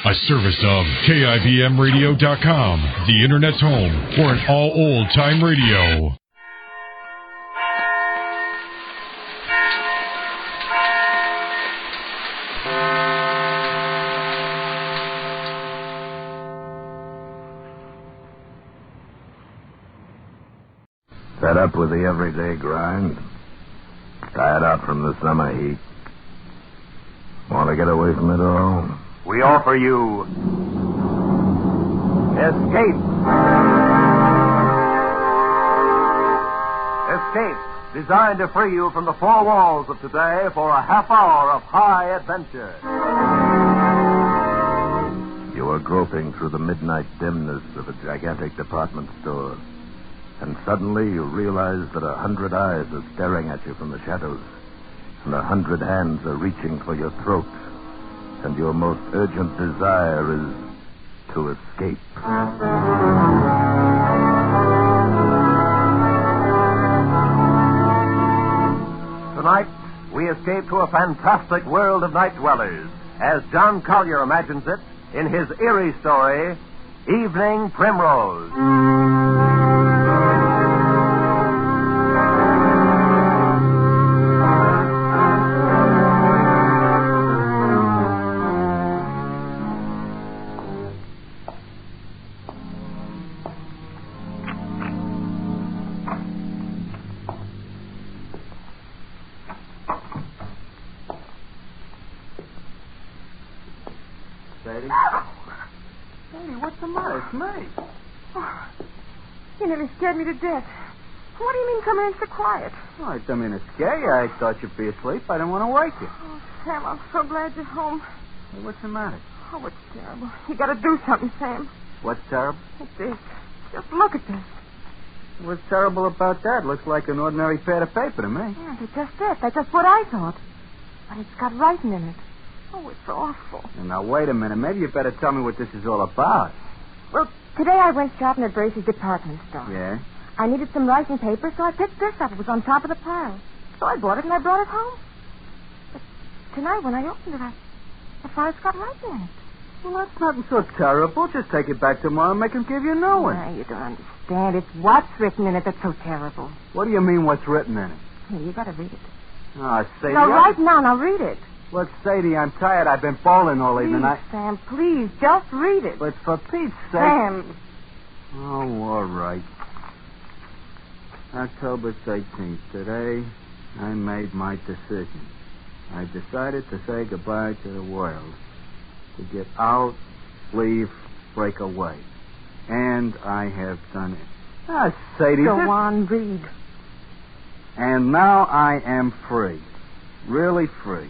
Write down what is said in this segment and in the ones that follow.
A service of KIBMradio.com, the Internet's home for an all old-time radio. Fed up with the everyday grind? Tired out from the summer heat? Want to get away from it all? We offer you Escape. Escape, designed to free you from the four walls of today for a half hour of high adventure. You are groping through the midnight dimness of a gigantic department store, and suddenly you realize that 100 eyes are staring at you from the shadows, and 100 hands are reaching for your throat, and your most urgent desire is to escape. Tonight, we escape to a fantastic world of night dwellers, as John Collier imagines it in his eerie story, Evening Primrose. Sadie, what's the matter? It's me. Oh, you nearly scared me to death. What do you mean coming in so quiet? Oh, I didn't mean to scare you. I thought you'd be asleep. I didn't want to wake you. Oh, Sam, I'm so glad you're home. Hey, what's the matter? Oh, it's terrible. You got to do something, Sam. What's terrible? It's this. Just look at this. What's terrible about that? Looks like an ordinary pad of paper to me. Yeah, that's just it. That's just what I thought. But it's got writing in it. Oh, it's awful. Now, wait a minute. Maybe you better tell me what this is all about. Well, today I went shopping at Bracy's department store. Yeah? I needed some writing paper, so I picked this up. It was on top of the pile. So I bought it and I brought it home. But tonight when I opened it, I found it's got writing in it. Well, that's nothing so terrible. Just take it back tomorrow and make him give you a new one. You don't understand. It's what's written in it that's so terrible. What do you mean, what's written in it? Here, you got to read it. Oh, Sadie. Now, right now, read it. Look, Sadie, I'm tired. I've been bowling all evening. Please, Sam, please, just read it. But for Pete's sake... Sam. Oh, all right. October 13th. Today, I made my decision. I decided to say goodbye to the world. To get out, leave, break away. And I have done it. Ah, Sadie... Go on, read. And now I am free. Really free.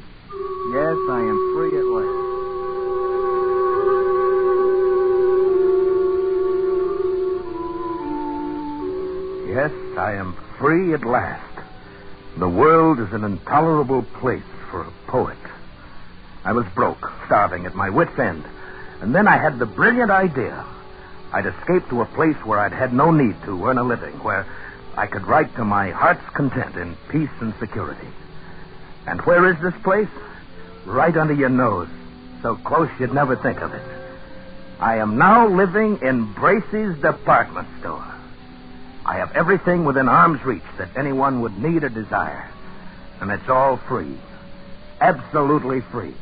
Yes, I am free at last. Yes, I am free at last. The world is an intolerable place for a poet. I was broke, starving, at my wit's end. And then I had the brilliant idea. I'd escape to a place where I'd had no need to earn a living, where I could write to my heart's content in peace and security. And where is this place? Right under your nose, so close you'd never think of it. I am now living in Bracy's department store. I have everything within arm's reach that anyone would need or desire. And it's all free. Absolutely free.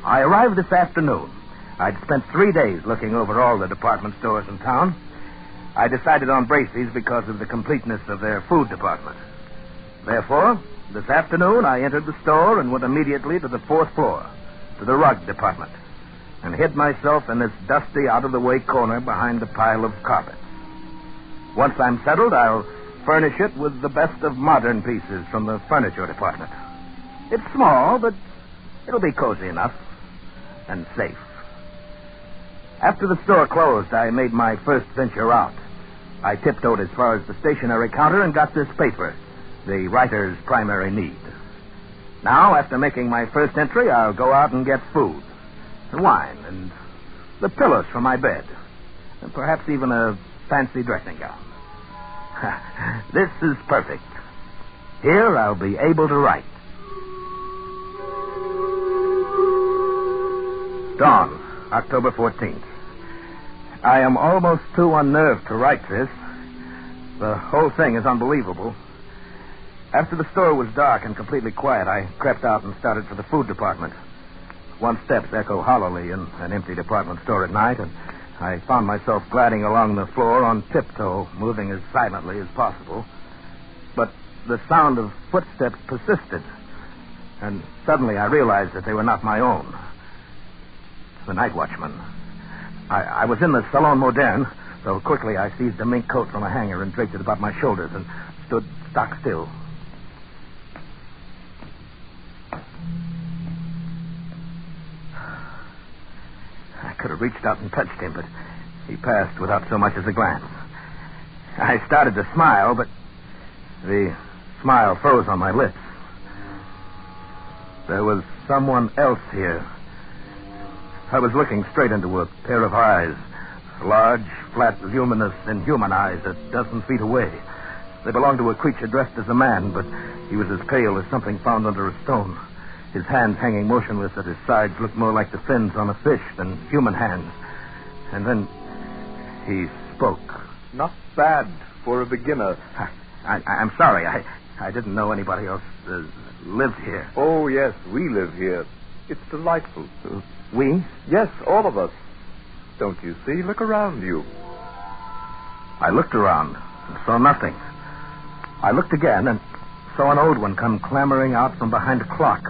I arrived this afternoon. I'd spent 3 days looking over all the department stores in town. I decided on Bracy's because of the completeness of their food department. Therefore, this afternoon I entered the store and went immediately to the 4th floor, to the rug department, and hid myself in this dusty, out-of-the-way corner behind a pile of carpets. Once I'm settled, I'll furnish it with the best of modern pieces from the furniture department. It's small, but it'll be cozy enough and safe. After the store closed, I made my first venture out. I tiptoed as far as the stationery counter and got this paper, the writer's primary need. Now, after making my first entry, I'll go out and get food, and wine, and the pillows for my bed, and perhaps even a fancy dressing gown. This is perfect. Here I'll be able to write. Dawn, October 14th. I am almost too unnerved to write this. The whole thing is unbelievable. After the store was dark and completely quiet, I crept out and started for the food department. One's steps echo hollowly in an empty department store at night, and I found myself gliding along the floor on tiptoe, moving as silently as possible. But the sound of footsteps persisted, and suddenly I realized that they were not my own. The night watchman. I was in the Salon Moderne, so quickly I seized a mink coat from a hanger and draped it about my shoulders and stood stock still. I could have reached out and touched him, but he passed without so much as a glance. I started to smile, but the smile froze on my lips. There was someone else here. I was looking straight into a pair of eyes, large, flat, luminous, inhuman eyes a dozen feet away. They belonged to a creature dressed as a man, but he was as pale as something found under a stone. His hands hanging motionless at his sides looked more like the fins on a fish than human hands. And then he spoke. Not bad for a beginner. I'm sorry. I didn't know anybody else lived here. Oh, yes, we live here. It's delightful. We? Yes, all of us. Don't you see? Look around you. I looked around and saw nothing. I looked again and saw an old one come clambering out from behind a clock.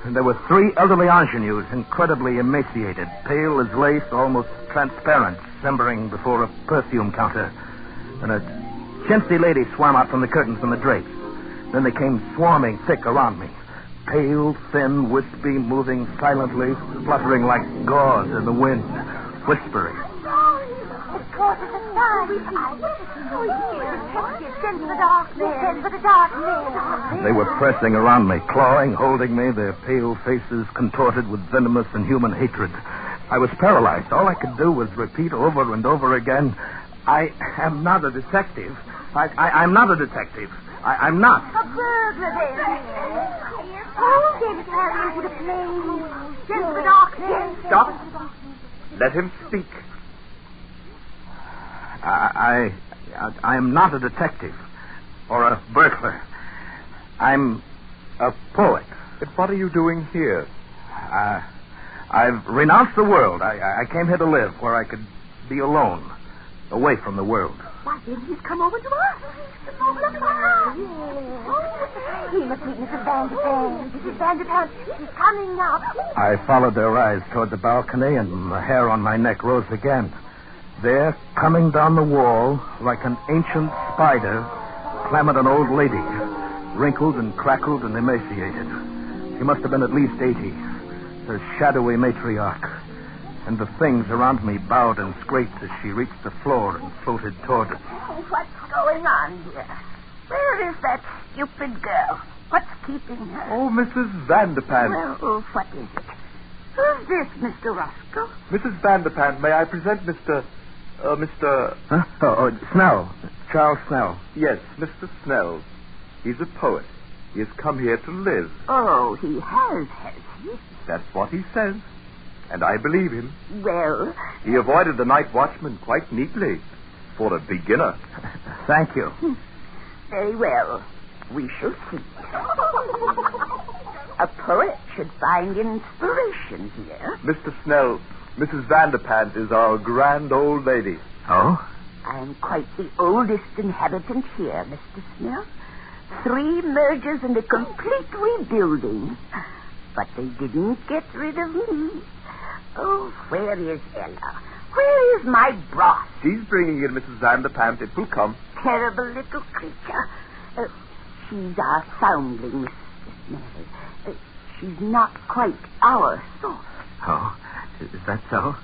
And there were 3 elderly ingenues, incredibly emaciated, pale as lace, almost transparent, simmering before a perfume counter. And a chintzy lady swam out from the curtains and the drapes. Then they came swarming thick around me. Pale, thin, wispy, moving silently, fluttering like gauze in the wind, whispering. It's close to the sky. Send for the dark men. Send for the dark men. They were pressing around me, clawing, holding me, their pale faces contorted with venomous and human hatred. I was paralyzed. All I could do was repeat over and over again, I am not a detective. I'm not a detective. I'm not. A burglar, then. Oh, David, carry him to the plane. Send for the dark men. Stop. Let him speak. I am not a detective or a burglar. I'm a poet. But what are you doing here? I've renounced the world. I came here to live where I could be alone, away from the world. Why, then he's come over to us. Look at He must meet Mrs. Vanderpump. Mrs. Vanderpump, she's coming now. I followed their eyes toward the balcony, and the hair on my neck rose again. There, coming down the wall, like an ancient spider, clambered an old lady, wrinkled and crackled and emaciated. She must have been at least 80, her shadowy matriarch. And the things around me bowed and scraped as she reached the floor and floated toward us. Oh, what's going on here? Where is that stupid girl? What's keeping her? Oh, Mrs. Vanderpump. Well, what is it? Who's this, Mr. Roscoe? Mrs. Vanderpump, may I present Mr. Huh? Oh, Snell. Charles Snell. Yes, Mr. Snell. He's a poet. He has come here to live. Oh, he has he? That's what he says. And I believe him. Well... He avoided the night watchman quite neatly. For a beginner. Thank you. Very well. We shall see. A poet should find inspiration here. Mr. Snell, Mrs. Vanderpump is our grand old lady. Oh? I'm quite the oldest inhabitant here, Mr. Snell. 3 mergers and a complete rebuilding. But they didn't get rid of me. Oh, where is Ella? Where is my broth? She's bringing in Mrs. Vanderpump. It will come. Terrible little creature. She's our foundling, Mr. Snell. She's not quite our sort. Oh, is that so?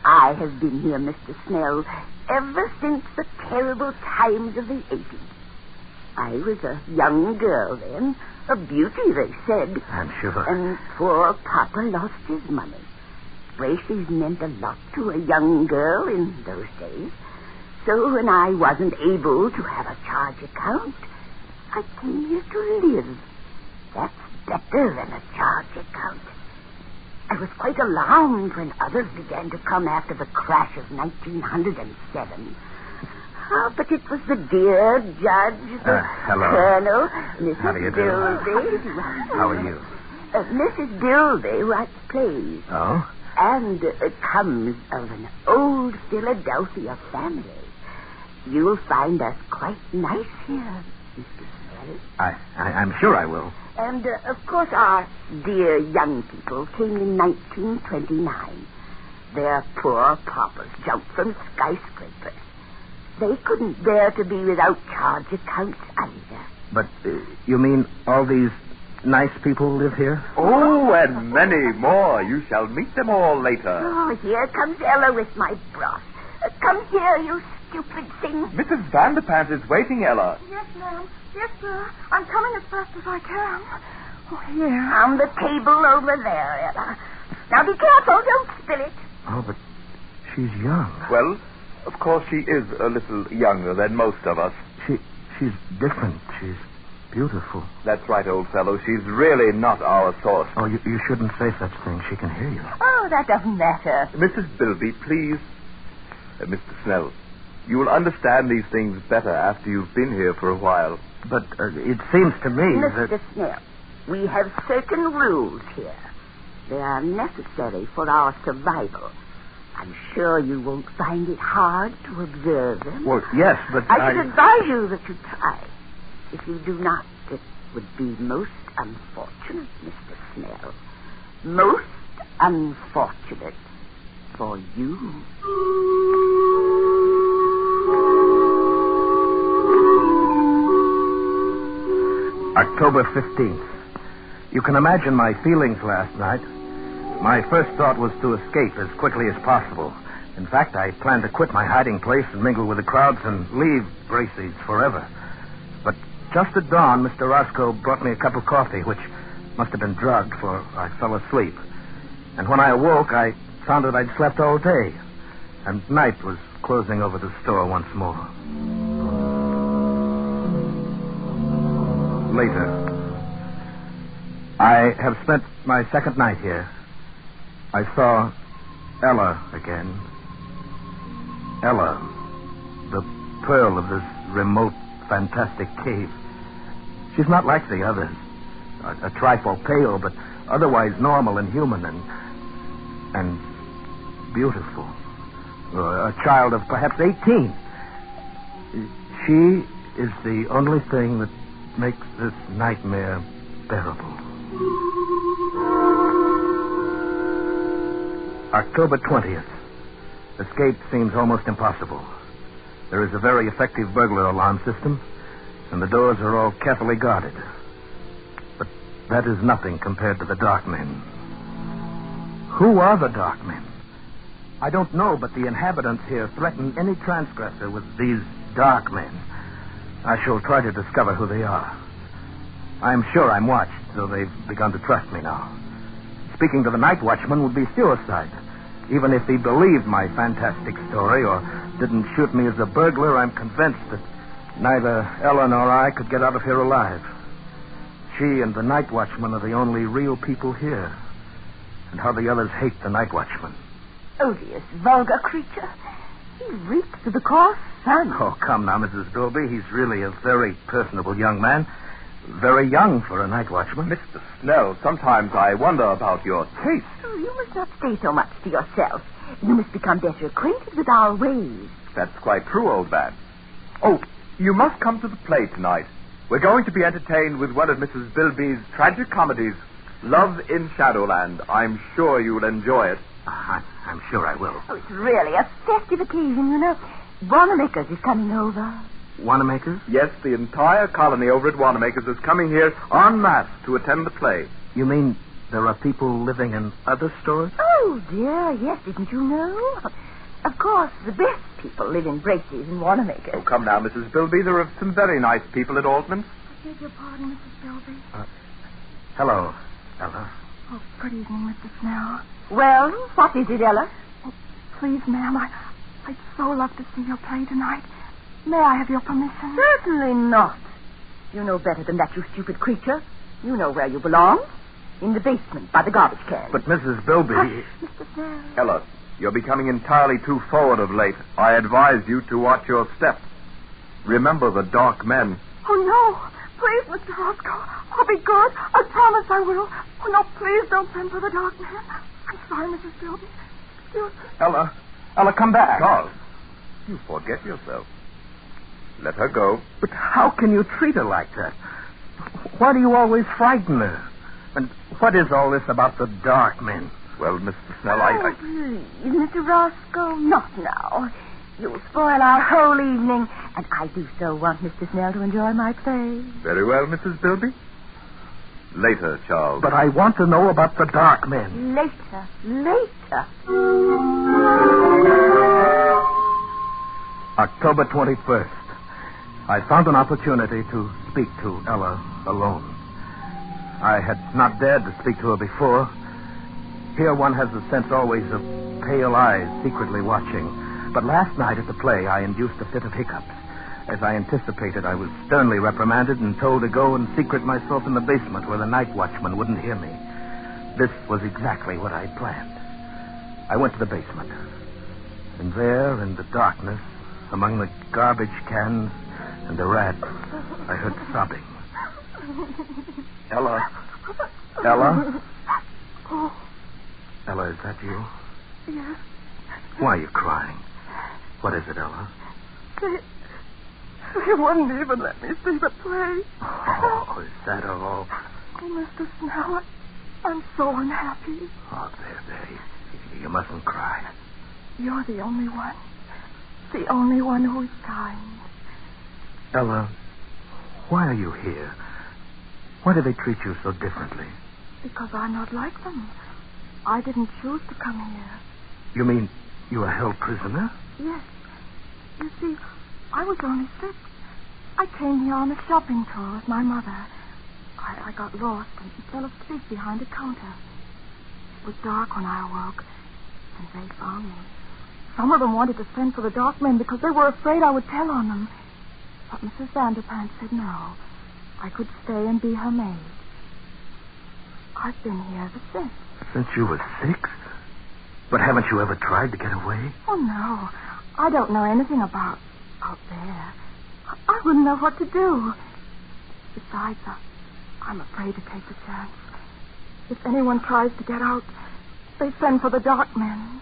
I have been here, Mr. Snell, ever since the terrible times of the 80s. I was a young girl then, a beauty, they said. I'm sure. And poor Papa lost his money. Braces meant a lot to a young girl in those days. So when I wasn't able to have a charge account, I came here to live. That's better than a charge account. I was quite alarmed when others began to come after the crash of 1907. But it was the dear Judge, the hello. Colonel, How do you Mrs. do? Dilby. How are you? Mrs. Dilby writes plays. Oh? And comes of an old Philadelphia family. You'll find us quite nice here, Mr. Snell. I'm sure I will. And, of course, our dear young people came in 1929. Their poor papas jumped from skyscrapers. They couldn't bear to be without charge accounts either. But you mean all these nice people live here? Oh, and many more. You shall meet them all later. Oh, here comes Ella with my broth. Come here, you stupid thing. Mrs. Vanderpant is waiting, Ella. Yes, ma'am. Yes, sir. I'm coming as fast as I can. Oh, here. On the table over there, Ella. Now be careful, don't spill it. Oh, but she's young. Well, of course she is a little younger than most of us. She's different. She's beautiful. That's right, old fellow. She's really not our sort. Oh, you shouldn't say such things. She can hear you. Oh, that doesn't matter. Mrs. Bilby, please. Mr. Snell, you will understand these things better after you've been here for a while. But it seems to me Mr. Snell, we have certain rules here. They are necessary for our survival. I'm sure you won't find it hard to observe them. Well, yes, but I should advise you that you try. If you do not, it would be most unfortunate, Mr. Snell. Most unfortunate for you. October 15th. You can imagine my feelings last night. My first thought was to escape as quickly as possible. In fact, I planned to quit my hiding place and mingle with the crowds and leave Bracey's forever. But just at dawn, Mr. Roscoe brought me a cup of coffee, which must have been drugged, for I fell asleep. And when I awoke, I found that I'd slept all day, and night was closing over the store once more. Later. I have spent my second night here. I saw Ella again. Ella, the pearl of this remote, fantastic cave. She's not like the others. A trifle pale, but otherwise normal and human and beautiful. A child of perhaps 18. She is the only thing that makes this nightmare bearable. October 20th. Escape seems almost impossible. There is a very effective burglar alarm system, and the doors are all carefully guarded. But that is nothing compared to the dark men. Who are the dark men? I don't know, but the inhabitants here threaten any transgressor with these dark men. I shall try to discover who they are. I'm sure I'm watched, so they've begun to trust me now. Speaking to the night watchman would be suicide. Even if he believed my fantastic story or didn't shoot me as a burglar, I'm convinced that neither Ella nor I could get out of here alive. She and the night watchman are the only real people here. And how the others hate the night watchman. Odious, vulgar creature. He reeks of the coarse sun. Oh, come now, Mrs. Bilby. He's really a very personable young man. Very young for a night watchman. Mr. Snell, sometimes I wonder about your taste. Oh, you must not say so much to yourself. You must become better acquainted with our ways. That's quite true, old man. Oh, you must come to the play tonight. We're going to be entertained with one of Mrs. Bilby's tragic comedies, Love in Shadowland. I'm sure you'll enjoy it. I'm sure I will. Oh, it's really a festive occasion, you know. Wanamaker's is coming over. Wanamaker's? Yes, the entire colony over at Wanamaker's is coming here en masse to attend the play. You mean there are people living in other stores? Oh, dear, yes, didn't you know? Of course, the best people live in Bracey's and Wanamaker's. Oh, come now, Mrs. Bilby. There are some very nice people at Altman's. I beg your pardon, Mrs. Bilby. Hello, Ella. Oh, good evening, Mr. Snell. Well, what is it, Ella? Oh, please, ma'am, I'd so love to see your play tonight. May I have your permission? Certainly not. You know better than that, you stupid creature. You know where you belong. In the basement, by the garbage can. But Mrs. Bilby... Mr. Snell. Ella, you're becoming entirely too forward of late. I advise you to watch your step. Remember the dark men. Oh, no. Please, Mr. Roscoe. I'll be good. I promise I will. Oh, no, please don't send for the dark man. I'm sorry, Mrs. Bilby. Ella, come back. Charles, you forget yourself. Let her go. But how can you treat her like that? Why do you always frighten her? And what is all this about the dark men? Well, Mr. Snell, Oh, please, Mr. Roscoe, not now. You'll spoil our whole evening, and I do so want Mr. Snell to enjoy my play. Very well, Mrs. Bilby. Later, Charles. But I want to know about the dark men. Later. October 21st. I found an opportunity to speak to Ella alone. I had not dared to speak to her before. Here one has the sense always of pale eyes secretly watching. But last night at the play, I induced a fit of hiccups. As I anticipated, I was sternly reprimanded and told to go and secret myself in the basement where the night watchman wouldn't hear me. This was exactly what I planned. I went to the basement. And there, in the darkness, among the garbage cans and the rat, I heard sobbing. Ella? Oh, Ella, is that you? yes. Why are you crying? What is it, Ella? They wouldn't even let me see the play. Oh, is that all? Oh, Mr. Snell, I'm so unhappy. Oh, there. You mustn't cry. You're the only one. The only one who's kind. Ella, why are you here? Why do they treat you so differently? Because I'm not like them. I didn't choose to come here. You mean you were held prisoner? Yes. You see, I was only 6. I came here on a shopping tour with my mother. I got lost and fell asleep behind a counter. It was dark when I awoke, and they found me. Some of them wanted to send for the dark men because they were afraid I would tell on them. But Mrs. Vanderpant said no. I could stay and be her maid. I've been here ever since. Since you were 6? But haven't you ever tried to get away? Oh, no. I don't know anything about out there. I wouldn't know what to do. Besides, I'm afraid to take the chance. If anyone tries to get out, they send for the dark men.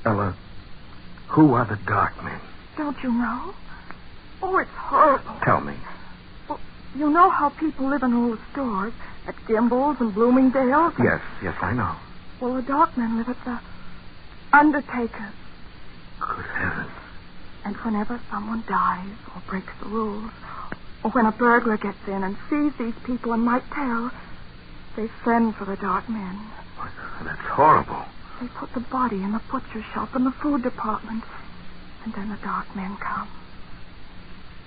Ella, who are the dark men? Don't you know? Oh, it's horrible. Tell me. Well, you know how people live in old stores at Gimbel's and Bloomingdale's? Yes, I know. Well, the dark men live at the undertaker's. Good heavens. And whenever someone dies or breaks the rules, or when a burglar gets in and sees these people and might tell, they send for the dark men. That's horrible. They put the body in the butcher shop in the food department, and then the dark men come.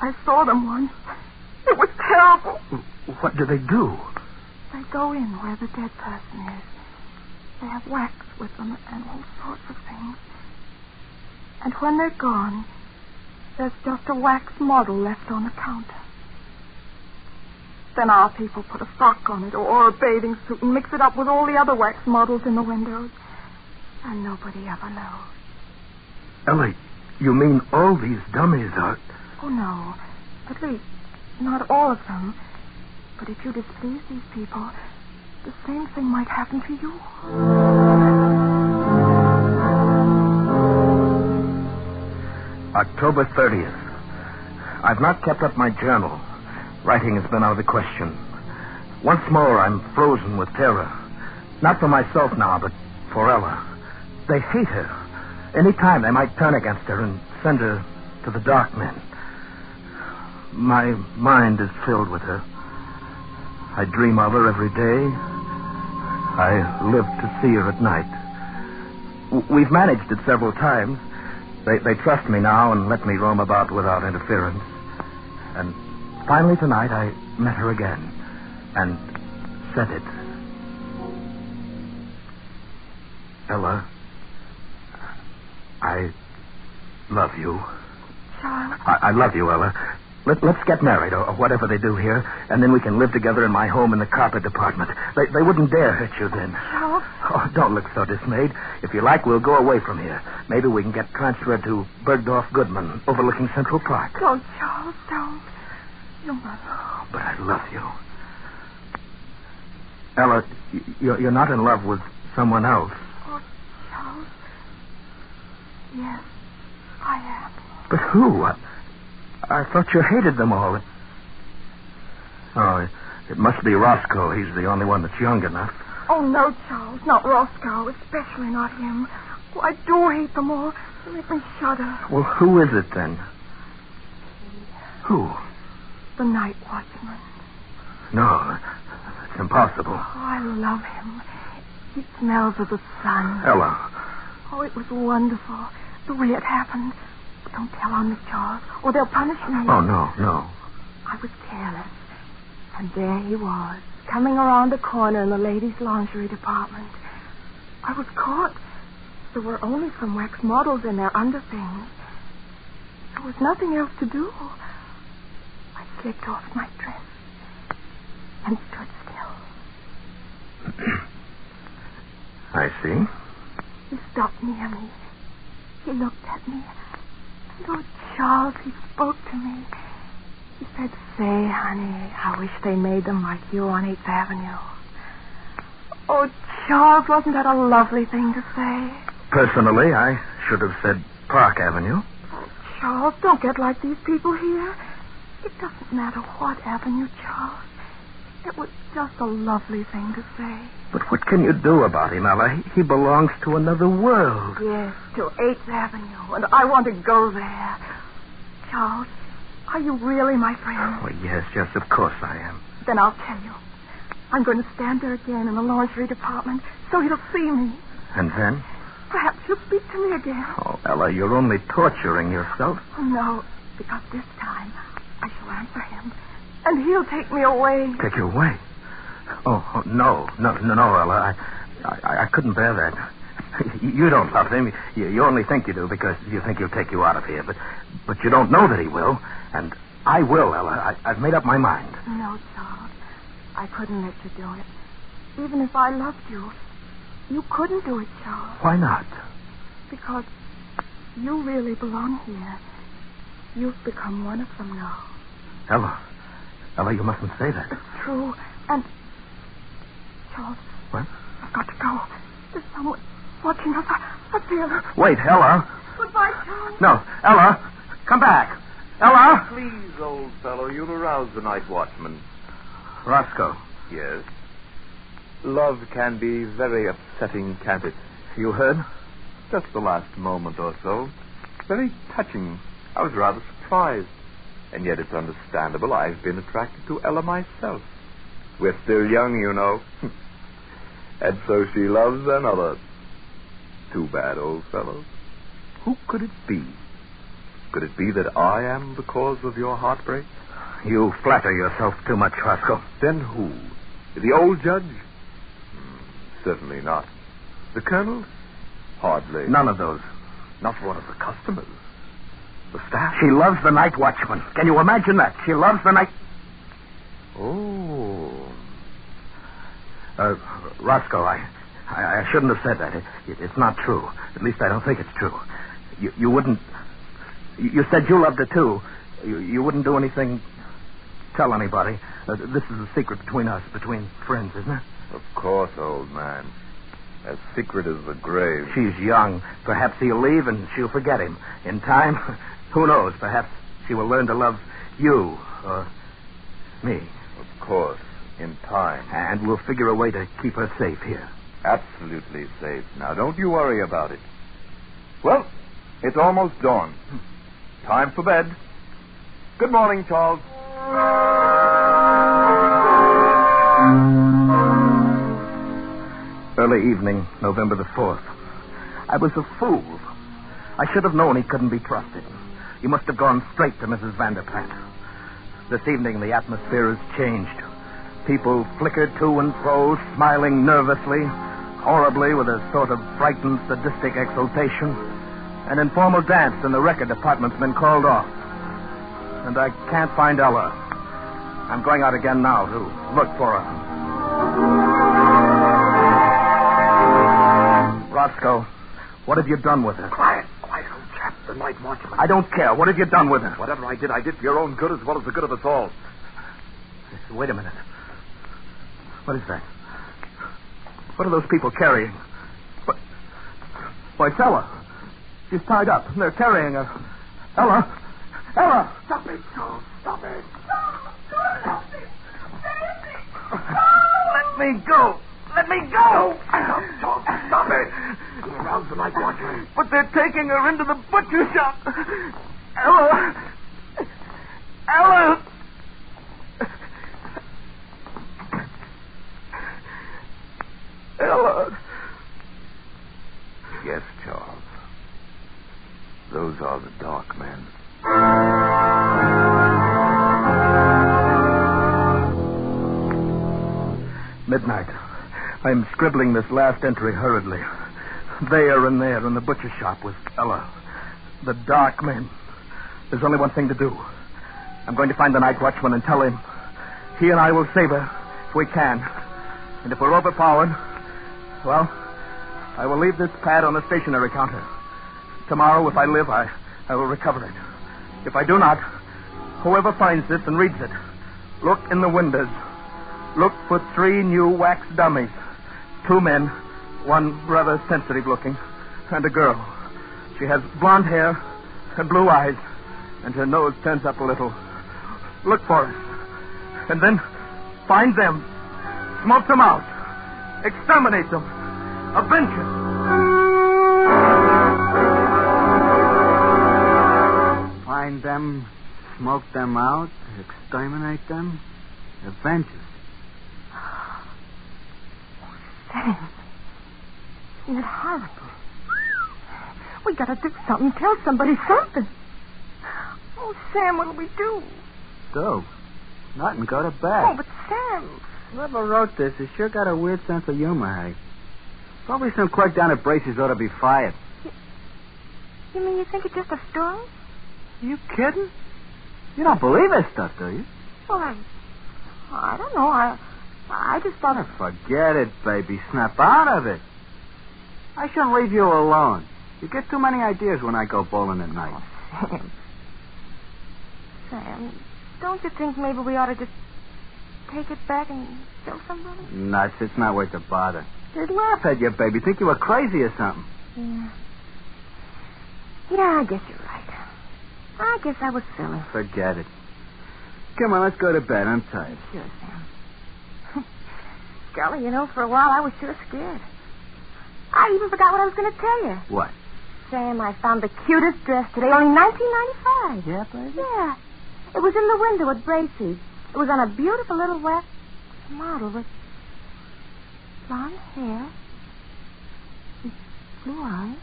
I saw them once. It was terrible. What do they do? They go in where the dead person is. They have wax with them and all sorts of things. And when they're gone, there's just a wax model left on the counter. Then our people put a frock on it or a bathing suit and mix it up with all the other wax models in the windows. And nobody ever knows. Ellie, you mean all these dummies are... Oh, no. At least, not all of them. But if you displease these people, the same thing might happen to you. October 30th. I've not kept up my journal. Writing has been out of the question. Once more, I'm frozen with terror. Not for myself now, but for Ella. They hate her. Any time they might turn against her and send her to the dark men. My mind is filled with her. I dream of her every day. I live to see her at night. We've managed it several times. They trust me now and let me roam about without interference. And finally tonight I met her again and said it. Ella, I love you. Charles. I love you, Ella. Let's get married, or whatever they do here, and then we can live together in my home in the carpet department. They wouldn't dare hurt you then. Charles? Oh, don't look so dismayed. If you like, we'll go away from here. Maybe we can get transferred to Bergdorf Goodman, overlooking Central Park. Don't, Charles, don't. You must. Oh, but I love you. Ella, you're not in love with someone else. Oh, Charles. Yes, I am. But who? I thought you hated them all. Oh, it must be Roscoe. He's the only one that's young enough. Oh, no, Charles, not Roscoe, especially not him. Oh, I do hate them all. They make me shudder. Well, who is it then? Who? The night watchman. No, it's impossible. Oh, I love him. He smells of the sun. Ella. Oh, it was wonderful, the way it happened. Don't tell on me, Charles, or they'll punish me. Oh, no. I was careless. And there he was, coming around the corner in the ladies' lingerie department. I was caught. There were only some wax models in their underthings. There was nothing else to do. I slipped off my dress and stood still. I see. He stopped near me. He looked at me. And, oh, Charles, he spoke to me. He said, "Say, honey, I wish they made them like you on 8th Avenue." Oh, Charles, wasn't that a lovely thing to say? Personally, I should have said Park Avenue. Oh, Charles, don't get like these people here. It doesn't matter what avenue, Charles. It was just a lovely thing to say. But what can you do about him, Ella? He belongs to another world. Yes, to 8th Avenue, and I want to go there. Charles, are you really my friend? Oh, yes, of course I am. Then I'll tell you. I'm going to stand there again in the lingerie department so he'll see me. And then? Perhaps he'll speak to me again. Oh, Ella, you're only torturing yourself. Oh, no, because this time I shall answer him, and he'll take me away. Take you away? Oh, no, Ella. I couldn't bear that. You don't love him. You only think you do because you think he'll take you out of here. But you don't know that he will. And I will, Ella. I've made up my mind. No, Charles. I couldn't let you do it. Even if I loved you, you couldn't do it, Charles. Why not? Because you really belong here. You've become one of them now. Ella, you mustn't say that. It's true. And, Charles. What? I've got to go. There's someone watching us. I feel it. Wait, Ella. Goodbye, Charles. No, Ella. Come back. Ella. Please, old fellow, you'll arouse the night watchman. Roscoe. Yes. Love can be very upsetting, can't it? You heard? Just the last moment or so. Very touching. I was rather surprised. And yet it's understandable. I've been attracted to Ella myself. We're still young, you know. And so she loves another. Too bad, old fellow. Who could it be? Could it be that I am the cause of your heartbreak? You flatter yourself too much, Roscoe. Then who? The old judge? Certainly not. The colonel? Hardly. None of those. Not one of the customers. The staff? She loves the night watchman. Can you imagine that? She loves the night... Oh. Roscoe, I shouldn't have said that. It's not true. At least I don't think it's true. You wouldn't... You said you loved her, too. You wouldn't do anything... Tell anybody. This is a secret between us, between friends, isn't it? Of course, old man. As secret as the grave. She's young. Perhaps he'll leave and she'll forget him. In time, who knows? Perhaps she will learn to love you or me. Of course, in time. And we'll figure a way to keep her safe here. Absolutely safe. Now, don't you worry about it. Well, it's almost dawn. Time for bed. Good morning, Charles. Early evening, November the 4th. I was a fool. I should have known he couldn't be trusted. You must have gone straight to Mrs. Vanderplant. This evening, the atmosphere has changed. People flickered to and fro, smiling nervously, horribly, with a sort of frightened, sadistic exultation. An informal dance in the record department's been called off. and I can't find Ella. I'm going out again now to look for her. Roscoe, what have you done with her? Quiet, old chap. The night watchman. I don't care. What have you done with her? Whatever I did for your own good as well as the good of us all. Wait a minute. What is that? What are those people carrying? What? Why, it's Ella. She's tied up. They're carrying her. Ella! Ella! Stop it, Joe. Stop it. Let me go. Let me go. Stop it. Come around the night watchman. But they're taking her into the butcher shop. Ella! Ella! Ella! Yes, Charles. Those are the dark men. Midnight. I'm scribbling this last entry hurriedly. There and there in the butcher shop with Ella. The dark men. There's only one thing to do. I'm going to find the night watchman and tell him he and I will save her if we can. And if we're overpowered, well, I will leave this pad on the stationery counter. Tomorrow, if I live, I will recover it. If I do not, whoever finds this and reads it, look in the windows. Look for 3 new wax dummies. 2 men, one rather sensitive looking, and a girl. She has blonde hair and blue eyes, and her nose turns up a little. Look for it. And then find them. Smoke them out. Exterminate them. Avenge it. Find them, smoke them out, exterminate them, avenge it. Sam. Isn't it horrible? We gotta do something. Tell somebody something. Oh, Sam, what'll we do? Do? Nothing, go to bed. Oh, but Sam. Whoever wrote this has sure got a weird sense of humor, Harry. Probably some clerk down at Bracy's ought to be fired. You mean you think it's just a story? You kidding? You don't believe this stuff, do you? Well, I don't know. I just thought of... Forget it, baby. Snap out of it. I shouldn't leave you alone. You get too many ideas when I go bowling at night. Oh, Sam, don't you think maybe we ought to just take it back and kill somebody? Nuts. It's not worth the bother. They'd laugh at you, baby. Think you were crazy or something. Yeah, I guess you're right. I guess I was silly. Forget it. Come on, let's go to bed. I'm tired. Sure, Sam. Golly, for a while I was sure scared. I even forgot what I was going to tell you. What? Sam, I found the cutest dress today, only $19.95. Yeah, baby? Yeah. It was in the window at Bracy's. It was on a beautiful little wax model with blonde hair, and blue eyes,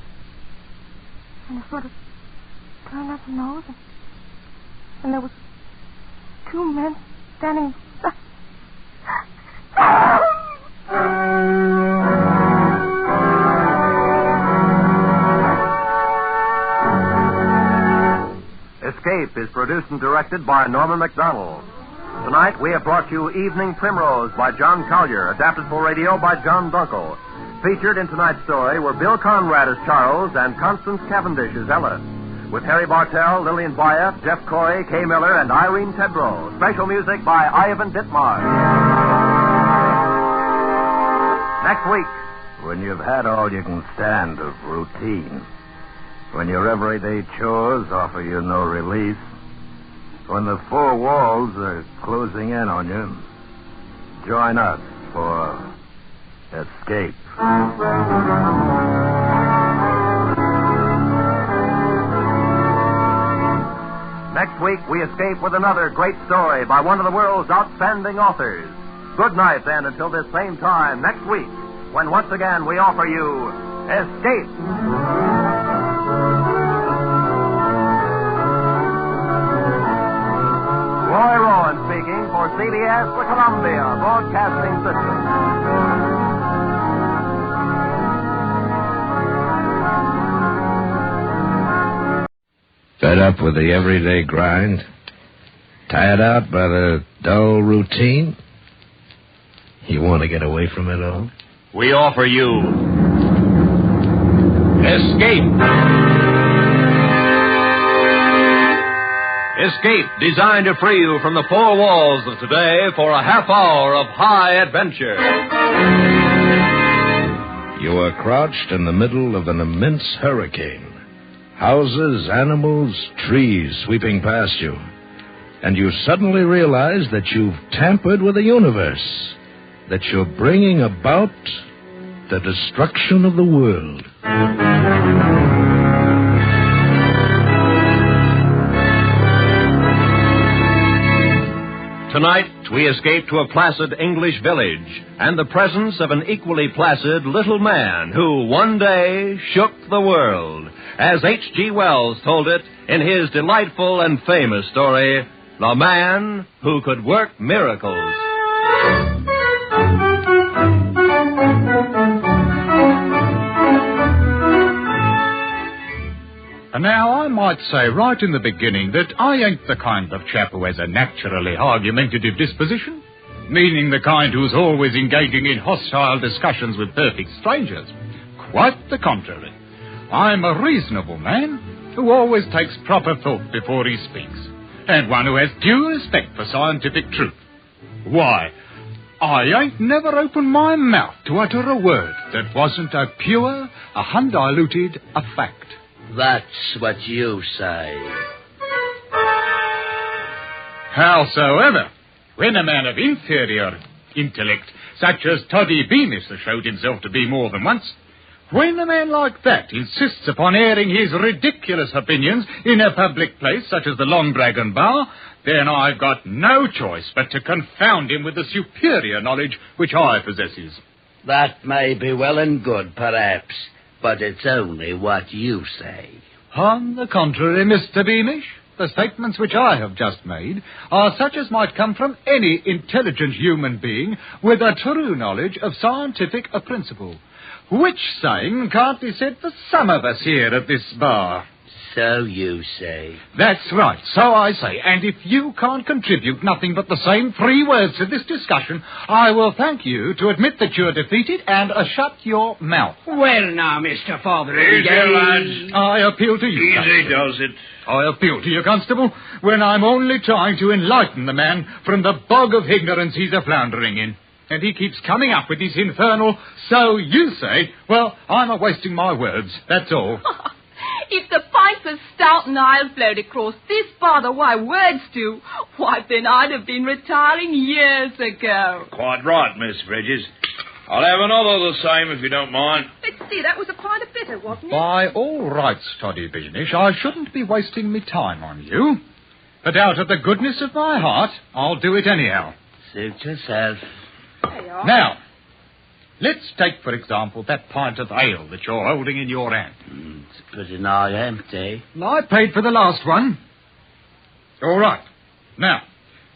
and a sort of turned-up nose, and there was 2 men standing... Escape is produced and directed by Norman MacDonald. Tonight, we have brought you Evening Primrose by John Collier, adapted for radio by John Dunkel. Featured in tonight's story were Bill Conrad as Charles and Constance Cavendish as Ella, with Harry Bartell, Lillian Bayef, Jeff Coy, Kay Miller, and Irene Tedrow. Special music by Ivan Ditmar. Next week. When you've had all you can stand of routine, when your everyday chores offer you no relief, when the 4 walls are closing in on you, join us for Escape. Next week, we escape with another great story by one of the world's outstanding authors. Good night, then, until this same time next week, when once again we offer you Escape. Roy Rowan speaking for CBS, the Columbia Broadcasting System. Fed up with the everyday grind? Tired out by the dull routine? You want to get away from it all? We offer you Escape. Escape, designed to free you from the four walls of today for a half hour of high adventure. You are crouched in the middle of an immense hurricane. Houses, animals, trees sweeping past you. And you suddenly realize that you've tampered with the universe. That you're bringing about the destruction of the world. Tonight, we escape to a placid English village and the presence of an equally placid little man who one day shook the world, as H.G. Wells told it in his delightful and famous story, The Man Who Could Work Miracles. And now, I might say right in the beginning that I ain't the kind of chap who has a naturally argumentative disposition, meaning the kind who's always engaging in hostile discussions with perfect strangers. Quite the contrary. I'm a reasonable man who always takes proper thought before he speaks, and one who has due respect for scientific truth. Why, I ain't never opened my mouth to utter a word that wasn't a pure, a undiluted, a fact. That's what you say. Howsoever, when a man of inferior intellect, such as Toddy Beamish showed himself to be more than once, when a man like that insists upon airing his ridiculous opinions in a public place such as the Long Dragon Bar, then I've got no choice but to confound him with the superior knowledge which I possesses. That may be well and good, perhaps, but it's only what you say. On the contrary, Mr. Beamish, the statements which I have just made are such as might come from any intelligent human being with a true knowledge of scientific principle, which saying can't be said for some of us here at this bar. So you say. That's right, so I say. And if you can't contribute nothing but the same 3 words to this discussion, I will thank you to admit that you're defeated and shut your mouth. Well, now, Mr. Father... Easy, lads. I appeal to you, Easy Constable. does it. I appeal to you, Constable, when I'm only trying to enlighten the man from the bog of ignorance he's a-floundering in. And he keeps coming up with his infernal, so you say. Well, I'm a-wasting my words, that's all. If the pint was stout and I'll float across this bar the way words do, why, then I'd have been retiring years ago. Quite right, Miss Bridges. I'll have another the same if you don't mind. Let's see, that was a pint of bitter, wasn't it? By all rights, Toddy Beamish, I shouldn't be wasting me time on you. But out of the goodness of my heart, I'll do it anyhow. Suit yourself. There you are. Now, let's take, for example, that pint of ale that you're holding in your hand. It's pretty nigh empty. I paid for the last one. All right. Now,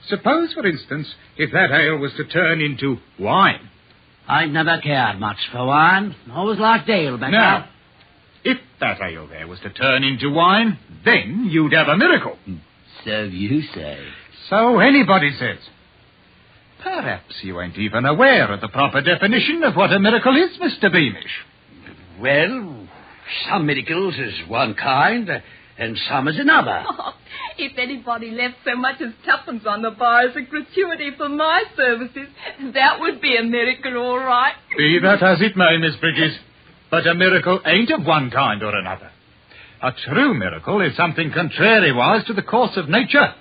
suppose, for instance, if that ale was to turn into wine. I never cared much for wine. Always liked ale better. Now, if that ale there was to turn into wine, then you'd have a miracle. So you say. So anybody says. Perhaps you ain't even aware of the proper definition of what a miracle is, Mr. Beamish. Well, some miracles is one kind, and some is another. Oh, if anybody left so much as 2pence on the bar as a gratuity for my services, that would be a miracle, all right. Be that as it may, Miss Bridges, but a miracle ain't of one kind or another. A true miracle is something contrariwise to the course of nature,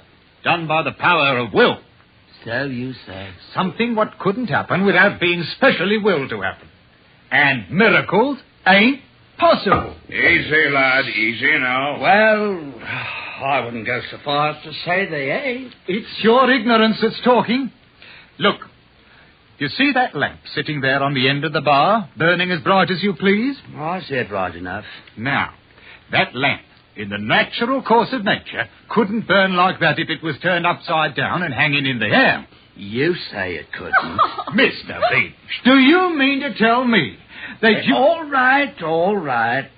done by the power of will. So you say. Something what couldn't happen without being specially willed to happen. And miracles ain't possible. Easy, lad, easy now. Well, I wouldn't go so far as to say they ain't. It's your ignorance that's talking. Look, you see that lamp sitting there on the end of the bar, burning as bright as you please? I see it right enough. Now, that lamp, in the natural course of nature, couldn't burn like that if it was turned upside down and hanging in the air. You say it couldn't. Mr. Beach, do you mean to tell me that you... All right.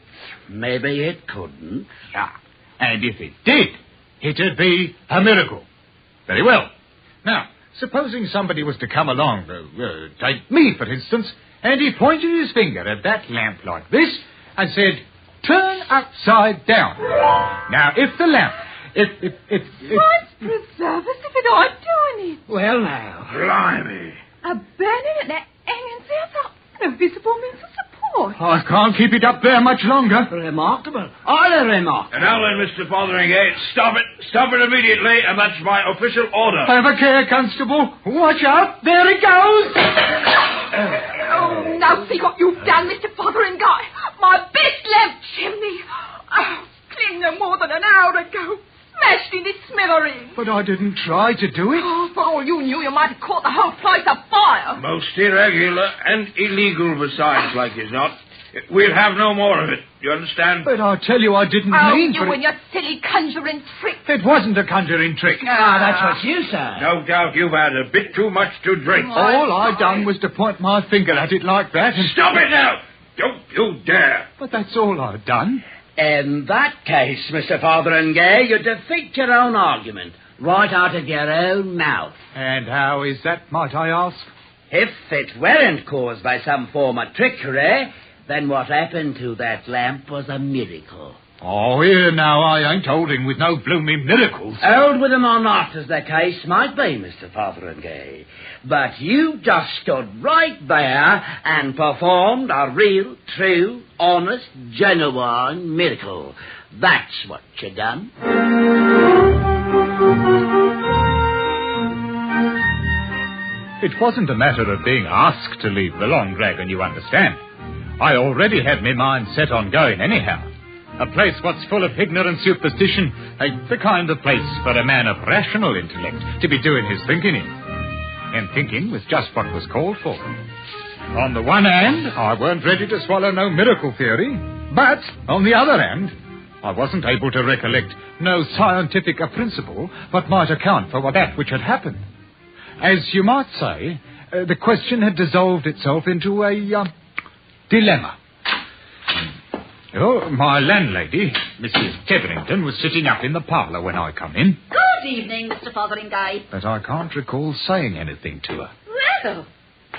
Maybe it couldn't. Ah, and if it did, it'd be a miracle. Very well. Now, supposing somebody was to come along, take me, for instance, and he pointed his finger at that lamp like this and said, turn upside down. Now, if the lamp... God preserve us if it aren't doing it. Well, now. Blimey. Abandoning it and without no visible means of support. I can't keep it up there much longer. Remarkable. All remarkable. Now then, Mr. Fotheringay, stop it. Stop it immediately, and that's my official order. Have a care, Constable. Watch out. There it goes. Oh, now see what you've done, Mr. Fotheringay. My best lamp chimney. Oh, clean no more than an hour ago. Smashed into smithereens. But I didn't try to do it. Oh, for all you knew, you might have caught the whole place afire. Most irregular and illegal besides, like as not. We'll have no more of it. You understand? But I tell you, I didn't mean you for and your silly conjuring trick. It wasn't a conjuring trick. That's what you say. No doubt you've had a bit too much to drink. All I done was to point my finger at it like that and... Stop it now! Don't you dare! But that's all I've done. In that case, Mr. Fotheringay, you defeat your own argument right out of your own mouth. And how is that, might I ask? If it weren't caused by some form of trickery, then what happened to that lamp was a miracle. Oh, here now, I ain't holding with no blooming miracles. Hold with them or not, as the case might be, Mr. Fotheringay. But you just stood right there and performed a real, true, honest, genuine miracle. That's what you done. It wasn't a matter of being asked to leave the Long Dragon, you understand. I already had my mind set on going anyhow. A place what's full of ignorant superstition ain't the kind of place for a man of rational intellect to be doing his thinking in. And thinking was just what was called for. On the one hand, I weren't ready to swallow no miracle theory, but on the other hand, I wasn't able to recollect no scientific principle what might account for that which had happened. As you might say, the question had dissolved itself into a dilemma. Oh, my landlady, Mrs. Tetherington, was sitting up in the parlour when I come in. Good evening, Mr. Fotheringay. But I can't recall saying anything to her. Well,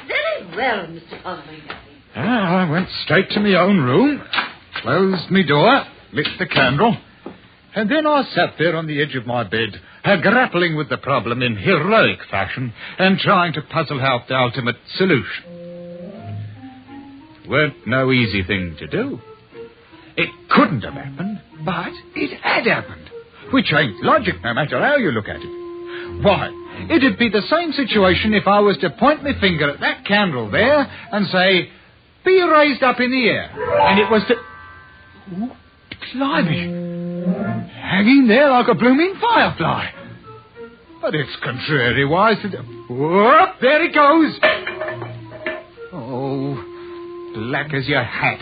very well, Mr. Fotheringay. I went straight to my own room, closed my door, lit the candle, and then I sat there on the edge of my bed, grappling with the problem in heroic fashion and trying to puzzle out the ultimate solution. Weren't no easy thing to do. It couldn't have happened, but it had happened, which ain't logic no matter how you look at it. Why, it'd be the same situation if I was to point my finger at that candle there and say, be raised up in the air, and it was to... Ooh, blimey, hanging there like a blooming firefly. But it's contrariwise to... Whoop, there it goes. Oh, black as your hat.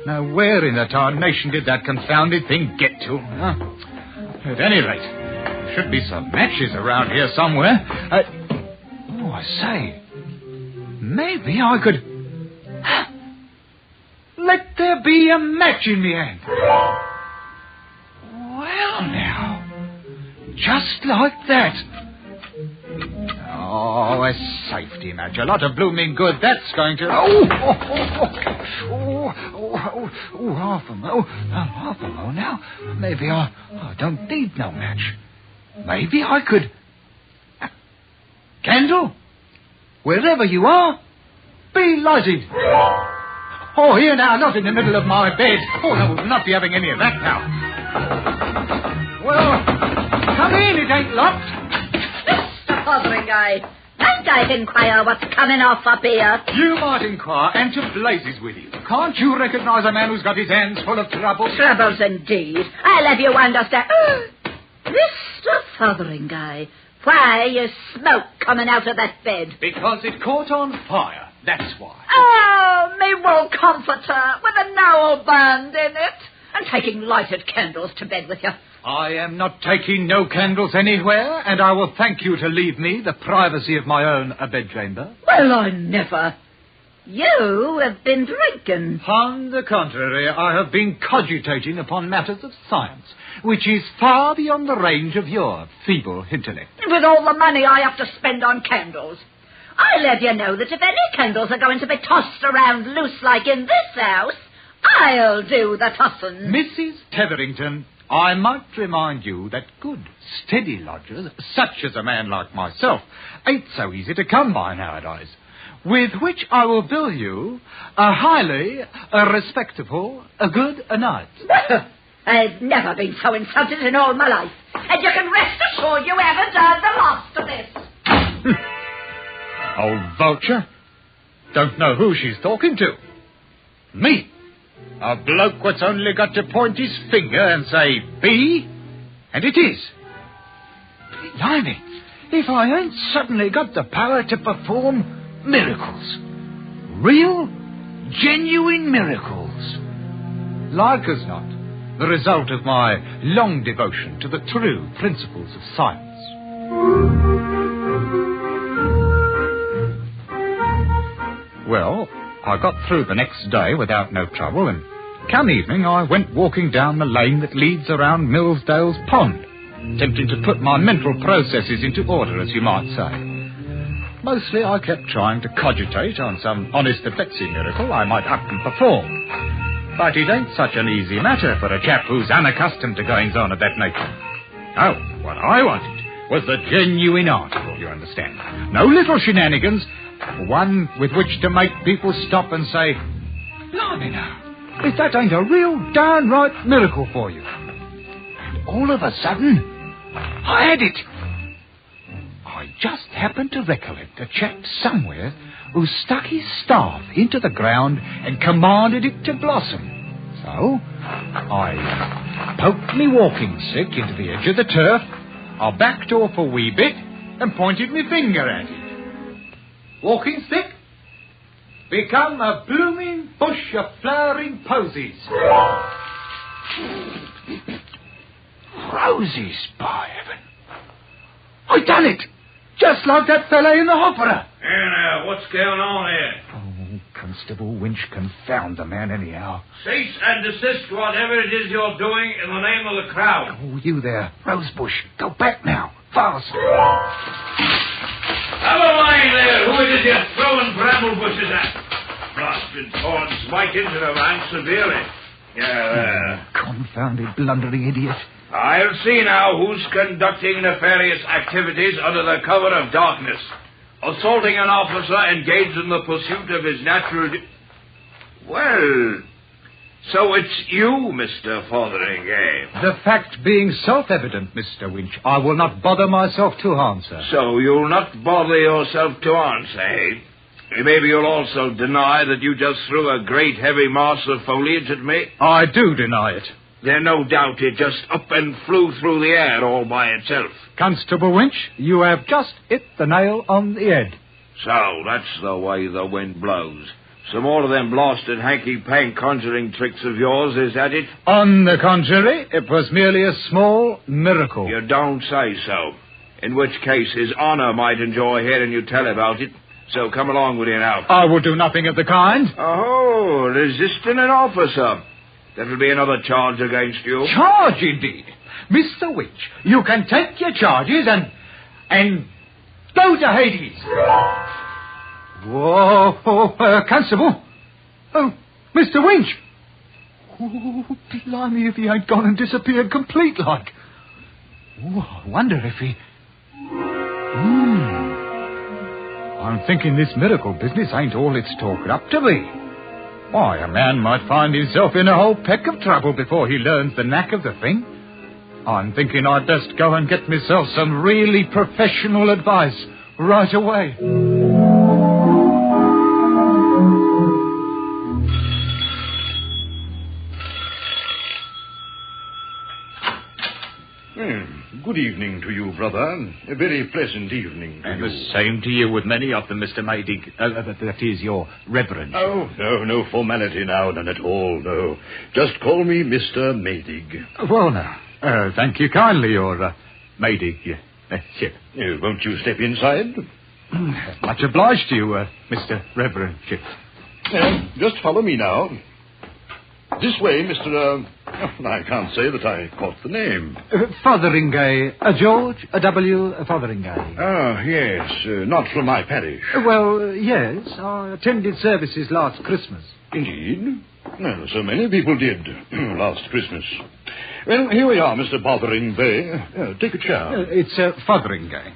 Now, where in the tarnation did that confounded thing get to? At any rate, there should be some matches around here somewhere. I say, maybe I could... Let there be a match in me hand. Well, now, just like that. Oh, a safety match. A lot of blooming good that's going to... half a mo now. Maybe I don't need no match. Maybe I could... Candle, wherever you are, be lighted. Oh, here now, not in the middle of my bed. Oh, I will not be having any of that now. Well, come in, it ain't locked. Mr. Fotheringay, might I inquire what's coming off up here? You might inquire, and to blazes with you. Can't you recognize a man who's got his hands full of trouble? Troubles indeed. I'll have you understand. Mr. Fotheringay, why is smoke coming out of that bed? Because it caught on fire. That's why. Oh, me wool comforter with a narrow band in it. And taking lighted candles to bed with you. I am not taking no candles anywhere, and I will thank you to leave me the privacy of my own bedchamber. Well, I never. You have been drinking. On the contrary, I have been cogitating upon matters of science, which is far beyond the range of your feeble intellect. With all the money I have to spend on candles. I'll let you know that if any candles are going to be tossed around loose like in this house, I'll do the tossing. Mrs. Tetherington, I might remind you that good, steady lodgers, such as a man like myself, ain't so easy to come by nowadays, with which I will bill you a highly respectable good night. I've never been so insulted in all my life, and you can rest assured you haven't heard the last of this. Old vulture. Don't know who she's talking to. Me? A bloke what's only got to point his finger and say, be, and it is. Blimey, if I ain't suddenly got the power to perform miracles. Real, genuine miracles. Like as not, the result of my long devotion to the true principles of science. Well, I got through the next day without no trouble, and come evening I went walking down the lane that leads around Millsdale's Pond, attempting to put my mental processes into order, as you might say. Mostly I kept trying to cogitate on some honest to Betsy miracle I might up and perform. But it ain't such an easy matter for a chap who's unaccustomed to goings-on of that nature. Oh, what I wanted was the genuine article, you understand. No little shenanigans, one with which to make people stop and say, blimey now, if that ain't a real downright miracle for you. And all of a sudden, I had it. I just happened to recollect a chap somewhere who stuck his staff into the ground and commanded it to blossom. So, I poked me walking stick into the edge of the turf, I backed off a wee bit and pointed my finger at it. Walking stick, become a blooming bush of flowering posies. Roses, by heaven. I done it! Just like that fella in the opera. Here now, what's going on here? Oh, Constable Winch, confound the man anyhow. Cease and desist whatever it is you're doing in the name of the crowd. Oh, you there, Rosebush, go back now, fast. Have a mind there, who it is you're throwing bramble bushes at? Blasted thorns smite into the man severely. Yeah, there. Confounded blundering idiot. I'll see now who's conducting nefarious activities under the cover of darkness. Assaulting an officer engaged in the pursuit of his natural... Well, so it's you, Mr. Fotheringay. The fact being self-evident, Mr. Winch, I will not bother myself to answer. So you'll not bother yourself to answer, eh? Maybe you'll also deny that you just threw a great heavy mass of foliage at me? I do deny it. Then no doubt it just up and flew through the air all by itself. Constable Winch, you have just hit the nail on the head. So, that's the way the wind blows. Some more of them blasted hanky-pank conjuring tricks of yours, is that it? On the contrary, it was merely a small miracle. You don't say so. In which case his honour might enjoy hearing you tell about it. So come along with you now. I will do nothing of the kind. Oh, resisting an officer. That'll be another charge against you. Charge, indeed. Mr. Winch, you can take your charges and go to Hades. Whoa, Constable. Oh, Mr. Winch. Oh, blimey, if he ain't gone and disappeared complete like. Oh, I wonder if he... I'm thinking this miracle business ain't all it's talked up to be. Why, a man might find himself in a whole peck of trouble before he learns the knack of the thing. I'm thinking I'd best go and get myself some really professional advice right away. Good evening to you, brother. A very pleasant evening to you. The same to you with many of them, Mr. Maydig. That is, your reverence. Oh, no formality now, none at all, no. Just call me Mr. Maydig. Well, now, thank you kindly, your Maydig ship. Won't you step inside? Much obliged to you, Mr. Reverend Ship. Just follow me now. This way, Mr. I can't say that I caught the name. Fotheringay. George W. Fotheringay. Ah, yes. Not from my parish. Well, yes. I attended services last Christmas. Indeed. Well, so many people did last Christmas. Well, here we are, Mr. Fotheringay. Take a chair. It's Fotheringay.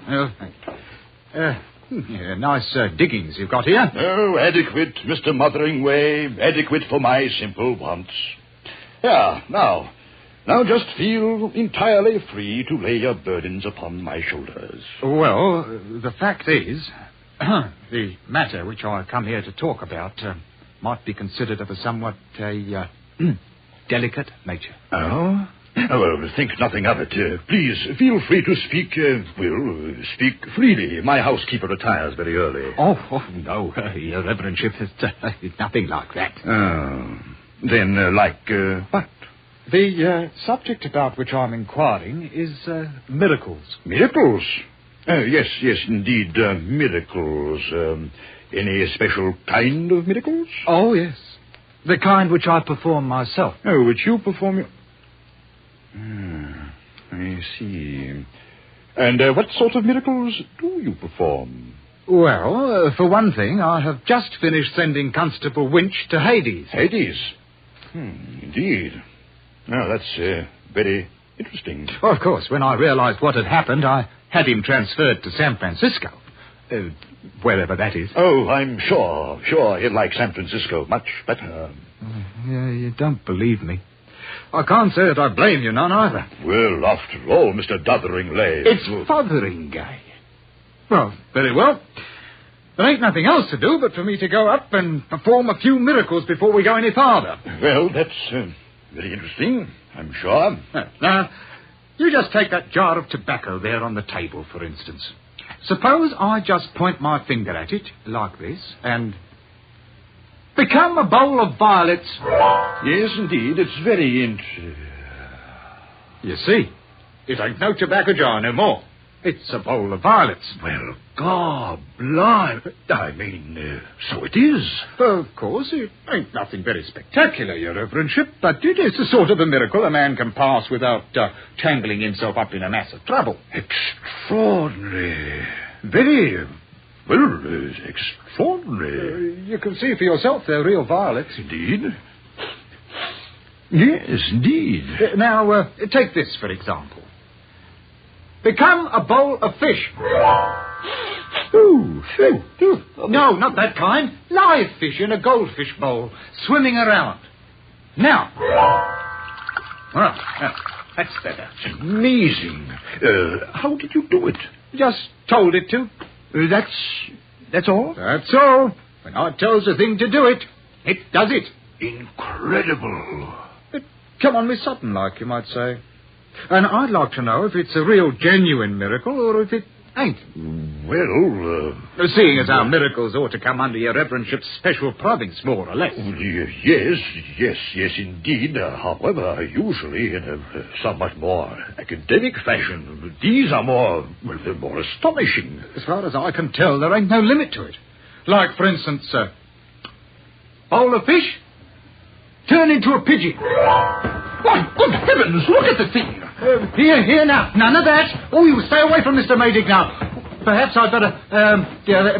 Nice diggings you've got here. Oh, adequate, Mr. Motheringay. Adequate for my simple wants. Yeah, now just feel entirely free to lay your burdens upon my shoulders. Well, the fact is, the matter which I come here to talk about might be considered of a somewhat delicate nature. Oh? Well, think nothing of it. Please, feel free to speak, speak freely. My housekeeper retires very early. Oh no, Your Reverendship, it's nothing like that. Oh. Then, like what? The subject about which I'm inquiring is miracles. Miracles? Yes, indeed, miracles. Any special kind of miracles? Oh, yes. The kind which I perform myself. Oh, which you perform... I see. And what sort of miracles do you perform? Well, for one thing, I have just finished sending Constable Winch to Hades. Hades? Indeed. Now, that's very interesting. Well, of course, when I realized what had happened, I had him transferred to San Francisco. Wherever that is. Oh, I'm sure he'd like San Francisco much better. Yeah, you don't believe me. I can't say that I blame you none either. Well, after all, Mr. Dotheringay... It's Fotheringay. Well, very well. There ain't nothing else to do but for me to go up and perform a few miracles before we go any farther. Well, that's very interesting, I'm sure. Now, you just take that jar of tobacco there on the table, for instance. Suppose I just point my finger at it, like this, and... become a bowl of violets. Yes, indeed, it's very You see, it ain't no tobacco jar no more. It's a bowl of violets. Well, God, blimey. I mean, so it is. Of course, it ain't nothing very spectacular, Your Reverendship, but it is the sort of a miracle a man can pass without tangling himself up in a mass of trouble. Extraordinary. Very, well, extraordinary. You can see for yourself they're real violets. Indeed. Yes, indeed. Now, take this, for example. Become a bowl of fish. No, not that kind. Live fish in a goldfish bowl, swimming around. Now. Well, that's better. It's amazing. How did you do it? Just told it to. That's all? That's all. When I tells a thing to do it, it does it. Incredible. Come on with something like, you might say. And I'd like to know if it's a real genuine miracle or if it ain't. Well, seeing as our miracles ought to come under Your Reverendship's special province, more or less. Yes, indeed. However, usually in a somewhat more academic fashion. These are they're more astonishing. As far as I can tell, there ain't no limit to it. Like, for instance, bowl of fish, turn into a pigeon. Why, good heavens, look at the thing. Here now. None of that. Oh, you stay away from Mr. Maydig now. Perhaps I'd better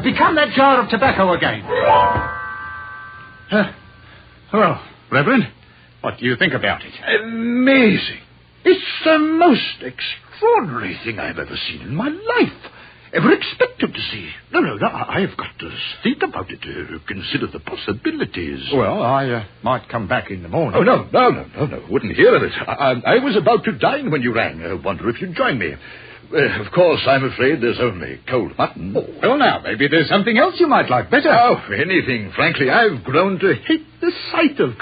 become that jar of tobacco again. Well, Reverend, what do you think about it? Amazing. It's the most extraordinary thing I've ever seen in my life. Ever expected to see. No, I've got to think about it, consider the possibilities. Well, I might come back in the morning. Oh, no, wouldn't hear of it. I was about to dine when you rang. I wonder if you'd join me. Of course, I'm afraid there's only cold mutton. Oh, well, now, maybe there's something else you might like better. Oh, anything. Frankly, I've grown to hate the sight of...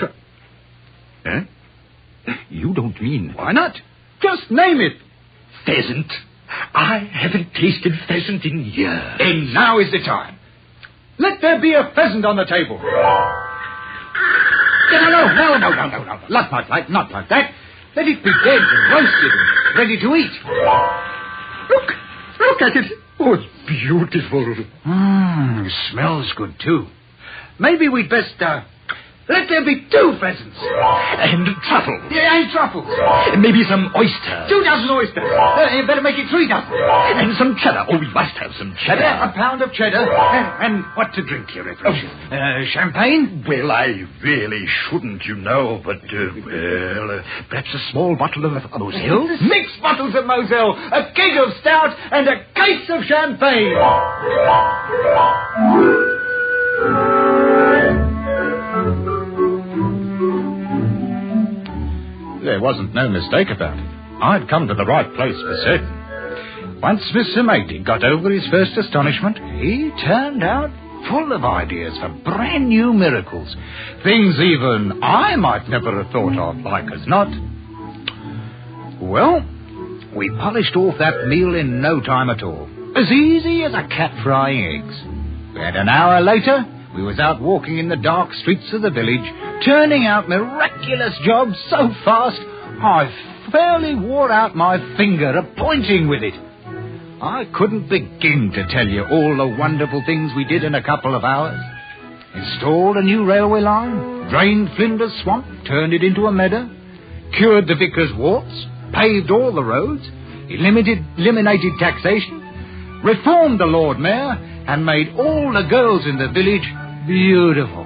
You don't mean... Why not? Just name it. Pheasant. I haven't tasted pheasant in years. And now is the time. Let there be a pheasant on the table. No. Not like that. Let it be dead and roasted and ready to eat. Look at it. Oh, it's beautiful. Smells good, too. maybe we'd best, let there be 2 pheasants. And truffles. Yeah, and truffles. And maybe some oysters. 2 dozen oysters. You better make it 3 dozen. And some cheddar. Oh, we must have some cheddar. Yeah, a pound of cheddar. And what to drink, Your Reverence? Champagne? Well, I really shouldn't, you know, but, perhaps a small bottle of Moselle? 6 bottles of Moselle, a keg of stout, and a case of champagne. There wasn't no mistake about it. I'd come to the right place for certain. Once Mr. Matey got over his first astonishment, he turned out full of ideas for brand new miracles. Things even I might never have thought of, like as not. Well, we polished off that meal in no time at all. As easy as a cat frying eggs. And an hour later, we was out walking in the dark streets of the village, turning out miraculous jobs so fast, I fairly wore out my finger a-pointing with it. I couldn't begin to tell you all the wonderful things we did in a couple of hours. Installed a new railway line, drained Flinders Swamp, turned it into a meadow, cured the vicar's warts, paved all the roads, eliminated taxation, reformed the Lord Mayor, and made all the girls in the village beautiful.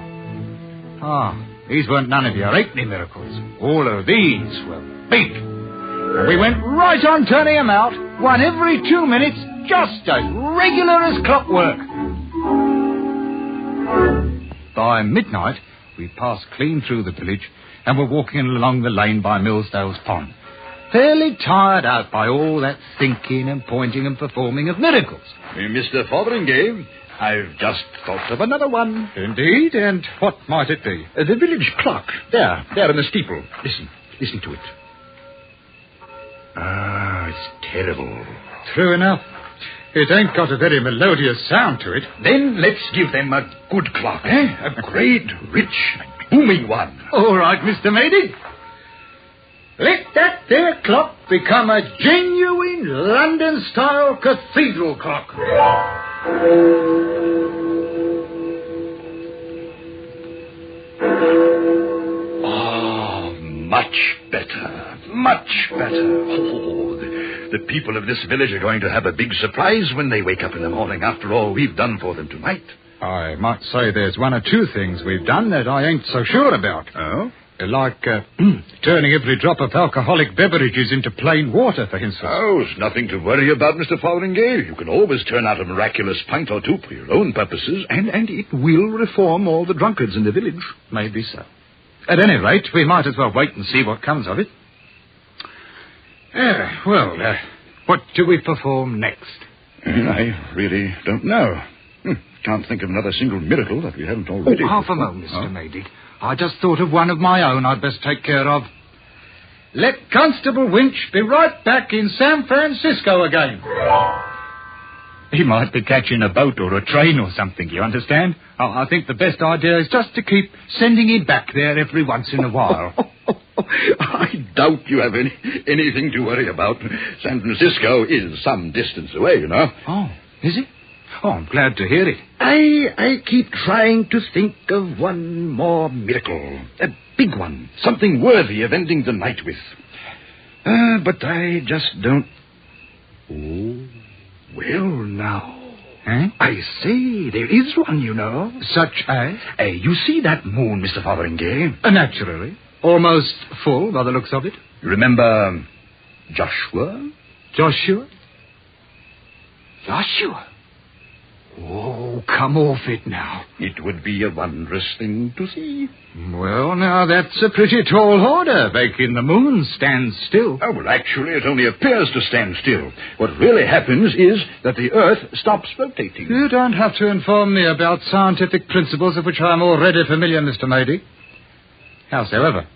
These weren't none of your 8 miracles. All of these were big. And we went right on turning them out, one every 2 minutes, just as regular as clockwork. By midnight, we passed clean through the village and were walking along the lane by Millsdale's Pond, fairly tired out by all that thinking and pointing and performing of miracles. Mr. Fotheringay, I've just thought of another one. Indeed? And what might it be? The village clock. There in the steeple. Listen to it. It's terrible. True enough. It ain't got a very melodious sound to it. Then let's give them a good clock, A great, rich, booming one. All right, Mr. Mady. Let that there clock become a genuine London-style cathedral clock. Much better. Much better. The people of this village are going to have a big surprise when they wake up in the morning after all we've done for them tonight. I might say there's 1 or 2 things we've done that I ain't so sure about. Oh? Like turning every drop of alcoholic beverages into plain water, for instance. Oh, it's nothing to worry about, Mr. Fotheringay. You can always turn out a miraculous pint or 2 for your own purposes, and it will reform all the drunkards in the village. Maybe so. At any rate, we might as well wait and see what comes of it. What do we perform next? I really don't know. Can't think of another single miracle that we haven't already. Half a moment, Mr. Mady. I just thought of one of my own I'd best take care of. Let Constable Winch be right back in San Francisco again. He might be catching a boat or a train or something, you understand? I think the best idea is just to keep sending him back there every once in a while. I doubt you have anything to worry about. San Francisco is some distance away, you know. Oh, is it? Oh, I'm glad to hear it. I keep trying to think of one more miracle. A big one. Something worthy of ending the night with. But I just don't... Oh, well, now. Huh? I say, there is one, you know. Such as? You see that moon, Mr. Fotheringay? Naturally. Almost full, by the looks of it. You remember Joshua? Joshua? Oh, come off it now. It would be a wondrous thing to see. Well, now, that's a pretty tall order, making the moon stand still. Oh, well, actually, it only appears to stand still. What really happens is that the Earth stops rotating. You don't have to inform me about scientific principles of which I'm already familiar, Mr. Mady. Howsoever,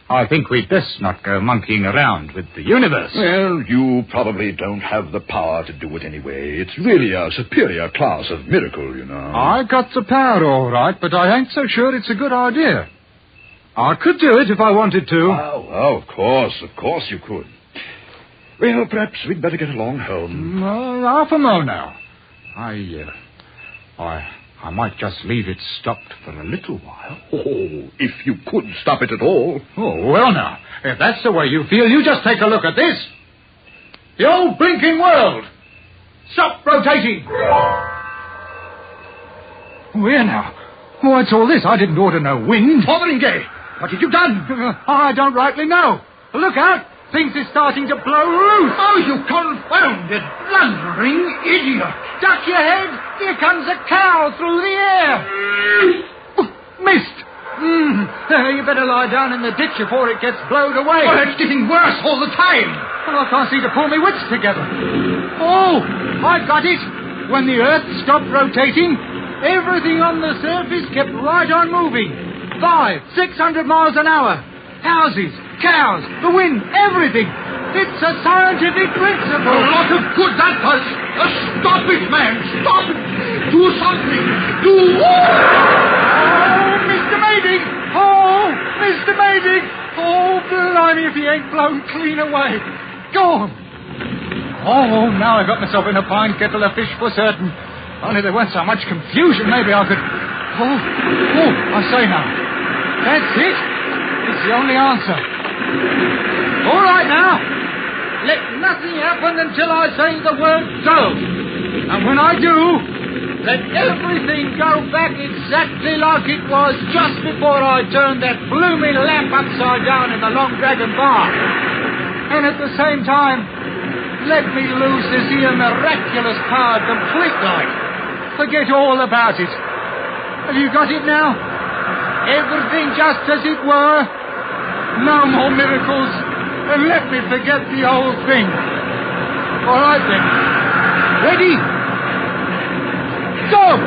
I think we'd best not go monkeying around with the universe. Well, you probably don't have the power to do it anyway. It's really a superior class of miracle, you know. I got the power, all right, but I ain't so sure it's a good idea. I could do it if I wanted to. Oh, of course you could. Well, perhaps we'd better get along home. Half a mo now. I I might just leave it stopped for a little while. Oh, if you could stop it at all. Oh, well now, if that's the way you feel, you just take a look at this. The old blinking world. Stop rotating. Where now? What's all this? I didn't order no wind. Fotheringay, what have you done? I don't rightly know. Look out. Things is starting to blow loose. Oh, you confounded, blundering idiot. Duck your head. Here comes a cow through the air. Missed. You better lie down in the ditch before it gets blowed away. Oh, it's getting worse all the time. Well, I can't seem to pull my wits together. Oh, I got it. When the Earth stopped rotating, everything on the surface kept right on moving. 500-600 miles an hour. Houses, cows, the wind, everything. It's a scientific principle. A lot of good that does. Stop it, man. Stop it. Do something. Do... Oh, Mr. Maydig. Oh, Mr. Maydig. Oh, blimey if he ain't blown clean away. Go on. Oh, now I got myself in a fine kettle of fish for certain. Only there weren't so much confusion, maybe I could... Oh, I say now. That's it. It's the only answer. All right now. Let nothing happen until I say the word go. And when I do, let everything go back exactly like it was just before I turned that blooming lamp upside down in the Long Dragon bar. And at the same time, let me lose this here miraculous power completely. Forget all about it. Have you got it now? Everything just as it were. No more miracles. And let me forget the whole thing. All right, then. Ready? Go!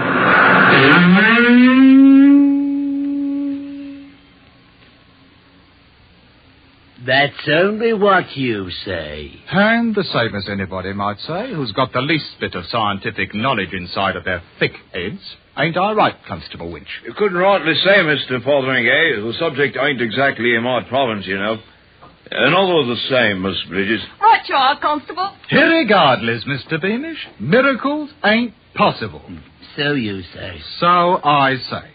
That's only what you say. And the same as anybody might say who's got the least bit of scientific knowledge inside of their thick heads. Ain't I right, Constable Winch? You couldn't rightly say, Mr. Fotheringay. The subject ain't exactly in my province, you know. And all the same, Miss Bridges. Right you are, Constable. Irregardless, Mr. Beamish, miracles ain't possible. So you say. So I say.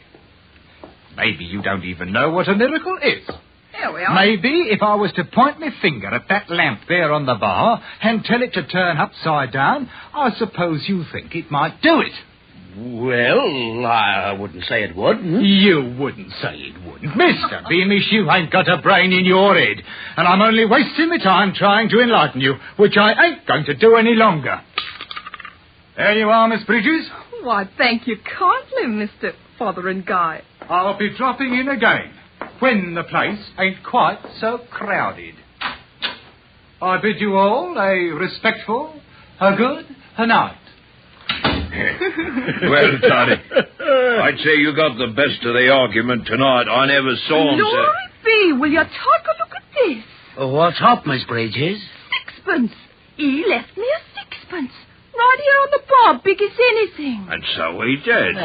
Maybe you don't even know what a miracle is. Here we are. Maybe if I was to point my finger at that lamp there on the bar and tell it to turn upside down, I suppose you think it might do it. Well, I wouldn't say it would. You wouldn't say it wouldn't. Mr. Beamish, you ain't got a brain in your head. And I'm only wasting my time trying to enlighten you, which I ain't going to do any longer. There you are, Miss Bridges. Why, thank you kindly, Mr. Fotheringay. I'll be dropping in again when the place ain't quite so crowded. I bid you all a respectful, a good, a night. Well, Toddy, I'd say you got the best of the argument tonight. I never saw him. Glory be, will you take a look at this? What's up, Miss Bridges? Sixpence. He left me a sixpence. Right here on the bar, big as anything. And so he did.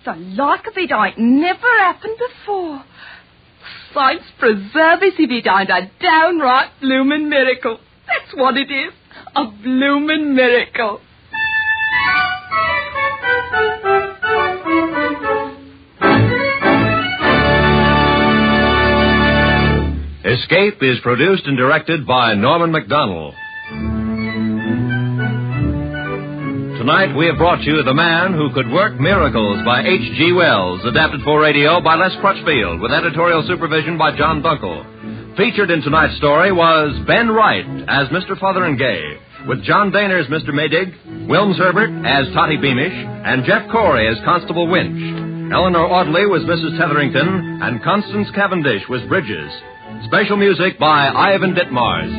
The like of it ain't never happened before. Saints preserve us if it ain't a downright bloomin' miracle. That's what it is. A bloomin' miracle. Escape is produced and directed by Norman MacDonald. Tonight we have brought you The Man Who Could Work Miracles by H.G. Wells, adapted for radio by Les Crutchfield, with editorial supervision by John Dunkel. Featured in tonight's story was Ben Wright as Mr. Fotheringay, with John Daner as Mr. Maydig, Wilms Herbert as Totty Beamish, and Jeff Corey as Constable Winch. Eleanor Audley was Mrs. Tetherington, and Constance Cavendish was Bridges. Special music by Ivan Ditmars.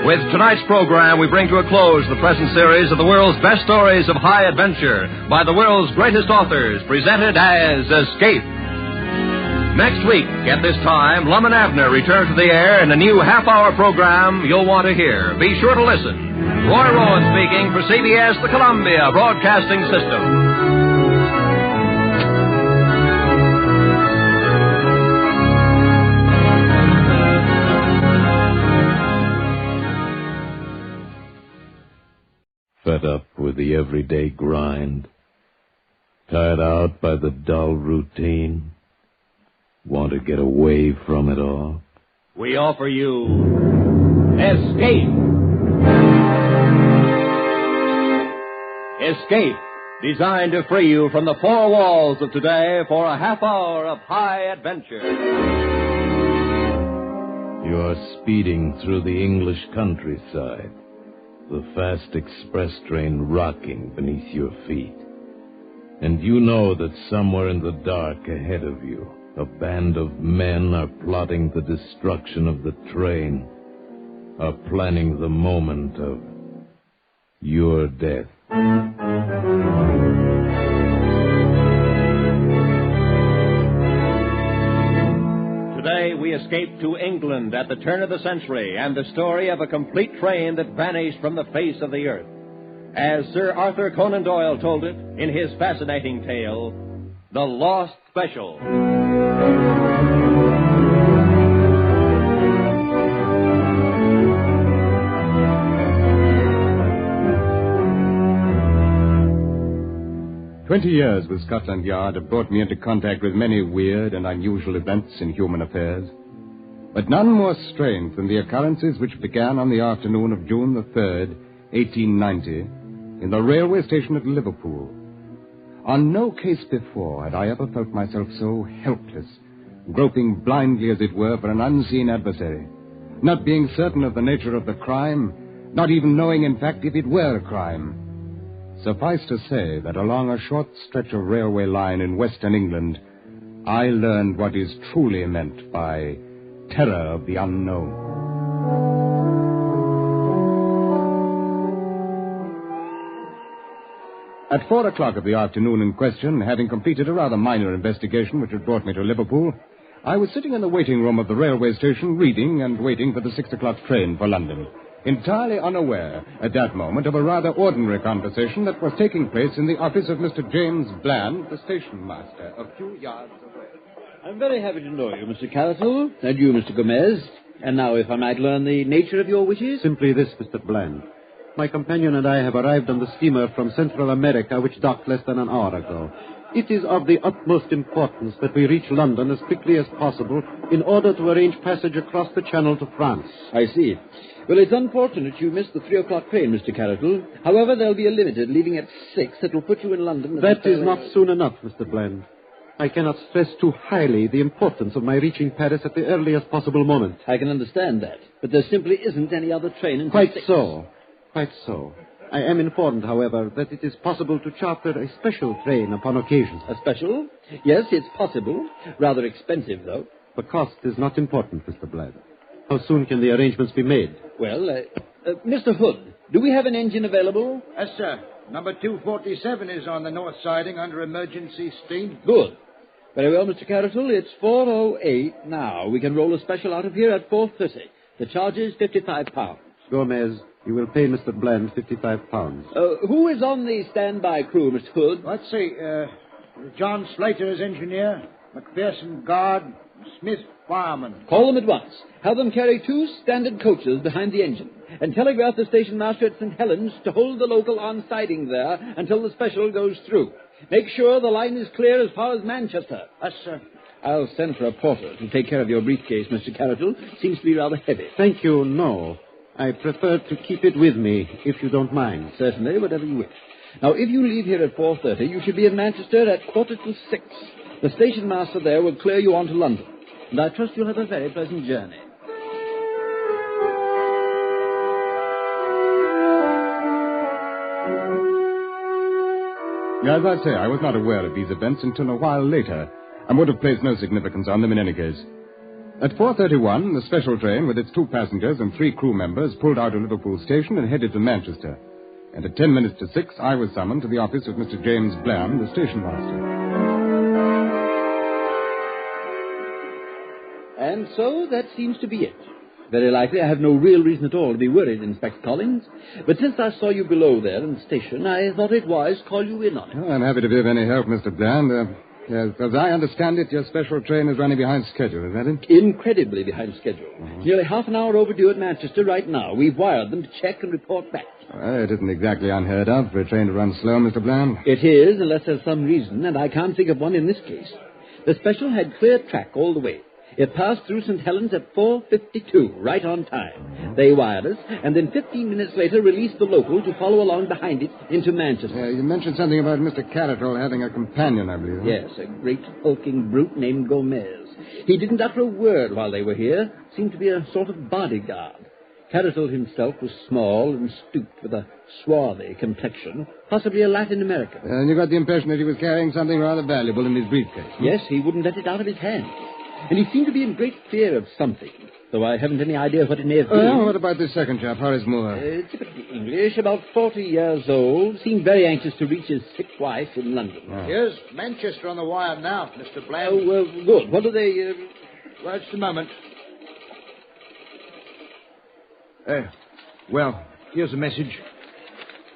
With tonight's program, we bring to a close the present series of the world's best stories of high adventure by the world's greatest authors, presented as Escape. Next week, at this time, Lum and Abner return to the air in a new half-hour program you'll want to hear. Be sure to listen. Roy Rowan speaking for CBS, the Columbia Broadcasting System. Fed up with the everyday grind? Tired out by the dull routine? Want to get away from it all? We offer you Escape. Escape, designed to free you from the four walls of today for a half hour of high adventure. You are speeding through the English countryside, the fast express train rocking beneath your feet. And you know that somewhere in the dark ahead of you, a band of men are plotting the destruction of the train, are planning the moment of your death. Today we escape to England at the turn of the century and the story of a complete train that vanished from the face of the earth. As Sir Arthur Conan Doyle told it in his fascinating tale, The Lost Special. "20 years with Scotland Yard have brought me into contact with many weird and unusual events in human affairs, but none more strange than the occurrences which began on the afternoon of June the 3rd, 1890, in the railway station at Liverpool. On no case before had I ever felt myself so helpless, groping blindly, as it were, for an unseen adversary, not being certain of the nature of the crime, not even knowing, in fact, if it were a crime. Suffice to say that along a short stretch of railway line in western England, I learned what is truly meant by terror of the unknown. At 4 o'clock of the afternoon in question, having completed a rather minor investigation which had brought me to Liverpool, I was sitting in the waiting room of the railway station reading and waiting for the 6 o'clock train for London, entirely unaware at that moment of a rather ordinary conversation that was taking place in the office of Mr. James Bland, the station master, a few yards away. I'm very happy to know you, Mr. Carroll, and you, Mr. Gomez. And now, if I might learn the nature of your wishes? Simply this, Mr. Bland. My companion and I have arrived on the steamer from Central America, which docked less than an hour ago. It is of the utmost importance that we reach London as quickly as possible in order to arrange passage across the Channel to France. I see. Well, it's unfortunate you missed the 3 o'clock train, Mr. Carroll. However, there'll be a limited leaving at 6 that will put you in London. That is not soon enough, Mr. Bland. I cannot stress too highly the importance of my reaching Paris at the earliest possible moment. I can understand that, but there simply isn't any other train until Quite 6. so. Quite so. I am informed, however, that it is possible to charter a special train upon occasion. A special? Yes, it's possible. Rather expensive, though. The cost is not important, Mr. Bland. How soon can the arrangements be made? Well, Mr. Hood, do we have an engine available? Yes, sir. Number 247 is on the north siding under emergency steam. Good. Very well, Mr. Carroll. It's 4:08 now. We can roll a special out of here at 4:30. The charge is £55. Gomez, you will pay Mr. Bland £55. Who is on the standby crew, Mr. Hood? Let's see. John Slater is engineer, McPherson guard, Smith fireman. Call them at once. Have them carry 2 standard coaches behind the engine, and telegraph the station master at St. Helens to hold the local on siding there until the special goes through. Make sure the line is clear as far as Manchester. Yes, sir. I'll send for a porter to take care of your briefcase, Mr. Carroll. Seems to be rather heavy. Thank you, no. I prefer to keep it with me, if you don't mind. Certainly, whatever you wish. Now, if you leave here at 4:30, you should be in Manchester at 6:15. The station master there will clear you on to London. And I trust you'll have a very pleasant journey. As I say, I was not aware of these events until a while later, and would have placed no significance on them in any case. At 4:31, the special train with its 2 passengers and 3 crew members pulled out of Liverpool station and headed to Manchester. And at 10 minutes to 6, I was summoned to the office of Mr. James Bland, the station master. And so that seems to be it. Very likely I have no real reason at all to be worried, Inspector Collins. But since I saw you below there in the station, I thought it wise to call you in on it. Oh, I'm happy to be of any help, Mr. Bland. Yes, as I understand it, your special train is running behind schedule, is that it? Incredibly behind schedule. Nearly half an hour overdue at Manchester right now. We've wired them to check and report back. Well, it isn't exactly unheard of for a train to run slow, Mr. Bland. It is, unless there's some reason, and I can't think of one in this case. The special had clear track all the way. It passed through St. Helens at 4:52, right on time. They wired us, and then 15 minutes later released the local to follow along behind it into Manchester. You mentioned something about Mr. Catterall having a companion, I believe. Yes, a great hulking brute named Gomez. He didn't utter a word while they were here. Seemed to be a sort of bodyguard. Catterall himself was small and stooped with a swarthy complexion, possibly a Latin American. And you got the impression that he was carrying something rather valuable in his briefcase. Yes, he wouldn't let it out of his hand. And he seemed to be in great fear of something, though I haven't any idea what it may have been. What about this second chap, Horace Moore? Typically English, about 40 years old, seemed very anxious to reach his sick wife in London. Here's Manchester on the wire now, Mr. Bland. Oh, good. What do they... Well, just a moment. Well, here's a message.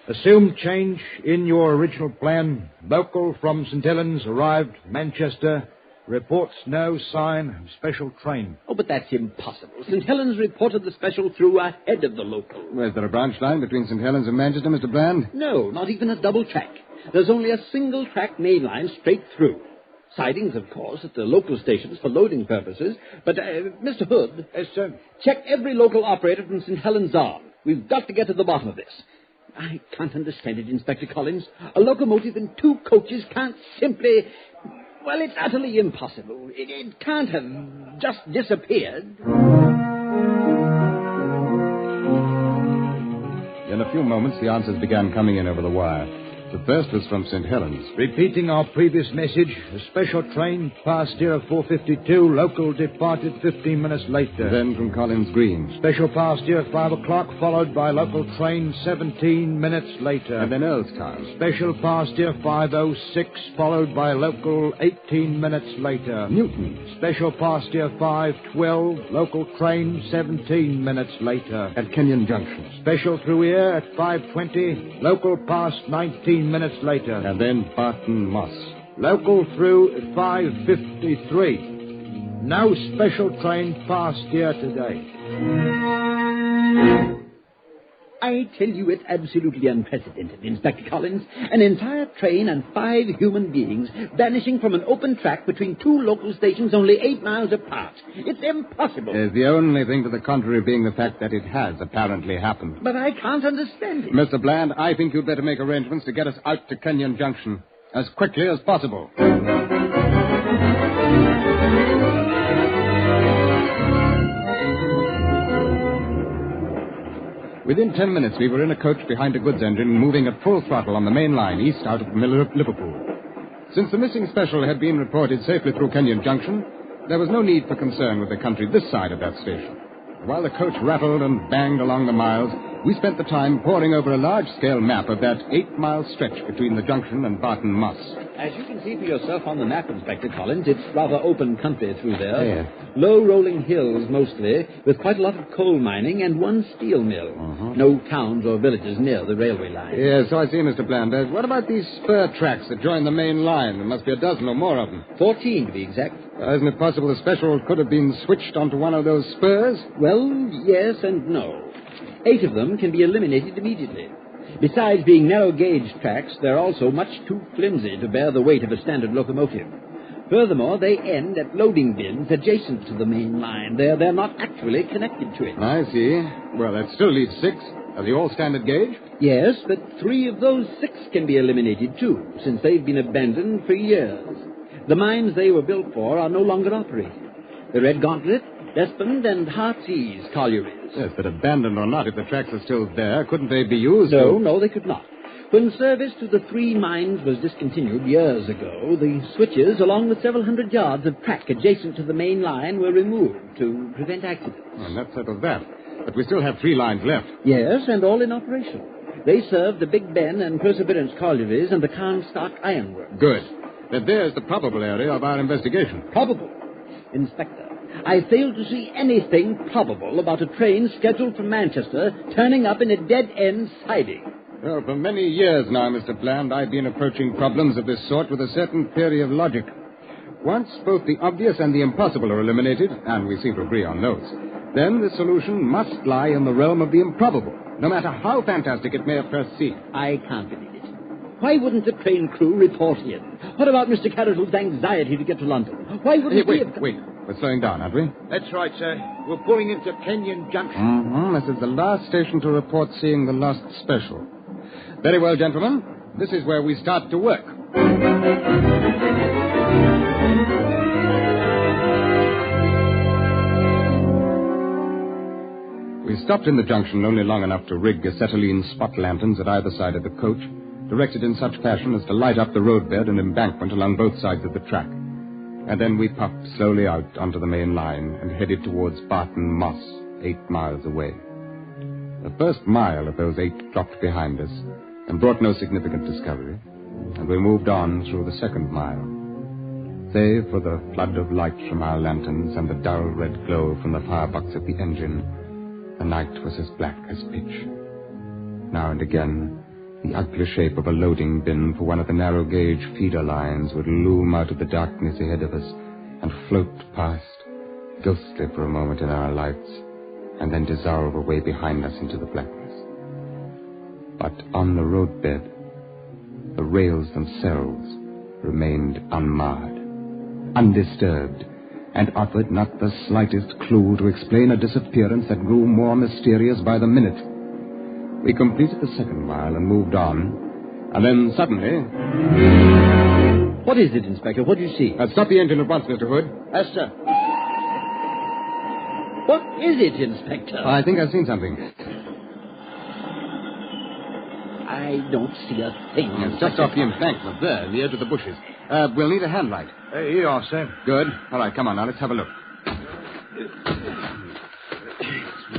Assumed change in your original plan. Local from St. Helens arrived Manchester. Reports no sign of special train. Oh, but that's impossible. St. Helens reported the special through ahead of the local. Well, is there a branch line between St. Helens and Manchester, Mr. Bland? No, not even a double track. There's only a single track main line straight through. Sidings, of course, at the local stations for loading purposes. But, Mr. Hood... Yes, sir? Check every local operator from St. Helens on. We've got to get to the bottom of this. I can't understand it, Inspector Collins. A locomotive and two coaches can't simply... Well, it's utterly impossible. It can't have just disappeared. In a few moments, the answers began coming in over the wire. The first was from St. Helens. Repeating our previous message, a special train passed here at 4:52. Local departed 15 minutes later. Then from Collins Green. Special passed here at 5 o'clock, followed by local train 17 minutes later. And then Earlstown. Special passed here 5:06, followed by local 18 minutes later. Newton. Special passed here 5:12, local train 17 minutes later. At Kenyon Junction. Special through here at 5:20, local passed 19 minutes later. And then Barton Moss. Local through at 5:53. No special train passed here today. I tell you, it's absolutely unprecedented, Inspector Collins. An entire train and 5 human beings vanishing from an open track between 2 local stations only 8 miles apart. It's impossible. The only thing to the contrary being the fact that it has apparently happened. But I can't understand it. Mr. Bland, I think you'd better make arrangements to get us out to Kenyon Junction as quickly as possible. Within 10 minutes, we were in a coach behind a goods engine moving at full throttle on the main line east out of Liverpool. Since the missing special had been reported safely through Kenyon Junction, there was no need for concern with the country this side of that station. While the coach rattled and banged along the miles, we spent the time poring over a large-scale map of that 8-mile stretch between the junction and Barton Moss. As you can see for yourself on the map, Inspector Collins, it's rather open country through there. Yes. Low rolling hills, mostly, with quite a lot of coal mining and 1 steel mill. No towns or villages near the railway line. Yes, so I see, Mr. Bland. What about these spur tracks that join the main line? There must be a dozen or more of them. 14, to be exact. Isn't it possible the special could have been switched onto one of those spurs? Well, yes and no. 8 of them can be eliminated immediately. Besides being narrow-gauge tracks, they're also much too flimsy to bear the weight of a standard locomotive. Furthermore, they end at loading bins adjacent to the main line. They're not actually connected to it. I see. Well, that still leaves 6. Are they all standard gauge? Yes, but 3 of those 6 can be eliminated, too, since they've been abandoned for years. The mines they were built for are no longer operating. The Red Gauntlet, Despond, and Heartsease collieries. Yes, but abandoned or not, if the tracks are still there, couldn't they be used? No, they could not. When service to the 3 mines was discontinued years ago, the switches, along with several hundred yards of track adjacent to the main line, were removed to prevent accidents. And that settles that. But we still have 3 lines left. Yes, and all in operation. They serve the Big Ben and Perseverance collieries and the Carnstock Ironworks. Good. Then there's the probable area of our investigation. Probable? Inspector, I fail to see anything probable about a train scheduled for Manchester turning up in a dead-end siding. Well, for many years now, Mr. Bland, I've been approaching problems of this sort with a certain theory of logic. Once both the obvious and the impossible are eliminated, and we seem to agree on those, then the solution must lie in the realm of the improbable, no matter how fantastic it may at first seem. I can't believe it. Why wouldn't the train crew report in? What about Mr. Carroll's anxiety to get to London? Why wouldn't Wait. We're slowing down, aren't we? That's right, sir. We're pulling into Kenyon Junction. Mm-hmm. This is the last station to report seeing the lost special. Very well, gentlemen. This is where we start to work. We stopped in the junction only long enough to rig acetylene spot lanterns at either side of the coach, directed in such fashion as to light up the roadbed and embankment along both sides of the track. And then we puffed slowly out onto the main line and headed towards Barton Moss, 8 miles away. The first mile of those 8 dropped behind us and brought no significant discovery, and we moved on through the second mile. Save for the flood of light from our lanterns and the dull red glow from the firebox of the engine, the night was as black as pitch. Now and again, the ugly shape of a loading bin for one of the narrow-gauge feeder lines would loom out of the darkness ahead of us and float past, ghostly for a moment in our lights, and then dissolve away behind us into the blackness. But on the roadbed, the rails themselves remained unmarred, undisturbed, and offered not the slightest clue to explain a disappearance that grew more mysterious by the minute. We completed the second mile and moved on, and then suddenly... What is it, Inspector? What do you see? Stop the engine at once, Mr. Hood. Yes, sir. What is it, Inspector? I think I've seen something. I don't see a thing. It's just off the embankment there, the edge of the bushes. We'll need a hand light. Here you are, sir. Good. All right, come on now, let's have a look.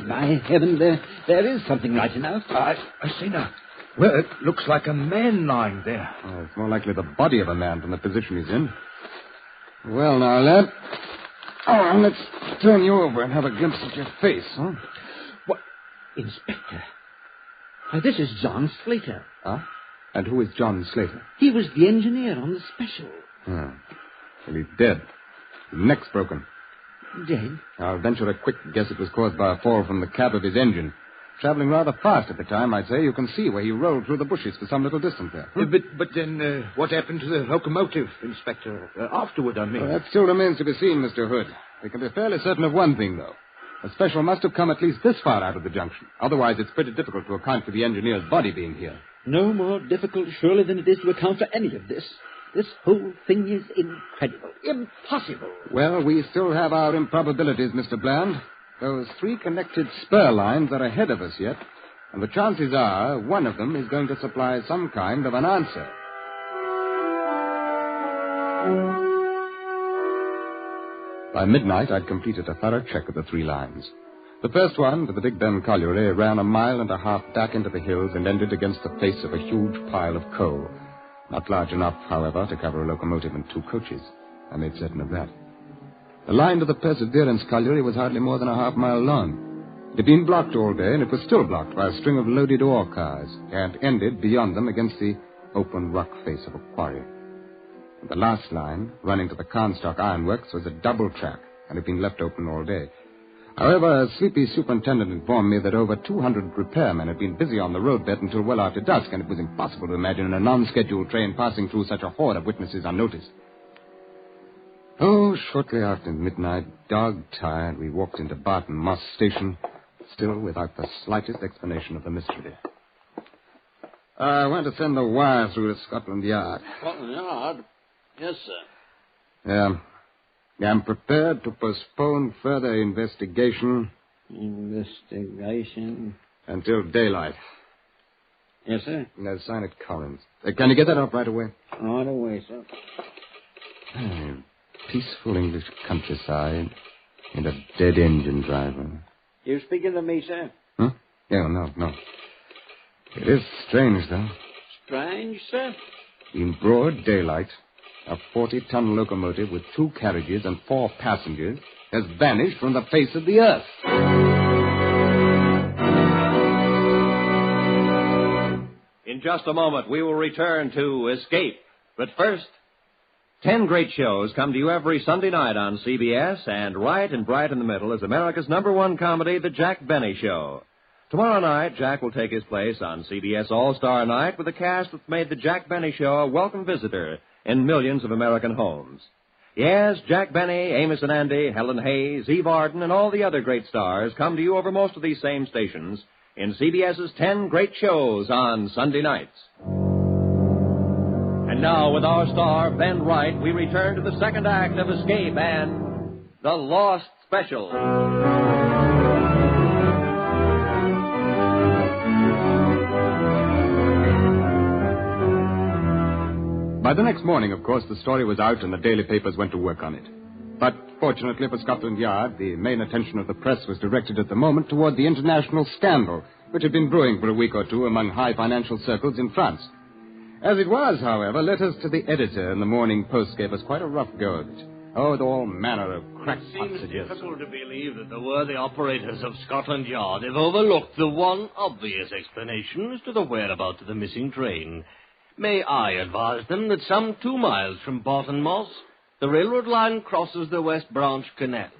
My heaven, there is something right enough. I see now. Well, it looks like a man lying there. Oh, it's more likely the body of a man from the position he's in. Well, now, lad. Oh, let's turn you over and have a glimpse at your face, huh? What? Inspector. This is John Slater. Huh? And who is John Slater? He was the engineer on the special. Oh. Well, he's dead. His neck's broken. Dead? I'll venture a quick guess it was caused by a fall from the cab of his engine. Traveling rather fast at the time, I'd say. You can see where he rolled through the bushes for some little distance there. But then what happened to the locomotive, Inspector? Afterward, I mean. Well, that still remains to be seen, Mr. Hood. We can be fairly certain of one thing, though. The special must have come at least this far out of the junction. Otherwise, it's pretty difficult to account for the engineer's body being here. No more difficult, surely, than it is to account for any of this. This whole thing is incredible. Impossible. Well, we still have our improbabilities, Mr. Bland. Those 3 connected spur lines are ahead of us yet, and the chances are one of them is going to supply some kind of an answer. By midnight, I'd completed a thorough check of the 3 lines. The first one, to the Big Ben colliery, ran 1.5 miles back into the hills and ended against the face of a huge pile of coal. Not large enough, however, to cover a locomotive and 2 coaches. I made certain of that. The line to the Perseverance colliery was hardly more than 1/2 mile long. It had been blocked all day, and it was still blocked by a string of loaded ore cars, and ended beyond them against the open rock face of a quarry. And the last line, running to the Carnstock Ironworks, was a double track, and had been left open all day. However, a sleepy superintendent informed me that over 200 repairmen had been busy on the roadbed until well after dusk, and it was impossible to imagine a non-scheduled train passing through such a horde of witnesses unnoticed. Oh, shortly after midnight, dog-tired, we walked into Barton Moss Station, still without the slightest explanation of the mystery. I want to send the wire through to Scotland Yard. Scotland Yard? Yes, sir. I'm prepared to postpone further investigation. Investigation? Until daylight. Yes, sir. No, sign it Collins. Can you get that up right away? Right away, sir. Peaceful English countryside and a dead engine driver. You speaking to me, sir? Huh? Yeah, no. It is strange, though. Strange, sir? In broad daylight, a 40-ton locomotive with 2 carriages and 4 passengers has vanished from the face of the earth. In just a moment, we will return to Escape. But first, 10 great shows come to you every Sunday night on CBS, and right and bright in the middle is America's #1 comedy, The Jack Benny Show. Tomorrow night, Jack will take his place on CBS All-Star Night with a cast that's made The Jack Benny Show a welcome visitor in millions of American homes. Yes, Jack Benny, Amos and Andy, Helen Hayes, Eve Arden, and all the other great stars come to you over most of these same stations in CBS's 10 great shows on Sunday nights. And now, with our star, Ben Wright, we return to the second act of Escape and The Lost Special. By the next morning, of course, the story was out and the daily papers went to work on it. But fortunately for Scotland Yard, the main attention of the press was directed at the moment toward the international scandal, which had been brewing for a week or two among high financial circles in France. As it was, however, letters to the editor in the Morning Post gave us quite a rough go of it. Oh, with all manner of crackpot It seems suggestions. difficult to believe that the worthy operators of Scotland Yard have overlooked the one obvious explanation as to the whereabouts of the missing train. May I advise them that some 2 miles from Bartonmoss, the railroad line crosses the West Branch Canal.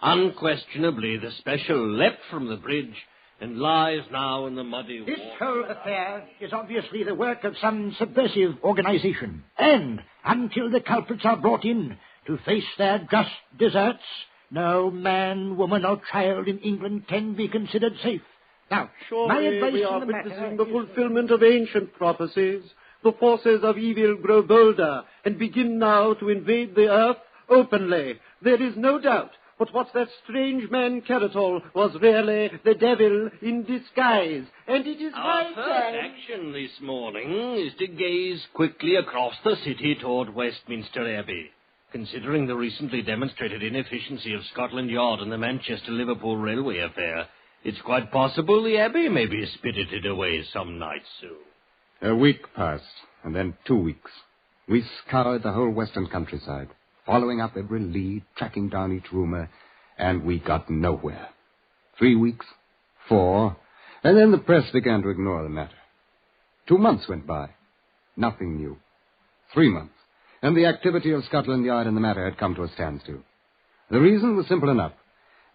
Unquestionably, the special leapt from the bridge and lies now in the muddy This water. whole affair is obviously the work of some subversive organization. And until the culprits are brought in to face their just deserts, no man, woman, or child in England can be considered safe. Now, my advice we in are the matter witnessing the fulfillment of ancient prophecies. The forces of evil grow bolder and begin now to invade the earth openly. There is no doubt. But what that strange man Caratol was really the devil in disguise. And it is Our my first time. action this morning is to gaze quickly across the city toward Westminster Abbey. Considering the recently demonstrated inefficiency of Scotland Yard and the Manchester-Liverpool railway affair, it's quite possible the Abbey may be spirited away some night soon. A week passed, and then 2 weeks. We scoured the whole western countryside, following up every lead, tracking down each rumor, and we got nowhere. 3 weeks, 4, and then the press began to ignore the matter. 2 months went by. Nothing new. 3 months, and the activity of Scotland Yard in the matter had come to a standstill. The reason was simple enough.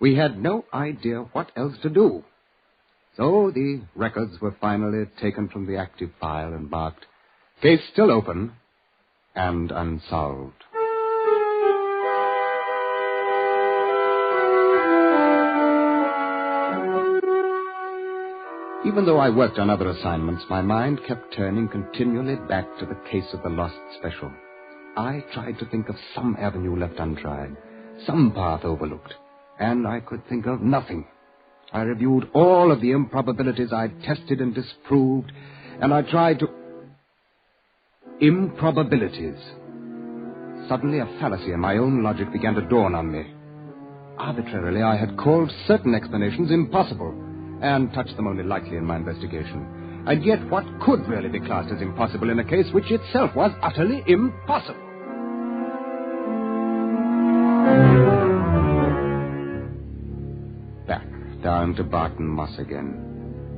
We had no idea what else to do. So the records were finally taken from the active file and marked, case still open and unsolved. Even though I worked on other assignments, my mind kept turning continually back to the case of the Lost Special. I tried to think of some avenue left untried, some path overlooked, and I could think of nothing. I reviewed all of the improbabilities I'd tested and disproved, and I tried to... Improbabilities. Suddenly a fallacy in my own logic began to dawn on me. Arbitrarily, I had called certain explanations impossible, and touched them only lightly in my investigation. And yet, what could really be classed as impossible in a case which itself was utterly impossible? Back down to Barton Moss again,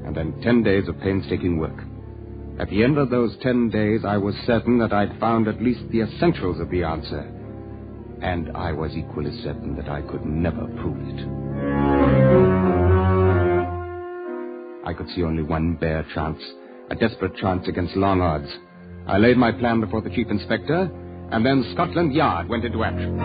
and then 10 days of painstaking work. At the end of those 10 days, I was certain that I'd found at least the essentials of the answer, and I was equally certain that I could never prove it. I could see only one bare chance, a desperate chance against long odds. I laid my plan before the chief inspector, and then Scotland Yard went into action.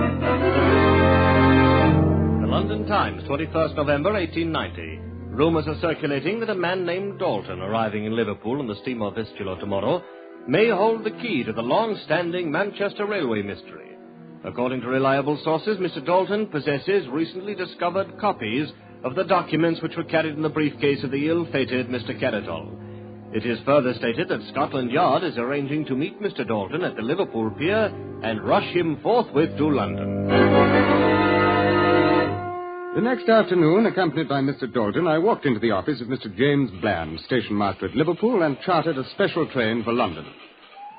The London Times, 21st November, 1890. Rumours are circulating that a man named Dalton, arriving in Liverpool on the steamer Vistula tomorrow, may hold the key to the long-standing Manchester railway mystery. According to reliable sources, Mr. Dalton possesses recently discovered copies of the documents which were carried in the briefcase of the ill-fated Mr. Caratol. It is further stated that Scotland Yard is arranging to meet Mr. Dalton at the Liverpool pier and rush him forthwith to London. The next afternoon, accompanied by Mr. Dalton, I walked into the office of Mr. James Bland, station master at Liverpool, and chartered a special train for London.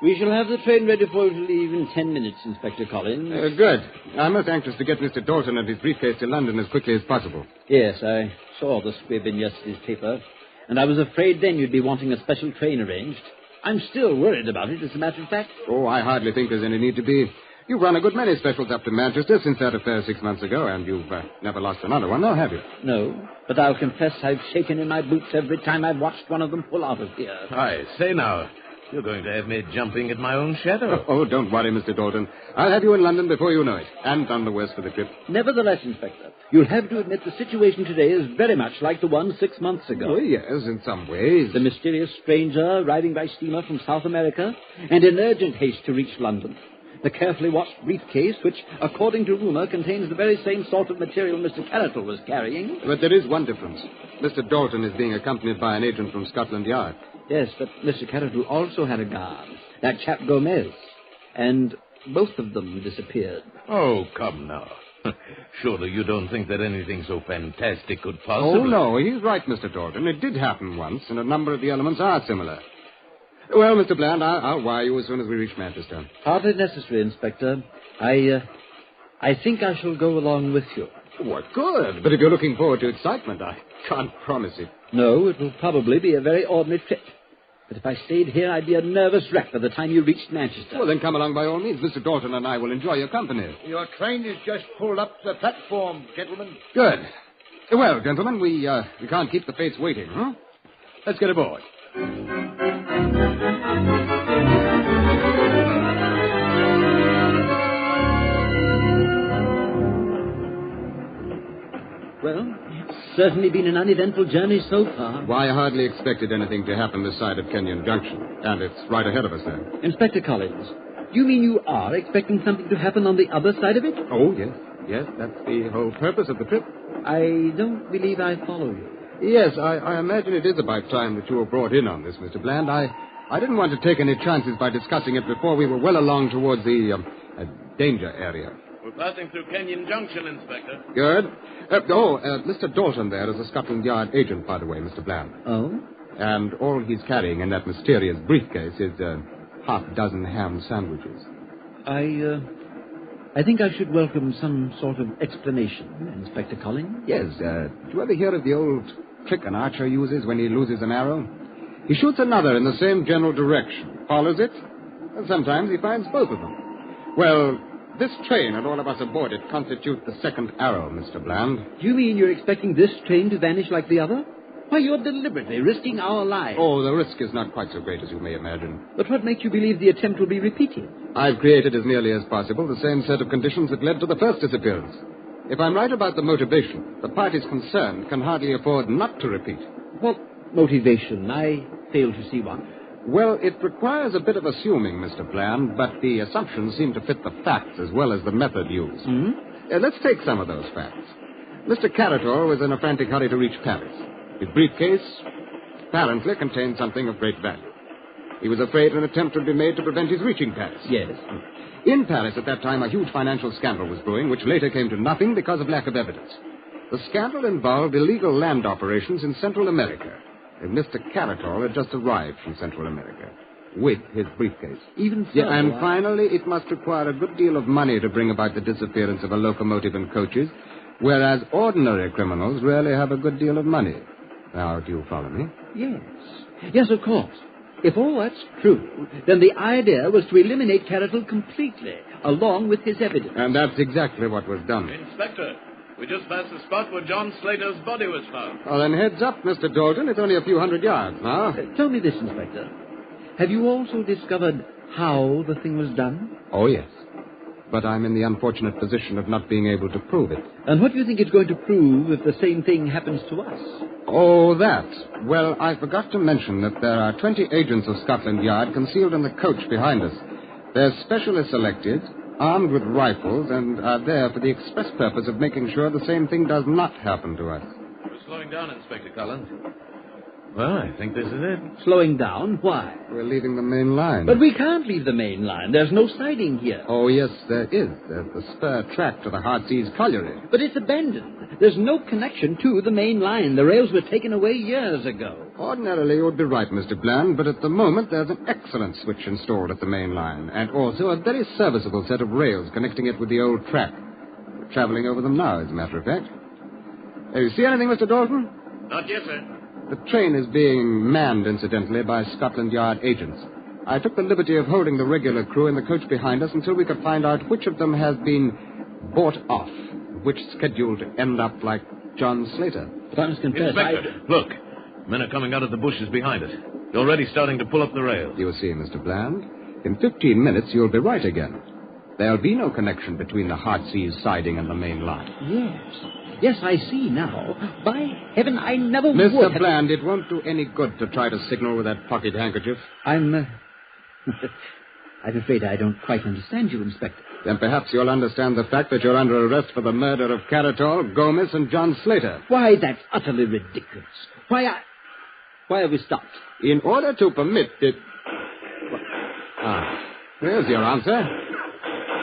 We shall have the train ready for you to leave in 10 minutes, Inspector Collins. Good. I'm most anxious to get Mr. Dalton and his briefcase to London as quickly as possible. Yes, I saw the squib in yesterday's paper, and I was afraid then you'd be wanting a special train arranged. I'm still worried about it, as a matter of fact. Oh, I hardly think there's any need to be. You've run a good many specials up to Manchester since that affair 6 months ago, and you've never lost another one, now, have you? No, but I'll confess I've shaken in my boots every time I've watched one of them pull out of here. I say now, you're going to have me jumping at my own shadow. Oh, don't worry, Mr. Dalton. I'll have you in London before you know it, and on the west for the trip. Nevertheless, Inspector, you'll have to admit the situation today is very much like the one 6 months ago. Oh, yes, in some ways. The mysterious stranger arriving by steamer from South America, and in urgent haste to reach London. The carefully watched briefcase, which, according to rumor, contains the very same sort of material Mr. Carroll was carrying. But there is one difference. Mr. Dalton is being accompanied by an agent from Scotland Yard. Yes, but Mr. Carroll also had a guard, that chap Gomez. And both of them disappeared. Oh, come now. Surely you don't think that anything so fantastic could possibly... Oh, no, he's right, Mr. Dalton. It did happen once, and a number of the elements are similar. Well, Mr. Bland, I'll wire you as soon as we reach Manchester. Hardly necessary, Inspector. I think I shall go along with you. What good? But if you're looking forward to excitement, I can't promise it. No, it will probably be a very ordinary trip. But if I stayed here, I'd be a nervous wreck by the time you reached Manchester. Well, then come along by all means. Mr. Dalton and I will enjoy your company. Your train is just pulled up the platform, gentlemen. Good. Well, gentlemen, we can't keep the fates waiting, huh? Let's get aboard. Well, it's certainly been an uneventful journey so far. Why, I hardly expected anything to happen this side of Kenyon Junction. And it's right ahead of us there. Inspector Collins, do you mean you are expecting something to happen on the other side of it? Oh, yes. Yes, that's the whole purpose of the trip. I don't believe I follow you. Yes, I imagine it is about time that you were brought in on this, Mr. Bland. I didn't want to take any chances by discussing it before we were well along towards the danger area. We're passing through Kenyon Junction, Inspector. Good. Mr. Dalton there is a Scotland Yard agent, by the way, Mr. Bland. Oh? And all he's carrying in that mysterious briefcase is half a dozen ham sandwiches. I think I should welcome some sort of explanation, Inspector Collins. Yes, do you ever hear of the old trick an archer uses when he loses an arrow? He shoots another in the same general direction, follows it, and sometimes he finds both of them. Well, this train and all of us aboard it constitute the second arrow, Mr. Bland. Do you mean you're expecting this train to vanish like the other? Why, you're deliberately risking our lives. Oh, the risk is not quite so great as you may imagine. But what makes you believe the attempt will be repeated? I've created as nearly as possible the same set of conditions that led to the first disappearance. If I'm right about the motivation, the parties concerned can hardly afford not to repeat. What motivation? I fail to see one. Well, it requires a bit of assuming, Mr. Bland, but the assumptions seem to fit the facts as well as the method used. Mm-hmm. Let's take some of those facts. Mr. Carrottor was in a frantic hurry to reach Paris. His briefcase apparently contained something of great value. He was afraid an attempt would be made to prevent his reaching Paris. Yes. In Paris at that time, a huge financial scandal was brewing, which later came to nothing because of lack of evidence. The scandal involved illegal land operations in Central America. And Mr. Carrottor had just arrived from Central America with his briefcase. Even so? Yeah, and finally, it must require a good deal of money to bring about the disappearance of a locomotive and coaches, whereas ordinary criminals rarely have a good deal of money. Now, do you follow me? Yes. Yes, of course. If all that's true, then the idea was to eliminate Carrottor completely, along with his evidence. And that's exactly what was done. Inspector, we just passed the spot where John Slater's body was found. Well, then heads up, Mr. Dalton. It's only a few hundred yards now. Tell me this, Inspector. Have you also discovered how the thing was done? Oh, yes. But I'm in the unfortunate position of not being able to prove it. And what do you think it's going to prove if the same thing happens to us? Oh, that. Well, I forgot to mention that there are 20 agents of Scotland Yard concealed in the coach behind us. They're specially selected, armed with rifles, and are there for the express purpose of making sure the same thing does not happen to us. We're slowing down, Inspector Collins. Well, I think this is it. Slowing down? Why? We're leaving the main line. But we can't leave the main line. There's no siding here. Oh, yes, there is. There's the spur track to the Heartsease Colliery. But it's abandoned. There's no connection to the main line. The rails were taken away years ago. Ordinarily, you would be right, Mr. Bland, but at the moment there's an excellent switch installed at the main line, and also a very serviceable set of rails connecting it with the old track. We're traveling over them now, as a matter of fact. You see anything, Mr. Dalton? Not yet, sir. The train is being manned, incidentally, by Scotland Yard agents. I took the liberty of holding the regular crew in the coach behind us until we could find out which of them has been bought off, which scheduled to end up like John Slater. But I must confess, Inspector, look. Men are coming out of the bushes behind it. They're already starting to pull up the rail. You'll see, Mr. Bland. In 15 minutes, you'll be right again. There'll be no connection between the Heartsease siding and the main line. Yes, I see now. By heaven, I never would Mr. have... Bland, it won't do any good to try to signal with that pocket handkerchief. I'm afraid I don't quite understand you, Inspector. Then perhaps you'll understand the fact that you're under arrest for the murder of Caratol, Gomez, and John Slater. Why, that's utterly ridiculous. Why have we stopped? In order to permit it... There's your answer.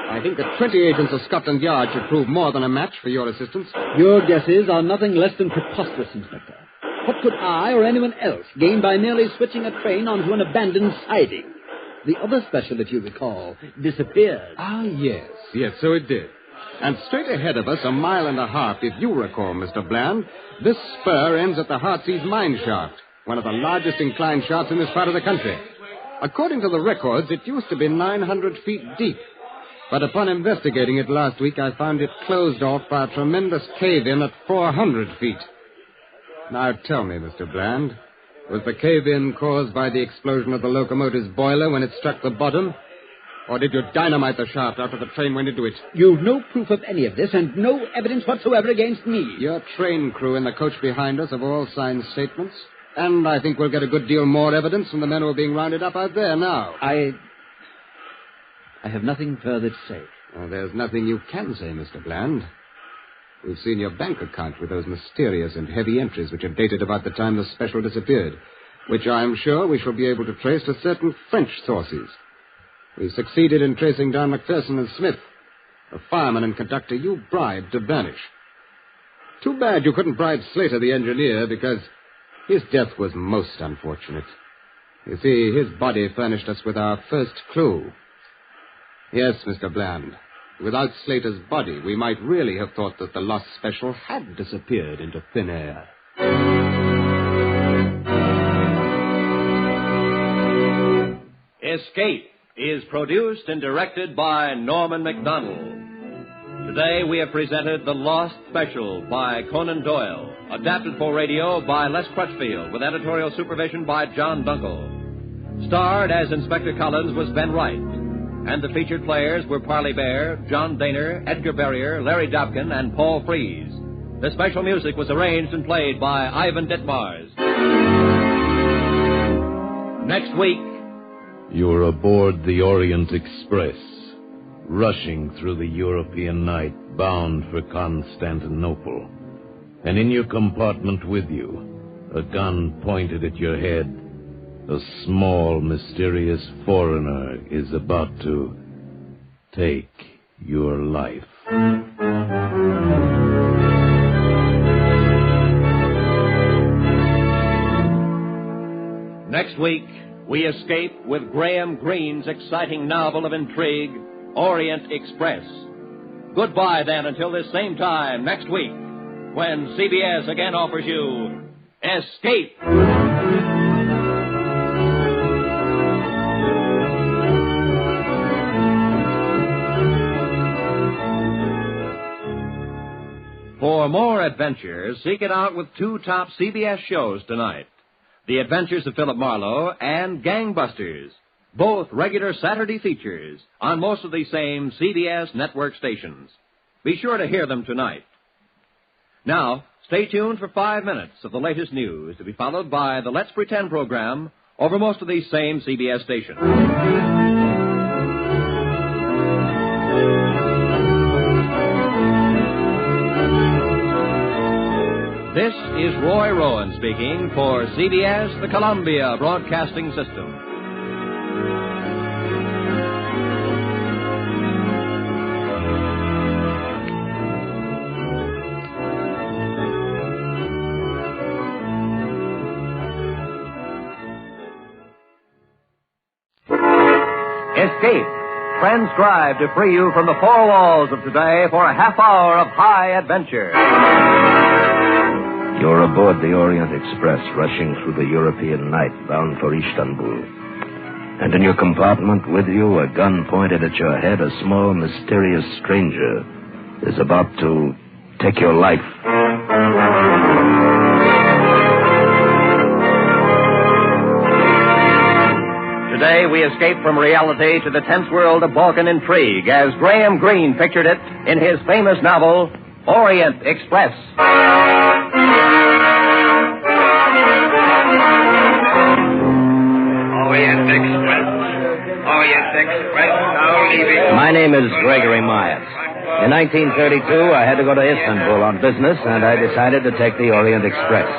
I think that 20 agents of Scotland Yard should prove more than a match for your assistance. Your guesses are nothing less than preposterous, Inspector. What could I or anyone else gain by merely switching a train onto an abandoned siding? The other special, if you recall, disappeared. Yes, so it did. And straight ahead of us, a mile and a half, if you recall, Mr. Bland, this spur ends at the Heartsease mine shaft, one of the largest inclined shafts in this part of the country. According to the records, it used to be 900 feet deep. But upon investigating it last week, I found it closed off by a tremendous cave-in at 400 feet. Now tell me, Mr. Bland, was the cave-in caused by the explosion of the locomotive's boiler when it struck the bottom? Or did you dynamite the shaft after the train went into it? You've no proof of any of this and no evidence whatsoever against me. Your train crew in the coach behind us have all signed statements. And I think we'll get a good deal more evidence from the men who are being rounded up out there now. I have nothing further to say. Well, there's nothing you can say, Mr. Bland. We've seen your bank account with those mysterious and heavy entries which are dated about the time the special disappeared, which I'm sure we shall be able to trace to certain French sources. We succeeded in tracing down McPherson and Smith, the fireman and conductor you bribed to vanish. Too bad you couldn't bribe Slater, the engineer, because his death was most unfortunate. You see, his body furnished us with our first clue. Yes, Mr. Bland. Without Slater's body, we might really have thought that the lost special had disappeared into thin air. Escape is produced and directed by Norman MacDonald. Today we have presented The Lost Special by Conan Doyle, adapted for radio by Les Crutchfield, with editorial supervision by John Dunkel. Starred as Inspector Collins was Ben Wright, and the featured players were Parley Bear, John Daner, Edgar Barrier, Larry Dobkin, and Paul Frees. The special music was arranged and played by Ivan Ditmars. Next week... You're aboard the Orient Express, rushing through the European night, bound for Constantinople. And in your compartment with you, a gun pointed at your head, a small, mysterious foreigner is about to take your life. Next week, we escape with Graham Greene's exciting novel of intrigue, Orient Express. Goodbye, then, until this same time next week, when CBS again offers you Escape. For more adventure, seek it out with two top CBS shows tonight. The Adventures of Philip Marlowe and Gangbusters, both regular Saturday features on most of the same CBS network stations. Be sure to hear them tonight. Now, stay tuned for 5 minutes of the latest news, to be followed by the Let's Pretend program over most of these same CBS stations. This is Roy Rowan speaking for CBS, the Columbia Broadcasting System. Escape, transcribed to free you from the four walls of today for a half hour of high adventure. You're aboard the Orient Express, rushing through the European night, bound for Istanbul. And in your compartment with you, a gun pointed at your head, a small, mysterious stranger is about to take your life. Today we escape from reality to the tense world of Balkan intrigue as Graham Greene pictured it in his famous novel, Orient Express. Orient Express. Orient Express, now leaving. My name is Gregory Myers. In 1932, I had to go to Istanbul on business, and I decided to take the Orient Express.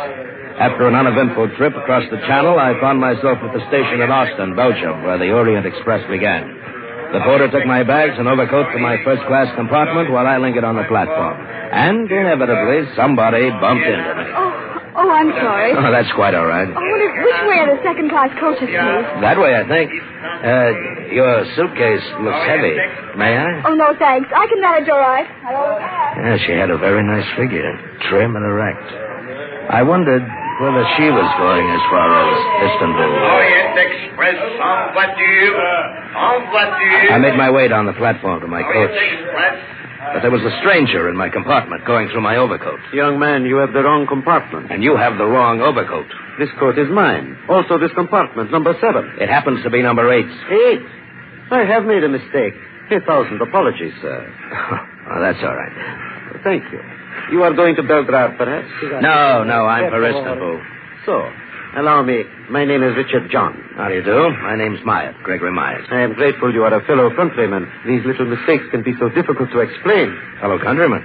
After an uneventful trip across the Channel, I found myself at the station in Ostend, Belgium, where the Orient Express began. The porter took my bags and overcoat to my first-class compartment while I lingered on the platform. And, inevitably, somebody bumped into me. Oh, I'm sorry. Oh, that's quite all right. Oh, which way are the second-class coaches, please? That way, I think. Your suitcase looks heavy. May I? Oh, no, thanks. I can manage all right. Hello? Yeah, she had a very nice figure, trim and erect. I wondered whether she was going as far as Istanbul. Orient Express, en voiture. En voiture. I made my way down the platform to my coach. But there was a stranger in my compartment going through my overcoat. Young man, you have the wrong compartment. And you have the wrong overcoat. This coat is mine. Also this compartment, number 7. It happens to be number 8. 8? I have made a mistake. 1,000 apologies, sir. Oh, that's all right. Thank you. You are going to Belgrade, perhaps? No, I'm for Istanbul. So, allow me. My name is Richard John. How do you do? My name's Myers, Gregory Myers. I am grateful you are a fellow countryman. These little mistakes can be so difficult to explain. Fellow countryman?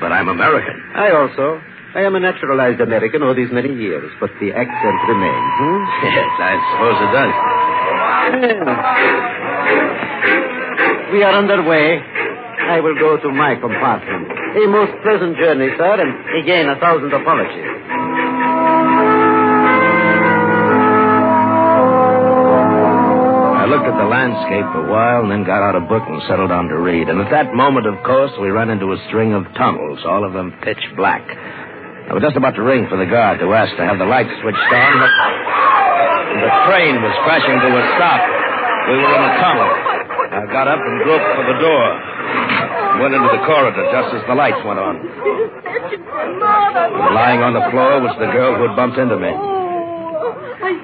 But I'm American. I also. I am a naturalized American all these many years, but the accent remains. Yes, I suppose it does. We are underway. I will go to my compartment. A most pleasant journey, sir, and again 1,000 apologies. I looked at the landscape a while and then got out a book and settled down to read. And at that moment, of course, we ran into a string of tunnels, all of them pitch black. I was just about to ring for the guard to ask to have the lights switched on, but the train was crashing to a stop. We were in the tunnel. I got up and groped for the door. Went into the corridor just as the lights went on. Lying on the floor was the girl who had bumped into me.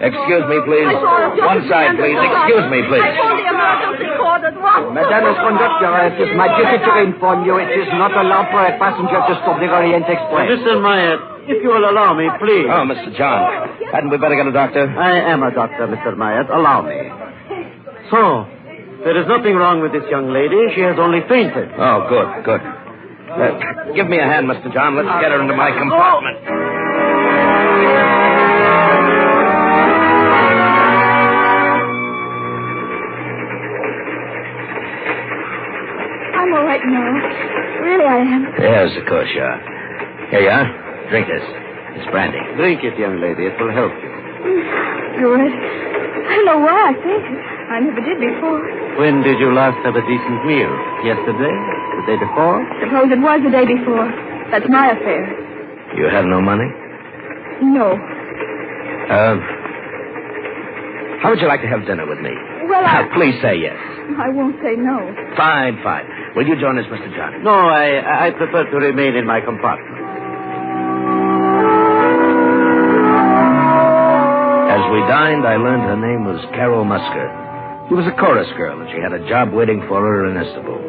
Excuse me, please. One side, please. Excuse me, please. Madame the conductor, it is my duty to inform you it is not allowed for a passenger to stop the Orient Express. Mr. Myers, if you will allow me, please. Oh, Mr. John. Hadn't we better get a doctor? I am a doctor, Mr. Myers. Allow me. So, there is nothing wrong with this young lady. She has only fainted. Oh, good. Give me a hand, Mr. John. Let's get her into my compartment. I'm all right now. Really, I am. Yes, of course you are. Here you are. Drink this. It's brandy. Drink it, young lady. It will help you. Good. I don't know why I think it. I never did before. When did you last have a decent meal? Yesterday? The day before? Suppose it was the day before. That's my affair. You have no money? No. How would you like to have dinner with me? Well, Please say yes. I won't say no. Fine. Will you join us, Mr. John? No, I prefer to remain in my compartment. As we dined, I learned her name was Carol Musker. She was a chorus girl, and she had a job waiting for her in Istanbul.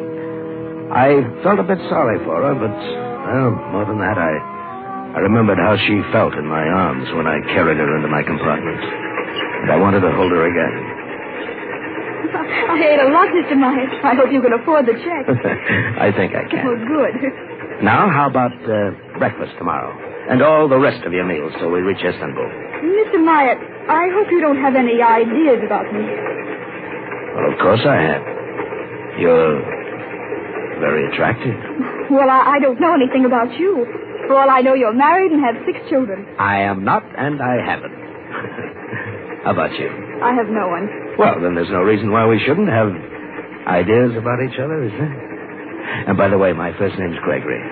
I felt a bit sorry for her, but, well, more than that, I remembered how she felt in my arms when I carried her into my compartment. And I wanted to hold her again. I ate a lot, Mr. Myers. I hope you can afford the check. I think I can. Oh, good. Now, how about breakfast tomorrow? And all the rest of your meals till we reach Istanbul. Mr. Myers, I hope you don't have any ideas about me. Well, of course I have. You're very attractive. Well, I don't know anything about you. For all I know, you're married and have 6 children. I am not, and I haven't. How about you? I have no one. Well, then there's no reason why we shouldn't have ideas about each other, is there? And by the way, my first name's Gregory.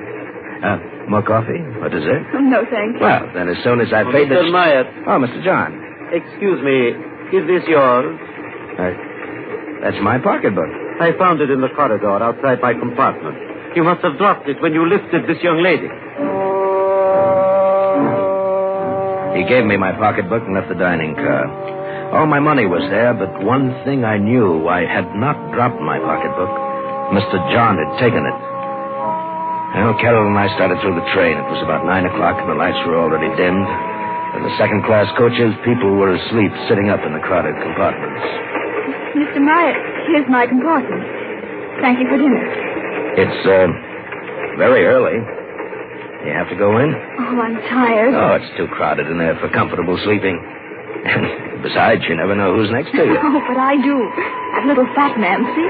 More coffee or dessert? No, thanks. Well, then as soon as I've paid Mr. Myers. Oh, Mr. John. Excuse me. Is this yours? That's my pocketbook. I found it in the corridor outside my compartment. You must have dropped it when you lifted this young lady. He gave me my pocketbook and left the dining car. All my money was there, but one thing I knew, I had not dropped my pocketbook. Mr. John had taken it. Well, Carol and I started through the train. It was about 9 o'clock, and the lights were already dimmed. In the second-class coaches, people were asleep, sitting up in the crowded compartments. Mr. Myatt, here's my compartment. Thank you for dinner. It's, very early. You have to go in? Oh, I'm tired. Oh, it's too crowded in there for comfortable sleeping. Besides, you never know who's next to you. Oh, but I do. That little fat man, see?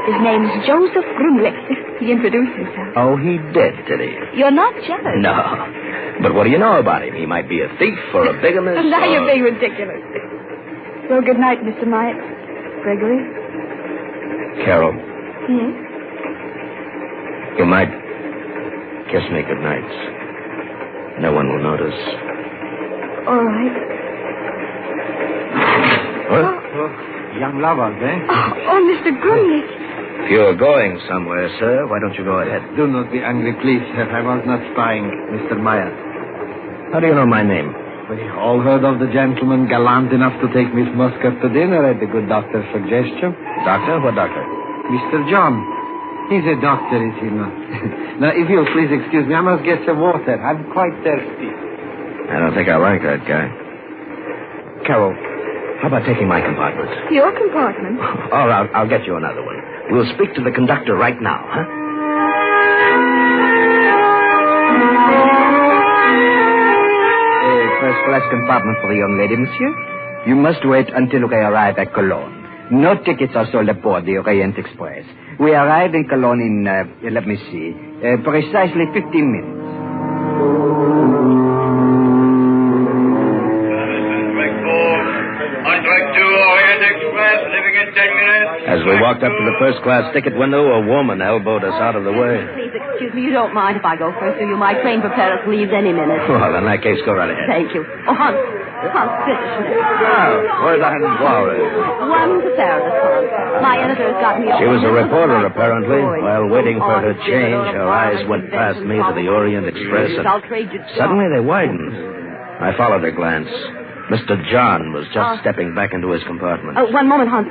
His name's Joseph Brumley. He introduced himself. Oh, he did he? You're not jealous. No. But what do you know about him? He might be a thief or a bigamist. Now you're being ridiculous. Well, good night, Mr. Myatt. Gregory? Carol, Hmm? you might kiss me good night. No one will notice. All right. What? Young lovers, eh? Oh, Mr. Brumley. If you're going somewhere, sir, why don't you go ahead? Do not be angry, please, sir. I was not spying, Mr. Meyer. How do you know my name? We all heard of the gentleman gallant enough to take Miss Muscat to dinner at the good doctor's suggestion. Doctor? What doctor? Mr. John. He's a doctor, is he not? Now, if you'll please excuse me, I must get some water. I'm quite thirsty. I don't think I like that guy. Carol, how about taking my compartment? Your compartment? All right, I'll get you another one. We'll speak to the conductor right now, huh? First-class compartment for the young lady, monsieur. You must wait until we arrive at Cologne. No tickets are sold aboard the Orient Express. We arrive in Cologne in, let me see, precisely 15 minutes. On track 2, Orient Express, leaving in 10 minutes. As we walked up to the first-class ticket window, a woman elbowed us out of the way. Please excuse me. You don't mind if I go first, do you? My train preparer leaves any minute. Well, in that case, go right ahead. Thank you. Oh, Hans, finish me. Where's the Glory? One to Paris, Hans. My editor's got me. She was a reporter, apparently. While waiting for her change, her eyes went past me to the Orient Express, and suddenly they widened. I followed her glance. Mr. John was just stepping back into his compartment. One moment, Hans.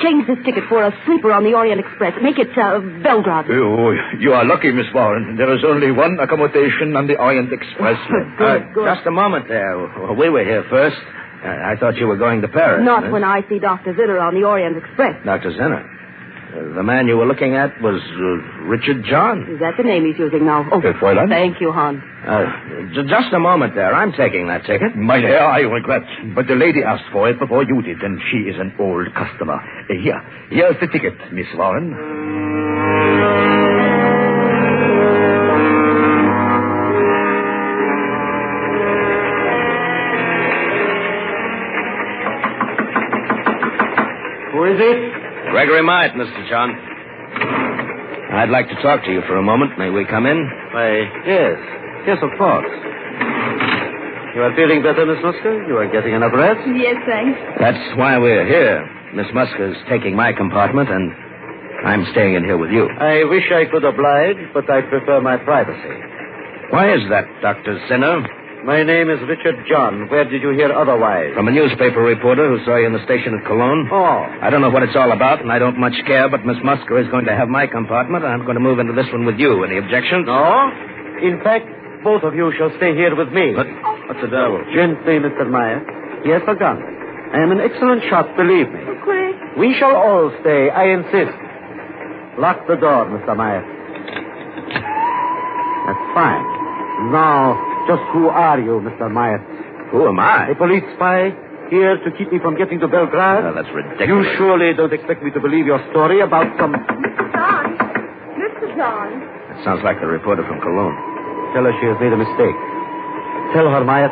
Change this ticket for a sleeper on the Orient Express. Make it Belgrade. Oh, you are lucky, Miss Warren. There is only one accommodation on the Orient Express. Good. Just a moment there. We were here first. I thought you were going to Paris. Not when I see Dr. Zinner on the Orient Express. Dr. Zinner? The man you were looking at was Richard John. Is that the name he's using now? Oh, Fräulein? Thank you, Hans. Just a moment there. I'm taking that ticket. My dear, I regret, but the lady asked for it before you did, and she is an old customer. Here's the ticket, Miss Warren. Who is it? Gregory Myatt, Mr. John. I'd like to talk to you for a moment. May we come in? Why, yes. Yes, of course. You are feeling better, Miss Musker? You are getting enough rest? Yes, thanks. That's why we're here. Miss Musker's taking my compartment, and I'm staying in here with you. I wish I could oblige, but I prefer my privacy. Why is that, Dr. Zinner? My name is Richard John. Where did you hear otherwise? From a newspaper reporter who saw you in the station at Cologne. Oh. I don't know what it's all about, and I don't much care, but Miss Musker is going to have my compartment, and I'm going to move into this one with you. Any objections? No. In fact, both of you shall stay here with me. What's the devil? Gently, Mr. Meyer. He has a gun. I am an excellent shot, believe me. Quick. We shall all stay, I insist. Lock the door, Mr. Meyer. That's fine. Now, just who are you, Mr. Meyer? Who am I? A police spy here to keep me from getting to Belgrade? Oh, that's ridiculous. You surely don't expect me to believe your story about some... Mr. John. That sounds like the reporter from Cologne. Tell her she has made a mistake. Tell her, Myatt.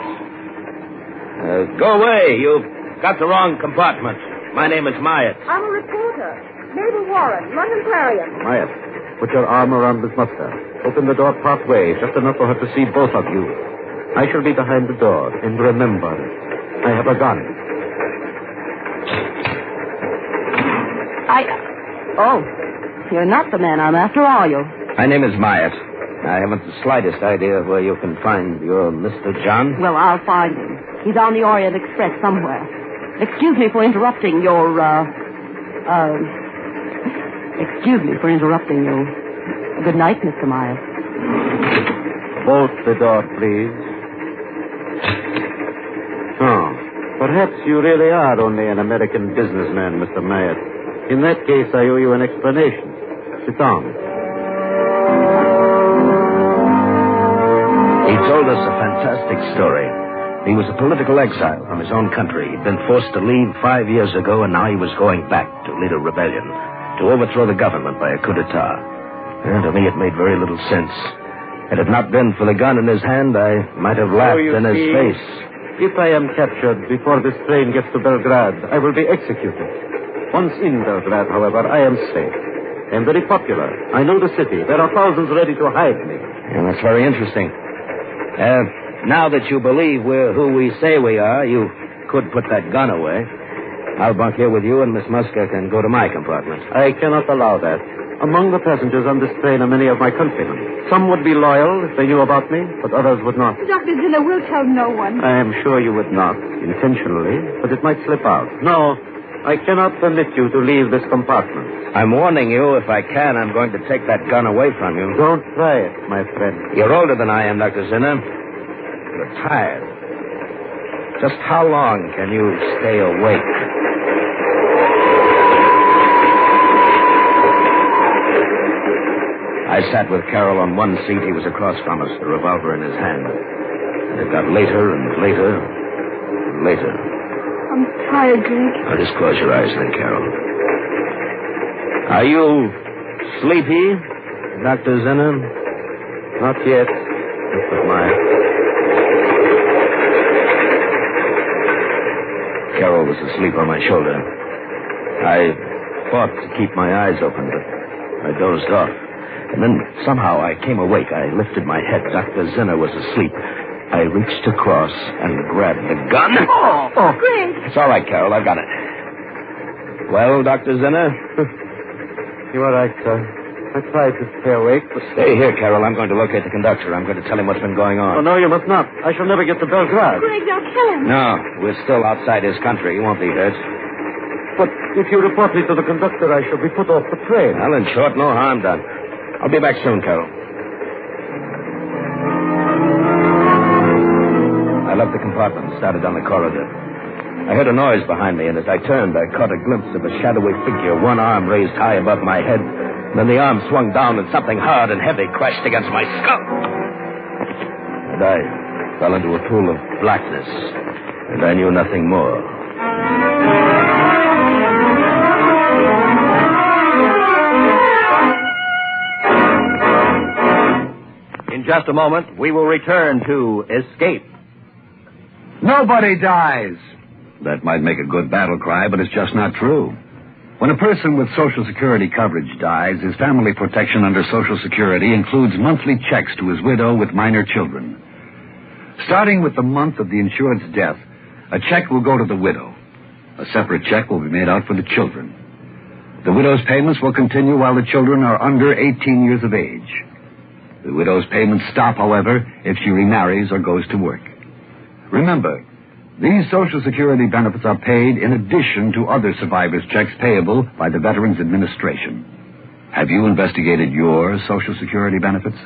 Go away. You've got the wrong compartment. My name is Myatt. I'm a reporter. Mabel Warren, London Clarion. Myatt, put your arm around Miss Musker. Open the door part way, just enough for her to see both of you. I shall be behind the door. And remember, I have a gun. Oh, you're not the man I'm after, are you? My name is Myatt. I haven't the slightest idea where you can find your Mr. John. Well, I'll find him. He's on the Orient Express somewhere. Excuse me for interrupting your, Excuse me for interrupting you. Good night, Mr. Myatt. Bolt the door, please. Oh, perhaps you really are only an American businessman, Mr. Myatt. In that case, I owe you an explanation. Sit down. He told us a fantastic story. He was a political exile from his own country. He'd been forced to leave 5 years ago, and now he was going back to lead a rebellion, to overthrow the government by a coup d'etat. And to me, it made very little sense. Had it not been for the gun in his hand, I might have laughed in his face. If I am captured before this train gets to Belgrade, I will be executed. Once in Belgrade, however, I am safe. I am very popular. I know the city. There are thousands ready to hide me. Yeah, that's very interesting. Now that you believe we're who we say we are, you could put that gun away. I'll bunk here with you, and Miss Muska can go to my compartment. I cannot allow that. Among the passengers on this train are many of my countrymen. Some would be loyal if they knew about me, but others would not. Dr. Zinner will tell no one. I am sure you would not, intentionally, but it might slip out. No, I cannot permit you to leave this compartment. I'm warning you, if I can, I'm going to take that gun away from you. Don't try it, my friend. You're older than I am, Dr. Zinner. You're tired. Just how long can you stay awake? I sat with Carol on one seat. He was across from us, the revolver in his hand. And it got later and later and later. I'm tired, Jake. Now, just close your eyes then, Carol. Are you sleepy, Dr. Zinner? Not yet, Mr. Myatt. Carol was asleep on my shoulder. I fought to keep my eyes open, but I dozed off. And then somehow I came awake. I lifted my head. Dr. Zinner was asleep. I reached across and grabbed the gun. Oh, Greg. It's all right, Carol. I've got it. Well, Dr. Zinner? You are right, sir. I tried to stay awake, but... Stay here, Carol. I'm going to locate the conductor. I'm going to tell him what's been going on. Oh, no, you must not. I shall never get to Belgrade. Greg, they'll kill him. No, we're still outside his country. He won't be hurt. But if you report me to the conductor, I shall be put off the train. Well, in short, no harm done. I'll be back soon, Carol. I left the compartment and started down the corridor. I heard a noise behind me, and as I turned, I caught a glimpse of a shadowy figure, one arm raised high above my head. Then the arm swung down, and something hard and heavy crashed against my skull. And I fell into a pool of blackness, and I knew nothing more. In just a moment, we will return to Escape. Nobody dies. That might make a good battle cry, but it's just not true. When a person with Social Security coverage dies, his family protection under Social Security includes monthly checks to his widow with minor children. Starting with the month of the insured's death, a check will go to the widow. A separate check will be made out for the children. The widow's payments will continue while the children are under 18 years of age. The widow's payments stop, however, if she remarries or goes to work. Remember, these Social Security benefits are paid in addition to other survivors' checks payable by the Veterans Administration. Have you investigated your Social Security benefits?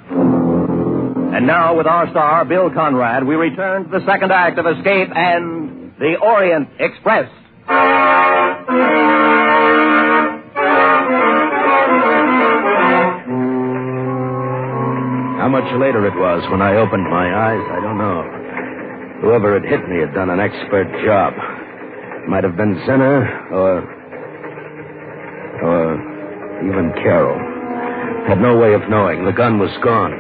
And now, with our star, Bill Conrad, we return to the second act of Escape and the Orient Express. How much later it was when I opened my eyes, I don't know. Whoever had hit me had done an expert job. Might have been Zinner or even Carol. Had no way of knowing. The gun was gone.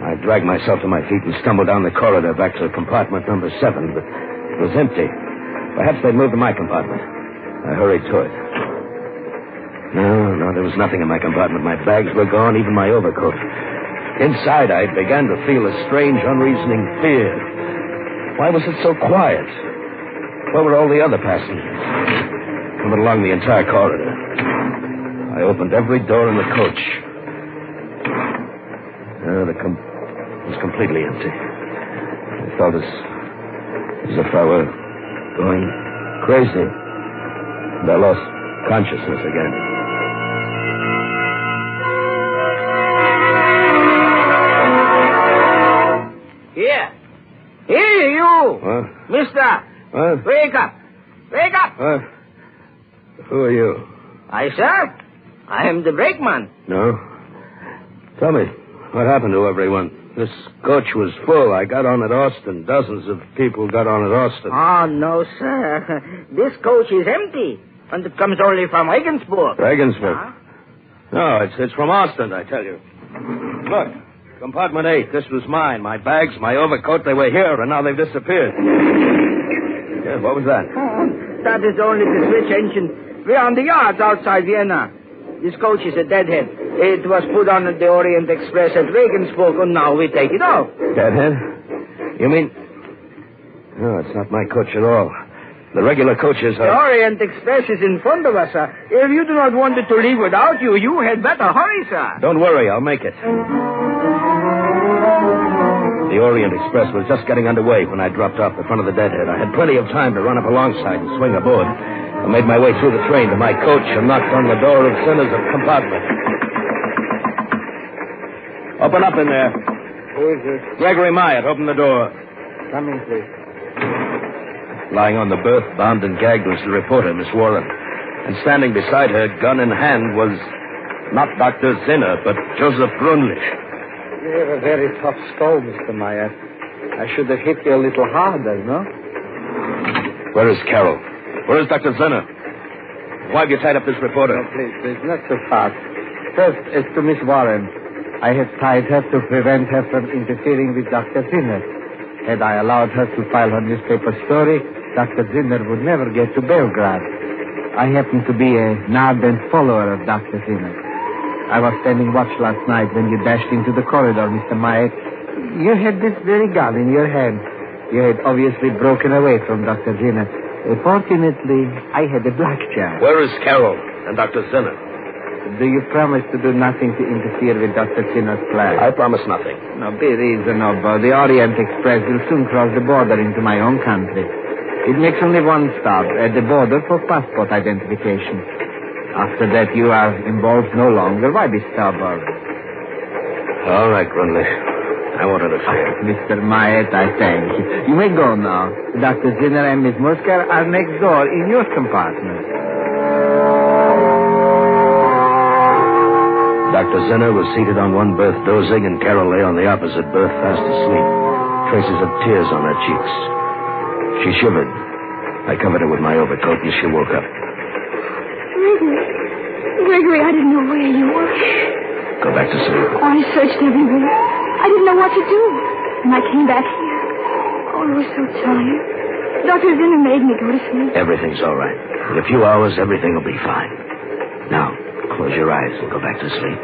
I dragged myself to my feet and stumbled down the corridor back to compartment number 7, but it was empty. Perhaps they'd moved to my compartment. I hurried to it. No, there was nothing in my compartment. My bags were gone, even my overcoat. Inside, I began to feel a strange, unreasoning fear. Why was it so quiet? Where were all the other passengers? Coming along the entire corridor. I opened every door in the coach. It was completely empty. I felt as if I were going crazy. And I lost consciousness again. Here, you! What? Mister! What? Wake up! Wake up! What? Who are you? Sir. I am the brakeman. No? Tell me, what happened to everyone? This coach was full. I got on at Austin. Dozens of people got on at Austin. Oh, no, sir. This coach is empty. And it comes only from Regensburg. Regensburg? Huh? No, it's from Austin, I tell you. Look, compartment 8. This was mine. My bags, my overcoat, they were here, and now they've disappeared. Yeah, what was that? Oh, that is only the switch engine. We're on the yards outside Vienna. This coach is a deadhead. It was put on the Orient Express at Regensburg, and now we take it off. Deadhead? You mean... No, it's not my coach at all. The regular coaches are... The Orient Express is in front of us, sir. If you do not want it to leave without you, you had better hurry, sir. Don't worry, I'll make it. The Orient Express was just getting underway when I dropped off the front of the deadhead. I had plenty of time to run up alongside and swing aboard. I made my way through the train to my coach and knocked on the door of Sinner's compartment. Open up in there. Who is it? Gregory Myatt, open the door. Come in, please. Lying on the berth, bound and gagged, was the reporter, Miss Warren. And standing beside her, gun in hand, was not Dr. Zinner, but Joseph Grunlich. You have a very tough skull, Mr. Myatt. I should have hit you a little harder, no? Where is Carroll? Where is Dr. Zinner? Why have you tied up this reporter? No, please, not so fast. First, as to Miss Warren. I have tied her to prevent her from interfering with Dr. Zinner. Had I allowed her to file her newspaper story, Dr. Zinner would never get to Belgrade. I happen to be an ardent follower of Dr. Zinner. I was standing watch last night when you dashed into the corridor, Mr. Myatt. You had this very gun in your hand. You had obviously broken away from Dr. Zinner. Fortunately, I had a black chair. Where is Carroll and Dr. Zinner? Do you promise to do nothing to interfere with Dr. Zinner's plan? I promise nothing. No, be reasonable. The Orient Express will soon cross the border into my own country. It makes only one stop at the border for passport identification. After that, you are involved no longer. Why be stubborn? All right, Grunlich. I won't interfere. Mr. Myatt, I thank you. You may go now. Dr. Zinner and Miss Musker are next door in your compartment. Dr. Zinner was seated on one berth dozing, and Carol lay on the opposite berth fast asleep, traces of tears on her cheeks. She shivered. I covered her with my overcoat, and she woke up. Gregory, I didn't know where you were. Go back to sleep. Oh, I searched everywhere. I didn't know what to do. And I came back here. Oh, I was so tired. Dr. Zinner made me go to sleep. Everything's all right. In a few hours, everything will be fine. Now, close your eyes and go back to sleep.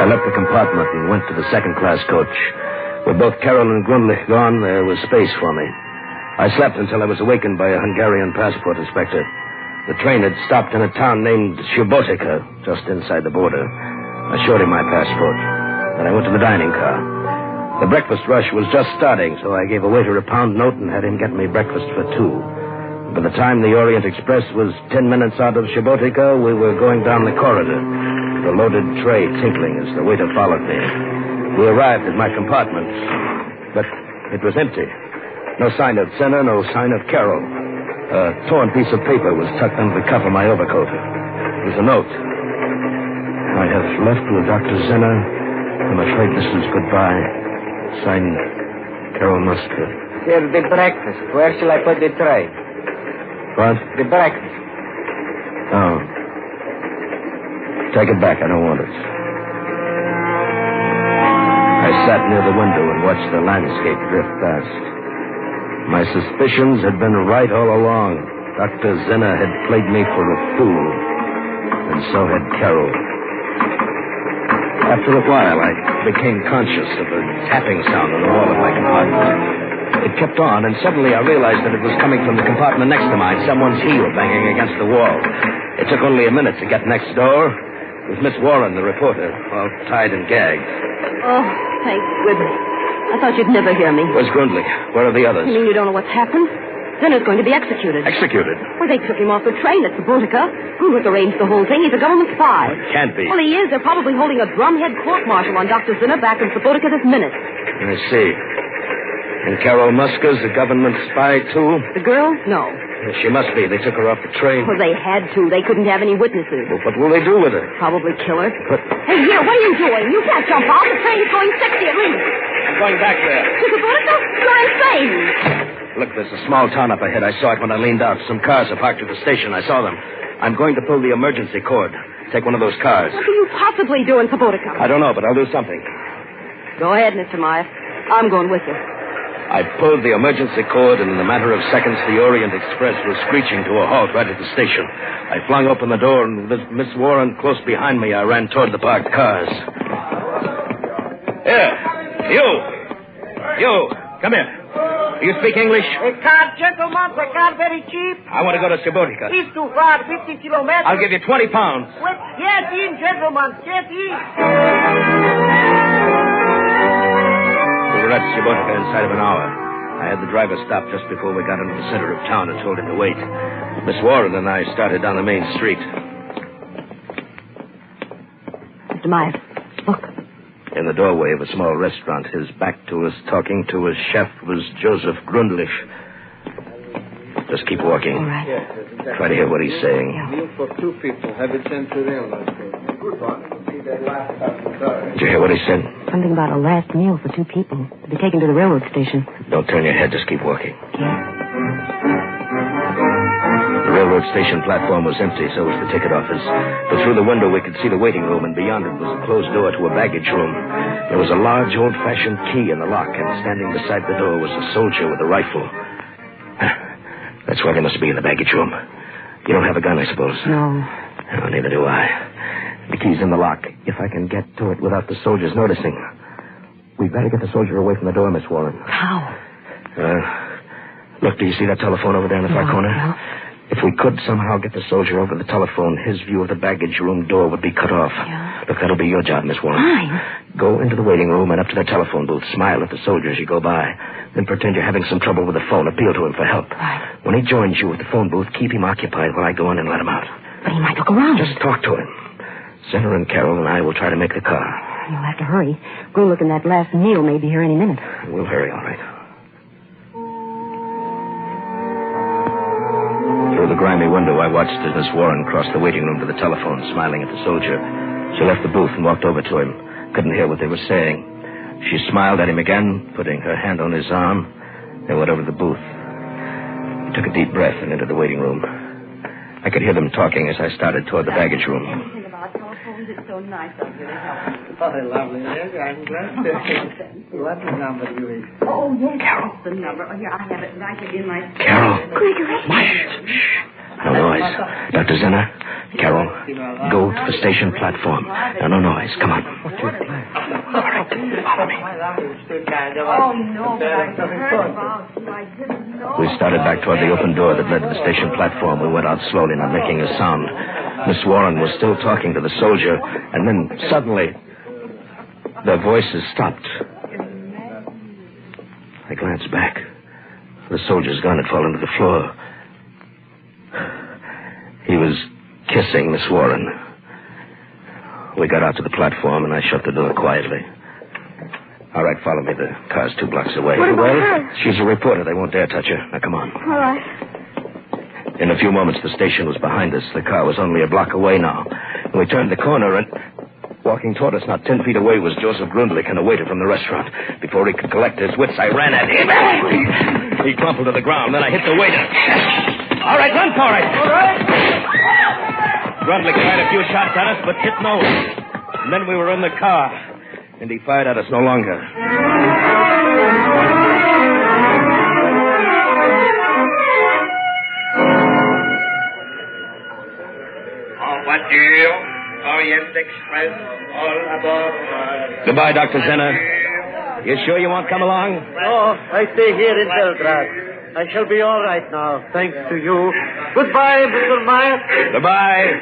I left the compartment and went to the second-class coach. With both Carroll and Grunlich gone, there was space for me. I slept until I was awakened by a Hungarian passport inspector. The train had stopped in a town named Subotica, just inside the border. I showed him my passport. Then I went to the dining car. The breakfast rush was just starting, so I gave a waiter a pound note and had him get me breakfast for two. By the time the Orient Express was 10 minutes out of Subotica, we were going down the corridor, the loaded tray tinkling as the waiter followed me. We arrived at my compartment, but it was empty. No sign of Zinner, no sign of Carroll. A torn piece of paper was tucked under the cuff of my overcoat. It was a note. I have left with Dr. Zinner. I'm afraid this is goodbye. Signed, Carroll Musker. Here's the breakfast. Where shall I put the tray? What? The breakfast. Oh. Take it back. I don't want it. I sat near the window and watched the landscape drift past. My suspicions had been right all along. Dr. Zinner had played me for a fool. And so had Carroll. After a while, I became conscious of a tapping sound on the wall of my compartment. It kept on, and suddenly I realized that it was coming from the compartment next to mine, someone's heel banging against the wall. It took only a minute to get next door. It was Miss Warren, the reporter, all tied and gagged. Oh, thank goodness. I thought you'd never hear me. Where's Grundlich? Where are the others? You mean you don't know what's happened? Zinner's going to be executed. Executed? Well, they took him off the train at Subotica. Grundlich arranged the whole thing. He's a government spy. It can't be. Well, he is. They're probably holding a drumhead court-martial on Dr. Zinner back in Subotica this minute. I see. And Carol Muska's a government spy, too? The girl? No. Well, she must be. They took her off the train. Well, they had to. They couldn't have any witnesses. Well, what will they do with her? Probably kill her. But... Hey, here, what are you doing? You can't jump off. The train's going 60 at least. I'm going back there. To Subotica? You're insane. Look, there's a small town up ahead. I saw it when I leaned out. Some cars are parked at the station. I saw them. I'm going to pull the emergency cord. Take one of those cars. What can you possibly do in Subotica? I don't know, but I'll do something. Go ahead, Mr. Meyer. I'm going with you. I pulled the emergency cord, and in a matter of seconds, the Orient Express was screeching to a halt right at the station. I flung open the door, and with Miss Warren close behind me, I ran toward the parked cars. Here, you, come here. Do you speak English? A car, gentlemen, the car very cheap. I want to go to Subotica. It's too far, 50 kilometers. I'll give you 20 pounds. Well, get in, gentlemen, get in. We were at Subotica inside of an hour. I had the driver stop just before we got into the center of town and told him to wait. Miss Warren and I started down the main street. Mr. Myers, look. In the doorway of a small restaurant, his back to us, talking to his chef, was Joseph Grundlich. Just keep walking. All right. Try to hear what he's saying. Meal for 2 people. Have it sent to the railroad station. Good one. Did you hear what he said? Something about a last meal for 2 people to be taken to the railroad station. Don't turn your head. Just keep walking. Yeah. The railroad station platform was empty, so was the ticket office. But through the window, we could see the waiting room, and beyond it was a closed door to a baggage room. There was a large, old-fashioned key in the lock, and standing beside the door was a soldier with a rifle. That's why they must be in the baggage room. You don't have a gun, I suppose? No. Oh, neither do I. The key's in the lock. If I can get to it without the soldiers noticing. We'd better get the soldier away from the door, Miss Warren. How? Look, do you see that telephone over there in the far corner? No. If we could somehow get the soldier over the telephone, his view of the baggage room door would be cut off. Yeah. Look, that'll be your job, Miss Warren. Mine? Go into the waiting room and up to the telephone booth. Smile at the soldier as you go by. Then pretend you're having some trouble with the phone. Appeal to him for help. Right. When he joins you at the phone booth, keep him occupied while I go in and let him out. But he might look around. Just talk to him. Zinner and Carol and I will try to make the car. You'll have to hurry. Go look in that last meal may be here any minute. We'll hurry, all right. Through the grimy window, I watched as Miss Warren crossed the waiting room to the telephone, smiling at the soldier. She left the booth and walked over to him. Couldn't hear what they were saying. She smiled at him again, putting her hand on his arm, then went over to the booth. He took a deep breath and entered the waiting room. I could hear them talking as I started toward the baggage room. Anything about telephones, it's so nice of you to help. Oh, lovely. Yes, I'm glad to. What number do you have? Oh, yes. Carol. That's the number. Oh, here, I have it right in my... Carol. Gregory. Shh. No noise. Dr. Zinner, Carol, go to the station platform. No noise. Come on. Oh, no, but I heard about you. I didn't know. We started back toward the open door that led to the station platform. We went out slowly, not making a sound. Miss Warren was still talking to the soldier, and then suddenly their voices stopped. I glanced back. The soldier's gun had fallen to the floor. He was kissing Miss Warren. We got out to the platform, and I shut the door quietly. All right, follow me. The car's 2 blocks away. What about her? She's a reporter. They won't dare touch her. Now, come on. All right. In a few moments, the station was behind us. The car was only a block away now. And we turned the corner, and walking toward us, not 10 feet away, was Joseph Grundlich and a waiter from the restaurant. Before he could collect his wits, I ran at him. He crumpled to the ground. Then I hit the waiter. All right, run for it. All right. Grundlich fired a few shots at us, but hit no one. And then we were in the car, and he fired at us no longer. What deal? Orient Express, all aboard. Goodbye, Dr. Zinner. You sure you won't come along? Oh, I stay here in Belgrade. I shall be all right now, thanks to you. Goodbye, Mr. Meyer. Goodbye.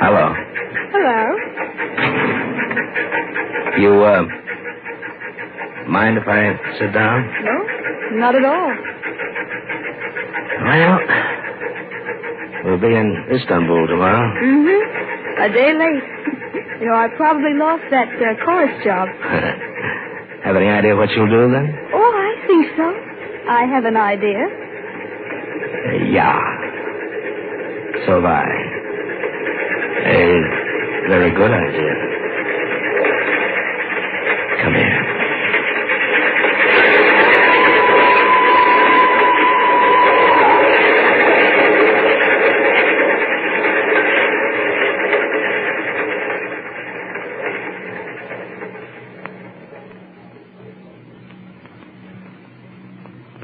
Hello. Hello. You, mind if I sit down? No, not at all. Well, we'll be in Istanbul tomorrow. Mm-hmm. A day late. You know, I probably lost that chorus job. Have any idea what you'll do then? Oh, I think so. I have an idea. Yeah. So have I. A very good idea. Come here.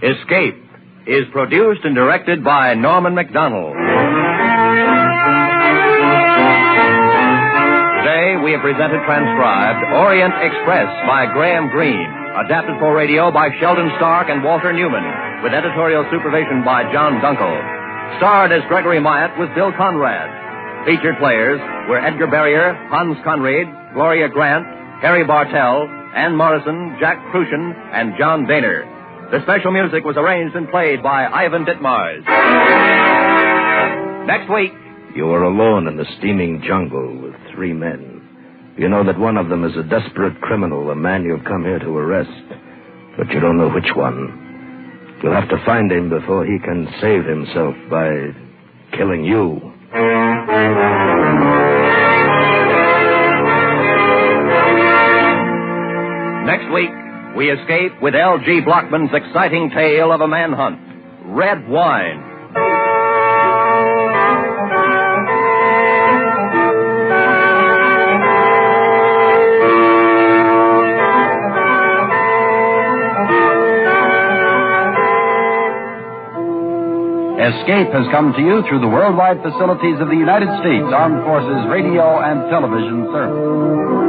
Escape is produced and directed by Norman MacDonald. Today we have presented transcribed Orient Express by Graham Greene, adapted for radio by Sheldon Stark and Walter Newman, with editorial supervision by John Dunkel. Starred as Gregory Myatt with Bill Conrad. Featured players were Edgar Barrier, Hans Conried, Gloria Grant, Harry Bartell, Ann Morrison, Jack Crucian, and John Daner. The special music was arranged and played by Ivan Ditmars. Next week, You are alone in the steaming jungle with 3 men. You know that one of them is a desperate criminal, a man you've come here to arrest, but you don't know which one. You'll have to find him before he can save himself by killing you. Next week, we escape with L.G. Blockman's exciting tale of a manhunt, Redwine. Escape has come to you through the worldwide facilities of the United States Armed Forces Radio and Television Service.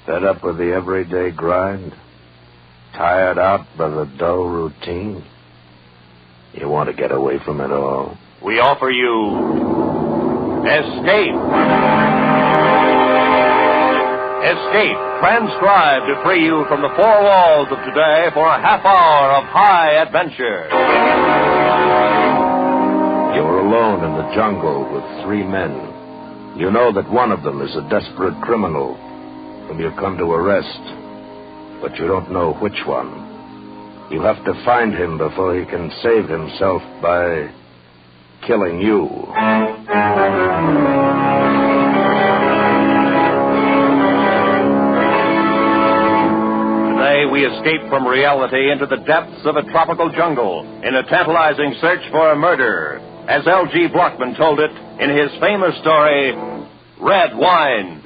Fed up with the everyday grind? Tired out by the dull routine? You want to get away from it all? We offer you Escape. Escape, transcribed to free you from the 4 walls of today for a half hour of high adventure. You're alone in the jungle with 3 men. You know that one of them is a desperate criminal whom you've come to arrest, but you don't know which one. You have to find him before he can save himself by killing you. Today we escape from reality into the depths of a tropical jungle in a tantalizing search for a murder, as L.G. Blockman told it in his famous story, Redwine.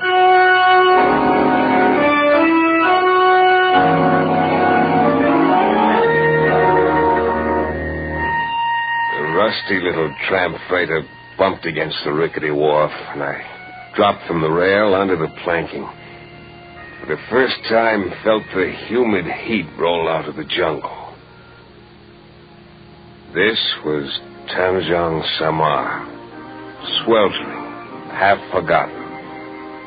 rusty little tramp freighter bumped against the rickety wharf, and I dropped from the rail onto the planking. For the first time, felt the humid heat roll out of the jungle. This was Tanjong Samar, sweltering, half forgotten,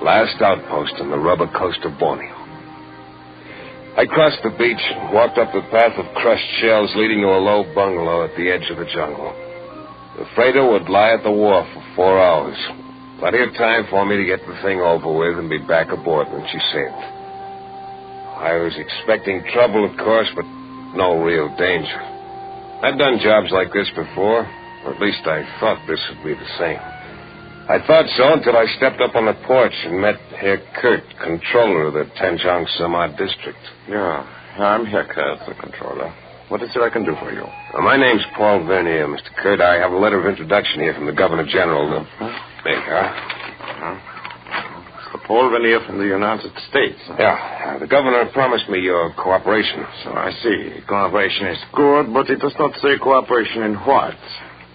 last outpost on the rubber coast of Borneo. I crossed the beach and walked up the path of crushed shells leading to a low bungalow at the edge of the jungle. The freighter would lie at the wharf for 4 hours. Plenty of time for me to get the thing over with and be back aboard when she sailed. I was expecting trouble, of course, but no real danger. I'd done jobs like this before, or at least I thought this would be the same. I thought so until I stepped up on the porch and met Herr Kurt, controller of the Tanjong Samar district. Yeah, I'm Herr Kurt, the controller. What is it I can do for you? My name's Paul Vernier, Mr. Kurt. I have a letter of introduction here from the Governor General. There you are. It's the Paul Vernier from the United States. Yeah, the governor promised me your cooperation. So I see. Cooperation is good, but it does not say cooperation in what?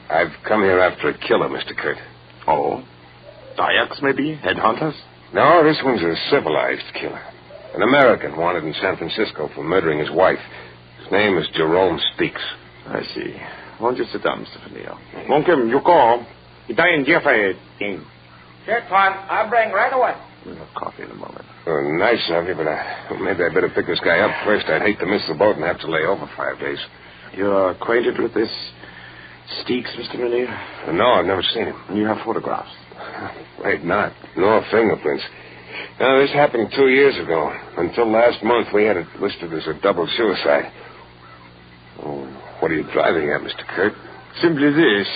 I've come here after a killer, Mr. Kurt. Oh? Dayaks, maybe? Headhunters? No, this one's a civilized killer. An American wanted in San Francisco for murdering his wife. His name is Jerome Steeks. I see. Won't you sit down, Mr. Vernier? Won't give him. You go. Sure, Tuan. I'll bring right away. We'll have coffee in a moment. Oh, nice of you, but maybe I better pick this guy up first. I'd hate to miss the boat and have to lay over 5 days. You're acquainted with this Steeks, Mr. Vernier? No, I've never seen him. You have photographs? Right, not. No fingerprints. Now, this happened 2 years ago. Until last month, we had it listed as a double suicide. Oh, what are you driving at, Mr. Kurt? Simply this.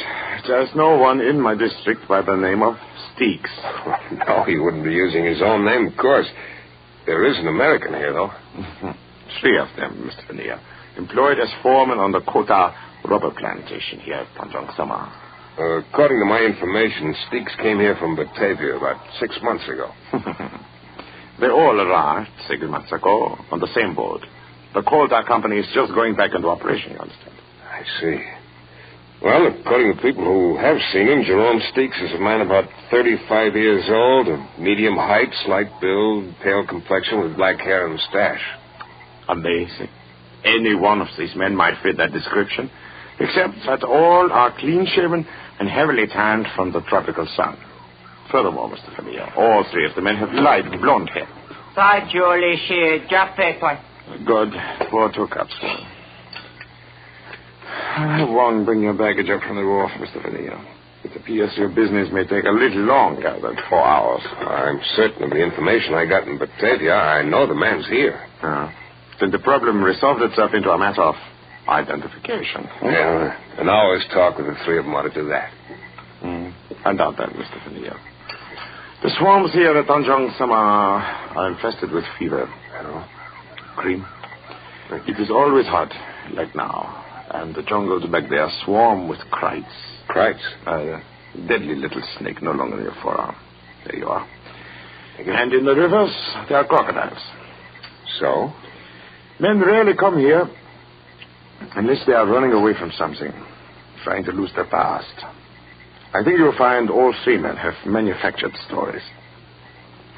There's no one in my district by the name of Steeks. No, he wouldn't be using his own name, of course. There is an American here, though. 3 of them, Mr. Vernier. Employed as foreman on the Kota rubber plantation here at Tanjong Samar. According to my information, Steeks came here from Batavia about 6 months ago. They all arrived 6 months ago on the same boat. The Kota company is just going back into operation, you understand? I see. Well, according to people who have seen him, Jerome Steeks is a man about 35 years old, of medium height, slight build, pale complexion with black hair and mustache. Amazing. Any one of these men might fit that description, except that all are clean-shaven and heavily tanned from the tropical sun. Furthermore, Mr. Vernier, all 3 of the men have light blonde hair. Good. Pour 2 cups. I won't bring your baggage up from the wharf, Mr. Vernier. It appears your business may take a little longer than 4 hours. I'm certain of the information I got in Batavia. I know the man's here. Then the problem resolved itself into a matter of identification. Yeah, an hour's talk with the 3 of them ought to do that. I doubt that, Mr. Vernier. The swarms here at Tanjong Samar are infested with fever. Cream. It is always hot, like now. And the jungles back there swarm with krites. Krites? A deadly little snake no longer in your forearm. There you are. And in the rivers, there are crocodiles. So? Men rarely come here unless they are running away from something, trying to lose their past. I think you'll find all 3 men have manufactured stories.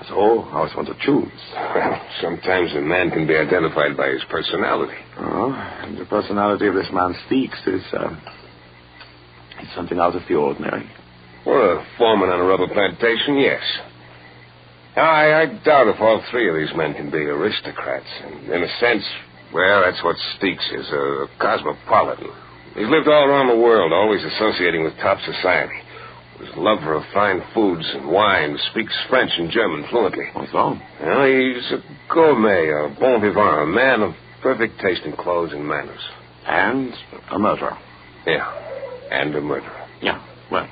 So, I was want to choose. Well, sometimes a man can be identified by his personality. And the personality of this man Steeks is something out of the ordinary. Well, a foreman on a rubber plantation, yes. I doubt if all 3 of these men can be aristocrats. And in a sense, well, that's what Steeks is, a cosmopolitan. He's lived all around the world, always associating with top society. He's a lover of fine foods and wine, speaks French and German fluently. What's wrong? Well, he's a gourmet, a bon vivant, a man of perfect taste in clothes and manners. And a murderer. Yeah, and a murderer. Yeah, well,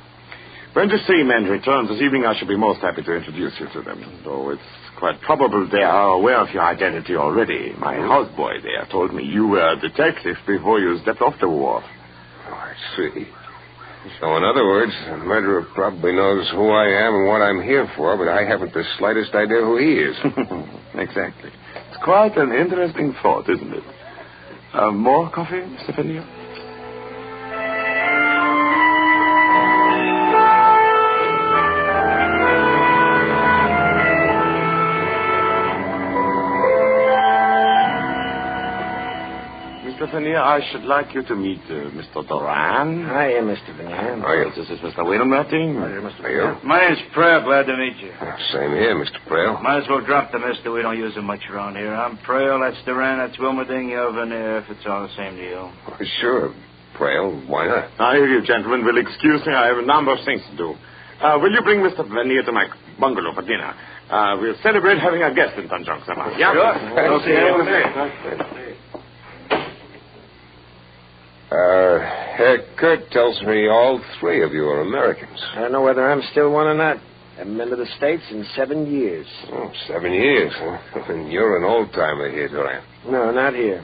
when the 3 men return this evening, I shall be most happy to introduce you to them, though it's quite probable they are aware of your identity already. My houseboy there told me you were a detective before you stepped off the wharf. Oh, I see. So, in other words, the murderer probably knows who I am and what I'm here for, but I haven't the slightest idea who he is. Exactly. It's quite an interesting thought, isn't it? More coffee, Mr. Vernier? Vernier, I should like you to meet Mr. Duran. Hi, Mr. Vernier. Hi, this is Mr. Wilmerting. Hi, Mr. Vernier. My name's Prale. Glad to meet you. Same here, Mr. Prale. Might as well drop the mister. We don't use him much around here. I'm Prale. That's Duran. That's Wilmerding. You're Vernier, if it's all the same to you. Sure, Prale. Why not? Now, if you gentlemen will excuse me, I have a number of things to do. Will you bring Mr. Vernier to my bungalow for dinner? We'll celebrate having a guest in Tanjong Sama. Yeah? Sure. Okay. Herr Kurt tells me all three of you are Americans. I don't know whether I'm still one or not. Haven't been to the States in 7 years. Oh, 7 years, huh? And you're an old-timer here, Duran. No, not here.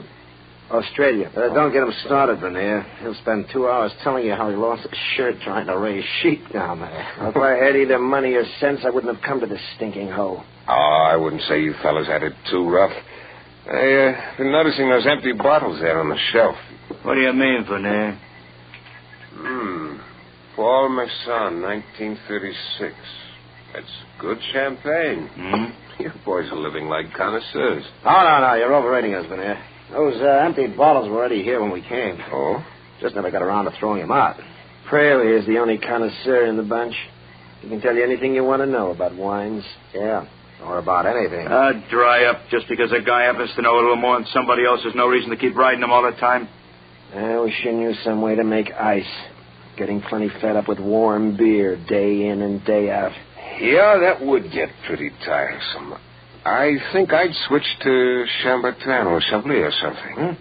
Australia. Don't get him started, Vernier. He'll spend 2 hours telling you how he lost his shirt trying to raise sheep down there. If I had either money or sense, I wouldn't have come to this stinking hole. Oh, I wouldn't say you fellas had it too rough. I've been noticing those empty bottles there on the shelf. What do you mean, Vernier? Paul Masson, 1936. That's good champagne. You boys are living like connoisseurs. No. You're overrating us, Vernier. Those empty bottles were already here when we came. Oh? Just never got around to throwing them out. Prale here is the only connoisseur in the bunch. He can tell you anything you want to know about wines. Yeah. Or about anything. Dry up. Just because a guy happens to know a little more than somebody else, there's no reason to keep riding him all the time. We sure knew some way to make ice. Getting plenty fed up with warm beer day in and day out. Yeah, that would get pretty tiresome. I think I'd switch to Chambertin or Chablis or something.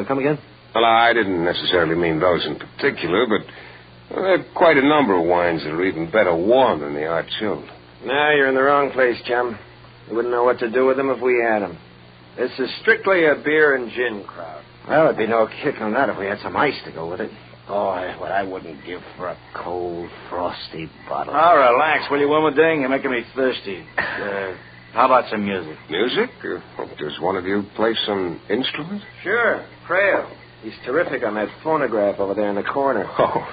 Come again? Well, I didn't necessarily mean those in particular, but there are quite a number of wines that are even better warm than they are chilled. No, you're in the wrong place, chum. We wouldn't know what to do with them if we had them. This is strictly a beer and gin crowd. Well, there'd be no kick on that if we had some ice to go with it. Oh, what I wouldn't give for a cold, frosty bottle. Oh, relax, will you, Wilmerding? You're making me thirsty. How about some music? Music? Does one of you play some instrument? Sure, Prale. He's terrific on that phonograph over there in the corner. Oh.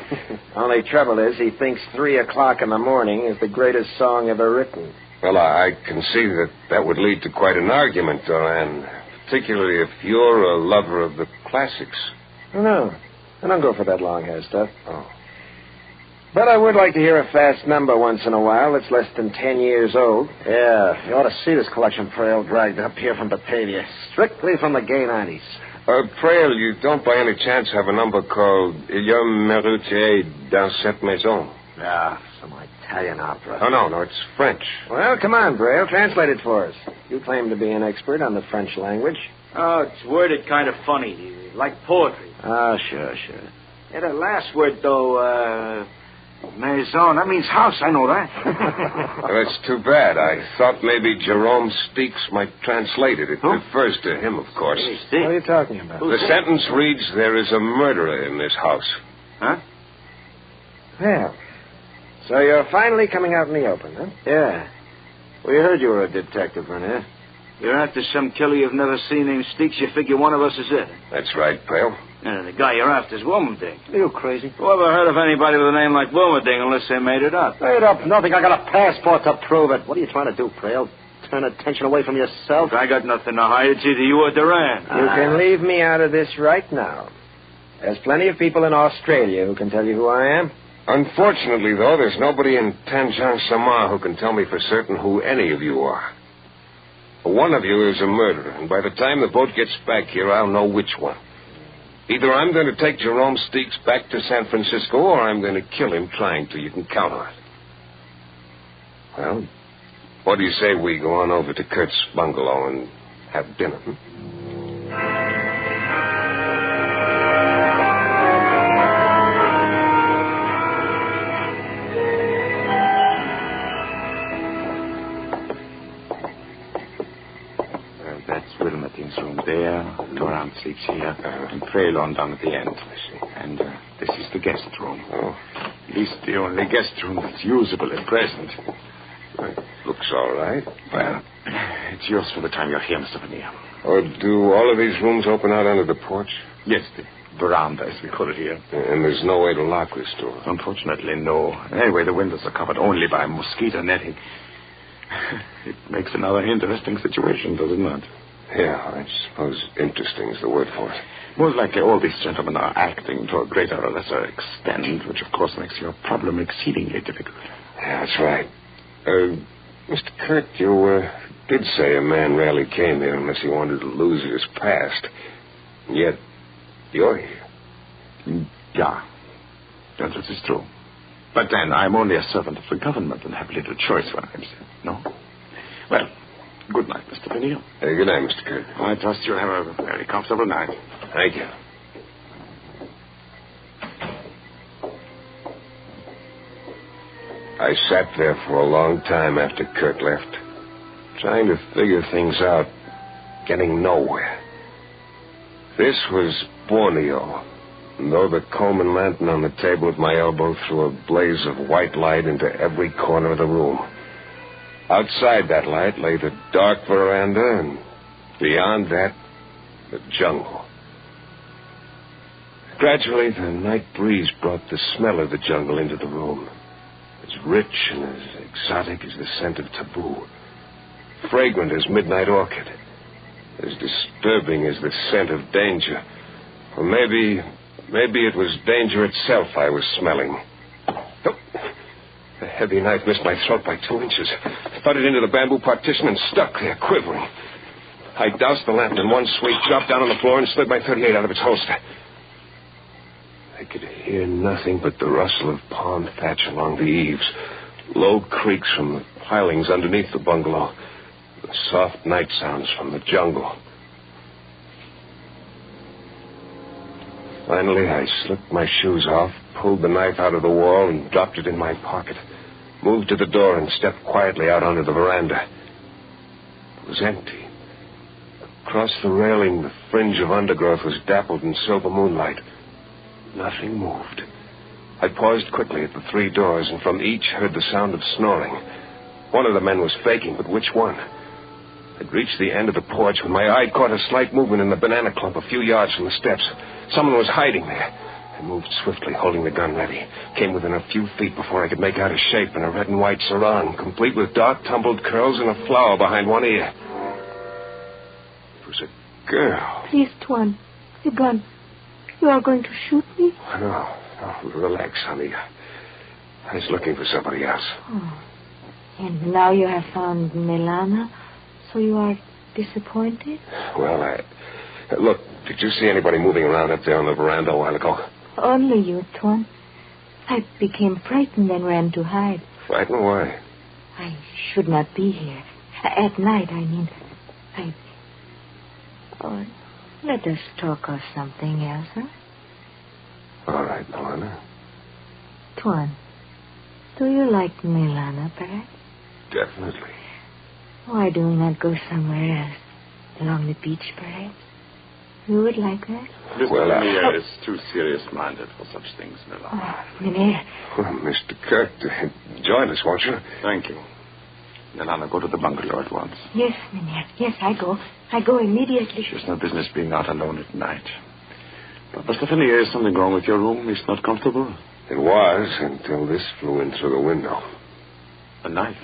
Only trouble is he thinks 3 o'clock in the morning is the greatest song ever written. Well, I can see that would lead to quite an argument, Duran. Particularly if you're a lover of the classics. No, I don't go for that long-hair stuff. Oh. But I would like to hear a fast number once in a while that's less than 10 years old. Yeah, you ought to see this collection Prale dragged up here from Batavia. Strictly from the gay 90s. Prale, you don't by any chance have a number called Il y a un métier dans cette maison? Ah, some Italian opera. Oh, no, it's French. Well, come on, Prale, translate it for us. You claim to be an expert on the French language. Oh, it's worded kind of funny, like poetry. Oh, sure. Yeah, the last word, though, maison, that means house, I know that. Well, that's too bad. I thought maybe Jerome Steeks might translate it. It refers to him, of course. What are you talking about? The sentence reads, there is a murderer in this house. Huh? Well, so you're finally coming out in the open, huh? Yeah. We heard you were a detective, Vernier. You're after some killer you've never seen named Steeks. You figure one of us is it. That's right, Prale. And the guy you're after is Wilmerding. Are you crazy? Who ever heard of anybody with a name like Wilmerding unless they made it up? Made up nothing. I got a passport to prove it. What are you trying to do, Prale? Turn attention away from yourself? I got nothing to hide. It's either you or Duran. You can leave me out of this right now. There's plenty of people in Australia who can tell you who I am. Unfortunately, though, there's nobody in Tanjong Sama who can tell me for certain who any of you are. One of you is a murderer, and by the time the boat gets back here, I'll know which one. Either I'm going to take Jerome Steeks back to San Francisco, or I'm going to kill him trying to. You can count on it. Well, what do you say we go on over to Kurt's bungalow and have dinner? That's Wilmerding's room there. Duran sleeps here. And Prale on down at the end. And this is the guest room. Oh. At least the only guest room that's usable at present. Looks all right. Well, it's yours for the time you're here, Mr. Vernier. Or do all of these rooms open out onto the porch? Yes, the veranda, as we call it here. And there's no way to lock this door? Unfortunately, no. Anyway, the windows are covered only by mosquito netting. It makes another interesting situation, does it not? Yeah, I suppose interesting is the word for it. Most likely all these gentlemen are acting to a greater or lesser extent, which of course makes your problem exceedingly difficult. Yeah, that's right. Mr. Kurt, you did say a man rarely came here unless he wanted to lose his past. And yet, you're here. Yeah, that is true. But then I'm only a servant of the government and have little choice when I'm here. No? Well, good night, Mr. Benio. Good night, Mr. Kurt. I trust you have a very comfortable night. Thank you. I sat there for a long time after Kurt left, trying to figure things out, getting nowhere. This was Borneo, and though the Coleman lantern on the table at my elbow threw a blaze of white light into every corner of the room, outside that light lay the dark veranda, and beyond that, the jungle. Gradually, the night breeze brought the smell of the jungle into the room, as rich and as exotic as the scent of taboo, fragrant as midnight orchid, as disturbing as the scent of danger. Or maybe it was danger itself I was smelling. Oh, the heavy knife missed my throat by 2 inches, thudded into the bamboo partition and stuck there, quivering. I doused the lamp in one sweep, dropped down on the floor, and slid my .38 out of its holster. I could hear nothing but the rustle of palm thatch along the eaves, low creaks from the pilings underneath the bungalow, the soft night sounds from the jungle. Finally, I slipped my shoes off, pulled the knife out of the wall, and dropped it in my pocket, moved to the door, and stepped quietly out onto the veranda. It was empty. Across the railing, the fringe of undergrowth was dappled in silver moonlight. Nothing moved. I paused quickly at the 3 doors, and from each heard the sound of snoring. One of the men was faking, but which one? I'd reached the end of the porch when my eye caught a slight movement in the banana clump a few yards from the steps. Someone was hiding there. I moved swiftly, holding the gun ready. Came within a few feet before I could make out a shape in a red and white sarong, complete with dark, tumbled curls and a flower behind one ear. It was a girl. Please, Tuan, the gun. You are going to shoot me? No, relax, honey. I was looking for somebody else. Oh. And now you have found Melana, so you are disappointed? Well, look, did you see anybody moving around up there on the veranda a while ago? Only you, Tuan. I became frightened and ran to hide. Frightened? Why? I should not be here. At night, I mean. Oh, let us talk of something else, huh? All right, Melana. Tuan, do you like Melana, perhaps? Definitely. Why do we not go somewhere else? Along the beach, perhaps? You would like that? Mr. Lemire is too serious-minded for such things, Melana. Oh, Mynheer. Well, Mr. Kirk, join us, won't you? Thank you. Melana, go to the bungalow at once. Yes, Mynheer. Yes, I go. I go immediately. She has no business being out alone at night. But, Mr. Fennier, is something wrong with your room? It's not comfortable? It was, until this flew in through the window. A knife?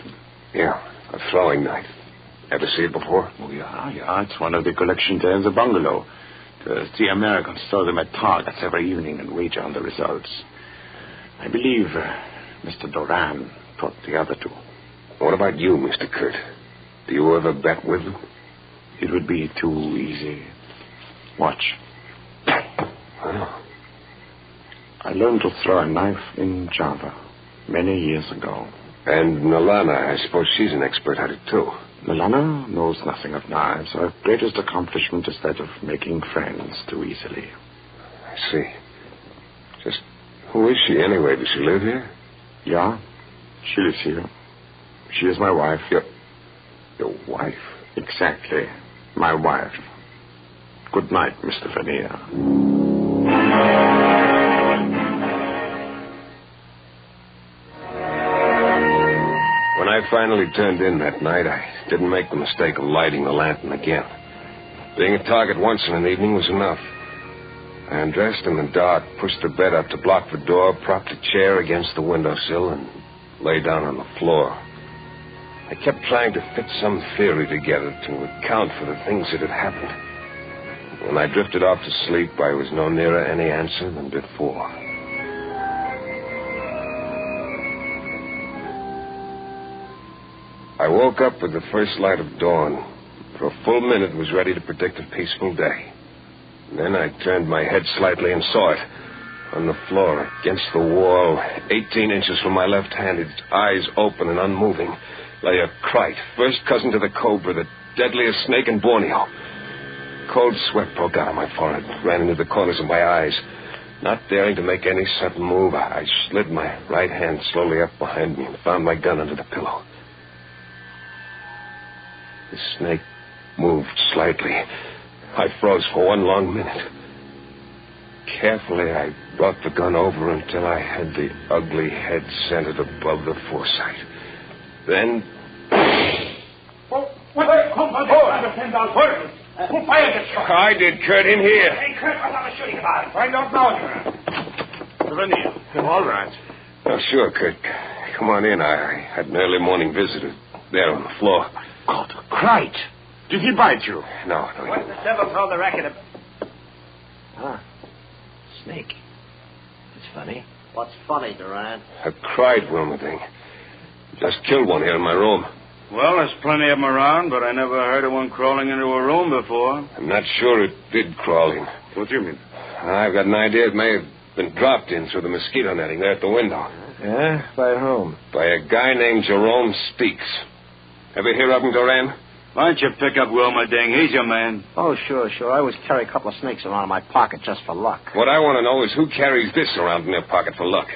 Yeah, a throwing knife. Ever see it before? Oh, yeah. It's one of the collections there in the bungalow. The Americans throw them at targets every evening and wager on the results. I believe Mr. Doran taught the other 2. What about you, Mr. Kurt? Do you ever bet with them? It would be too easy. Watch. Well, I learned to throw a knife in Java many years ago. And Melana, I suppose she's an expert at it, too. Melana knows nothing of knives. Her greatest accomplishment is that of making friends too easily. I see. Just who is she, anyway? Does she live here? Yeah, she lives here. She is my wife. Your wife? Exactly. My wife. Good night, Mr. Fennier. When I finally turned in that night, I didn't make the mistake of lighting the lantern again. Being a target once in an evening was enough. I undressed in the dark, pushed the bed up to block the door, propped a chair against the windowsill, and lay down on the floor. I kept trying to fit some theory together to account for the things that had happened. When I drifted off to sleep, I was no nearer any answer than before. I woke up with the first light of dawn. For a full minute was ready to predict a peaceful day. And then I turned my head slightly and saw it. On the floor, against the wall, 18 inches from my left hand, its eyes open and unmoving, lay a krite, first cousin to the cobra, the deadliest snake in Borneo. Cold sweat broke out on my forehead, ran into the corners of my eyes. Not daring to make any sudden move, I slid my right hand slowly up behind me and found my gun under the pillow. The snake moved slightly. I froze for one long minute. Carefully, I brought the gun over until I had the ugly head centered above the foresight. Then... Who fired the shot? I did, Kurt, in here. Hey, Kurt, what are you shooting about? Find out now. Renier. All right. Oh, sure, Kurt. Come on in. I had an early morning visitor there on the floor. God, Krite. Did he bite you? No. What the devil told the racket? Snake. It's funny. What's funny, Durant? A Krite, Wilmerding. Just killed one here in my room. Well, there's plenty of them around, but I never heard of one crawling into a room before. I'm not sure it did crawl in. What do you mean? I've got an idea it may have been dropped in through the mosquito netting there at the window. Yeah? By whom? By a guy named Jerome Steeks. Ever hear of him, Duran? Why don't you pick up Wilmerding? He's your man. Oh, sure. I always carry a couple of snakes around in my pocket just for luck. What I want to know is who carries this around in their pocket for luck.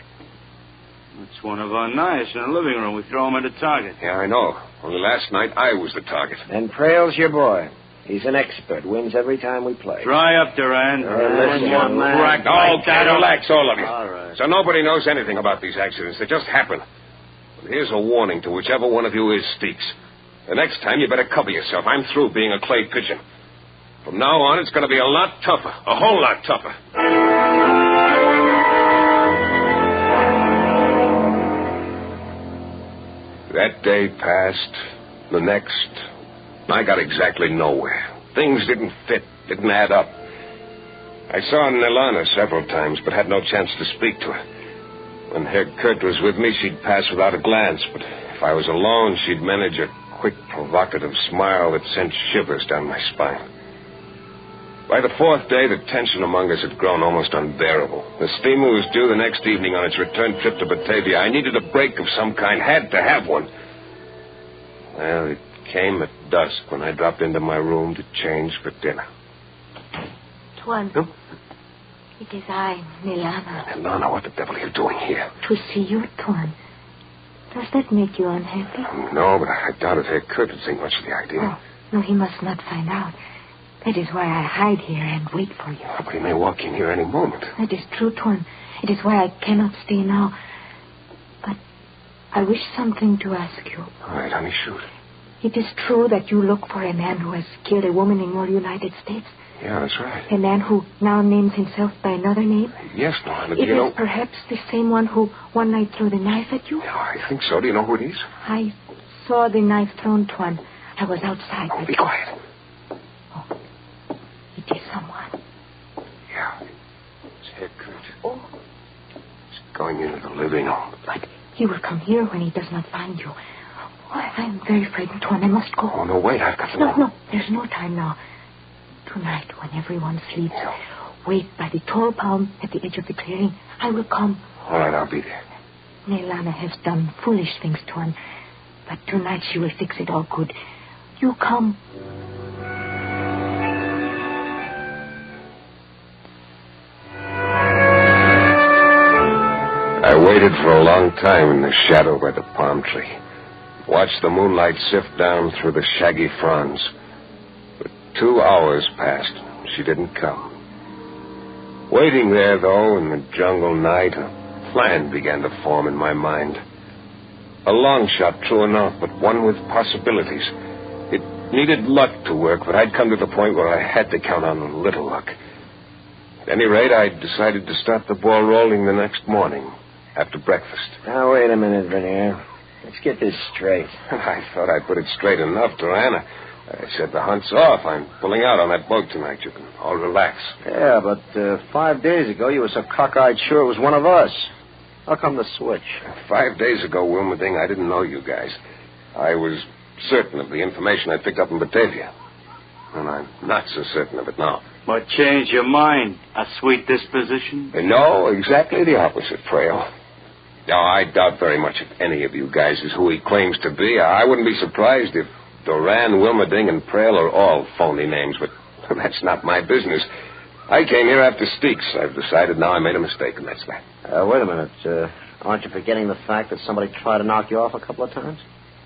It's one of our knives in the living room. We throw them at a target. Yeah, I know. Only last night I was the target. And Prail's your boy. He's an expert. Wins every time we play. Dry up, Duran. Listen, young man. Relax, all of you. All right. So nobody knows anything about these accidents. They just happen. But here's a warning to whichever one of you is Steeks. The next time, you better cover yourself. I'm through being a clay pigeon. From now on, it's going to be a lot tougher. A whole lot tougher. That day passed. The next. I got exactly nowhere. Things didn't fit. Didn't add up. I saw Nilana several times, but had no chance to speak to her. When Herr Kurt was with me, she'd pass without a glance. But if I was alone, she'd manage a quick, provocative smile that sent shivers down my spine. By the fourth day, the tension among us had grown almost unbearable. The steamer was due the next evening on its return trip to Batavia. I needed a break of some kind, had to have one. Well, it came at dusk when I dropped into my room to change for dinner. Tuan. Huh? It is I, Nilana. Nilana, what the devil are you doing here? To see you, Tuan. Does that make you unhappy? No, but I doubted Herr Kurt would think much of the idea. Oh, no, he must not find out. That is why I hide here and wait for you. Oh, but he may walk in here any moment. That is true, Tuan. It is why I cannot stay now. But I wish something to ask you. All right, honey, shoot. It is true that you look for a man who has killed a woman in more United States? Yeah, that's right. A man who now names himself by another name? Yes, no, but It you know... is perhaps the same one who one night threw the knife at you? Yeah, I think so. Do you know who it is? I saw the knife thrown, Tuan. I was outside. Oh, be quiet. Oh, it is someone. Yeah, it's Herr Kurt. Oh. He's going into the living room. But he will come here when he does not find you. Oh, I am very frightened, Tuan. I must go. Oh, no, wait. I've got to No, know. no. There's no time now. Tonight, when everyone sleeps, wait by the tall palm at the edge of the clearing. I will come. All right, I'll be there. Nilana has done foolish things, Tuan. But tonight she will fix it all good. You come. I waited for a long time in the shadow by the palm tree. Watched the moonlight sift down through the shaggy fronds. 2 hours passed. She didn't come. Waiting there, though, in the jungle night, a plan began to form in my mind. A long shot, true enough, but one with possibilities. It needed luck to work, but I'd come to the point where I had to count on a little luck. At any rate, I decided to start the ball rolling the next morning, after breakfast. Now, wait a minute, Vernier. Let's get this straight. I thought I put it straight enough, Duran. I said the hunt's off. I'm pulling out on that boat tonight. You can all relax. Yeah, but 5 days ago you were so cockeyed sure it was one of us. How come the switch? 5 days ago, Wilmerding, I didn't know you guys. I was certain of the information I picked up in Batavia. And I'm not so certain of it now. But change your mind. A sweet disposition? No, exactly the opposite, Frail. Now, I doubt very much if any of you guys is who he claims to be. I wouldn't be surprised if Duran, Wilmerding, and Prale are all phony names, but that's not my business. I came here after Steeks. I've decided now I made a mistake, and that's that. Wait a minute. Aren't you forgetting the fact that somebody tried to knock you off a couple of times?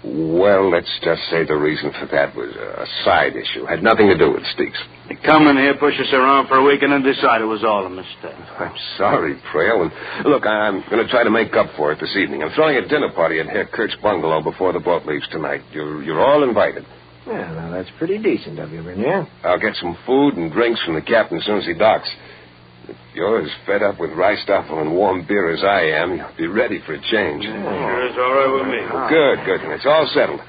Well, let's just say the reason for that was a side issue. Had nothing to do with Steeks. You come in here, push us around for a week, and then decide it was all a mistake. I'm sorry, Prale. And look, I'm going to try to make up for it this evening. I'm throwing a dinner party at Herr Kurt's bungalow before the boat leaves tonight. You're all invited. Yeah, now that's pretty decent of you, Bernier. I'll get some food and drinks from the captain as soon as he docks. If you're as fed up with Reistoffel and warm beer as I am, you'll be ready for a change. Sure is all right with me. Good. And it's all settled.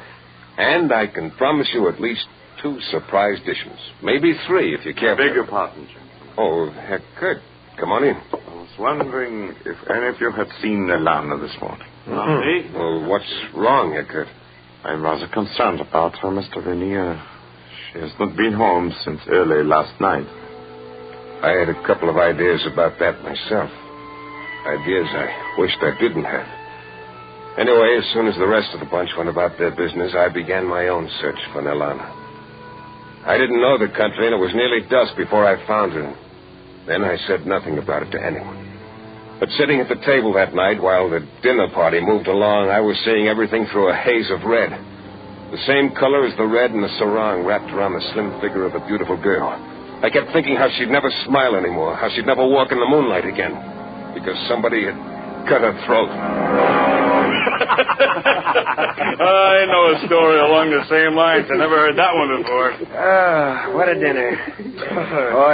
And I can promise you at least 2 surprise dishes. Maybe 3 if you care. Beg your pardon, gentlemen. Oh, Herr Kurt, come on in. I was wondering if any of you had seen Elana this morning. Not me. Well, what's wrong, Herr Kurt? I'm rather concerned about her, Mr. Vernier. She has not been home since early last night. I had a couple of ideas about that myself. Ideas I wished I didn't have. Anyway, as soon as the rest of the bunch went about their business, I began my own search for Nelana. I didn't know the country, and it was nearly dusk before I found her. Then I said nothing about it to anyone. But sitting at the table that night while the dinner party moved along, I was seeing everything through a haze of red. The same color as the red in the sarong wrapped around the slim figure of a beautiful girl. I kept thinking how she'd never smile anymore, how she'd never walk in the moonlight again, because somebody had cut her throat. I know a story along the same lines. I never heard that one before. What a dinner.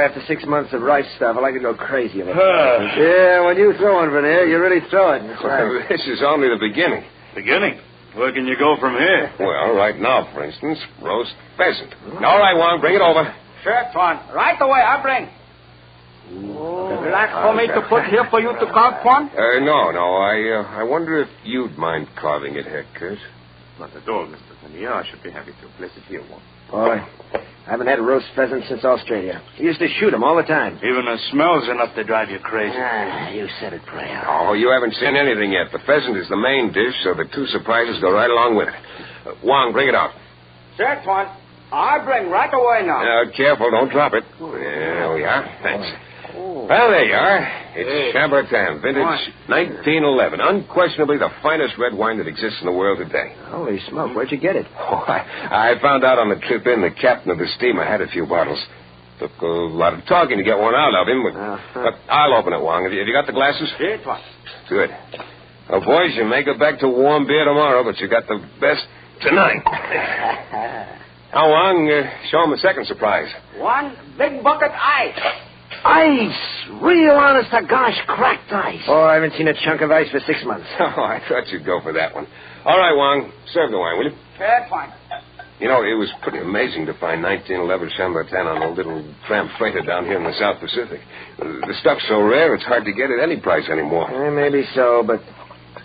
After 6 months of rice stuff, I could go crazy of it. Yeah, when you throw one, Vernier, you really throw it. Well, this is only the beginning. Beginning? Where can you go from here? Well, right now, for instance, roast pheasant. All right, Wong, bring it over. Sure, Tuan. Right away, I bring. Would you like for me to put here for you to carve, Tuan? No. I wonder if you'd mind carving it, Herr Kurt. Not at all, Mr. Vernier. I should be happy to place it here, Wong. Boy, I haven't had a roast pheasant since Australia. We used to shoot them all the time. Even the smell's enough to drive you crazy. You said it, Prale. Oh, you haven't seen anything yet. The pheasant is the main dish, so the 2 surprises go right along with it. Wong, bring it out. Sure, Tuan. I bring right away now. Careful, don't drop it. There we are. Thanks. Well, there you are. It's Chambertin, vintage 1911. Unquestionably the finest red wine that exists in the world today. Holy smoke, where'd you get it? Oh, I found out on the trip in the captain of the steamer had a few bottles. Took a lot of talking to get one out of him, but I'll open it, Wong. Have you got the glasses? Here, Tuan. Good. Well, boys, you may go back to warm beer tomorrow, but you got the best tonight. Now, Wong, show him the second surprise. One big bucket ice. Ice! Real honest to gosh cracked ice. Oh, I haven't seen a chunk of ice for 6 months. Oh, I thought you'd go for that one. All right, Wong, serve the wine, will you? Sure, Tuan. You know, it was pretty amazing to find 1911 Chambertin on a little tramp freighter down here in the South Pacific. The stuff's so rare, it's hard to get at any price anymore. Maybe so, but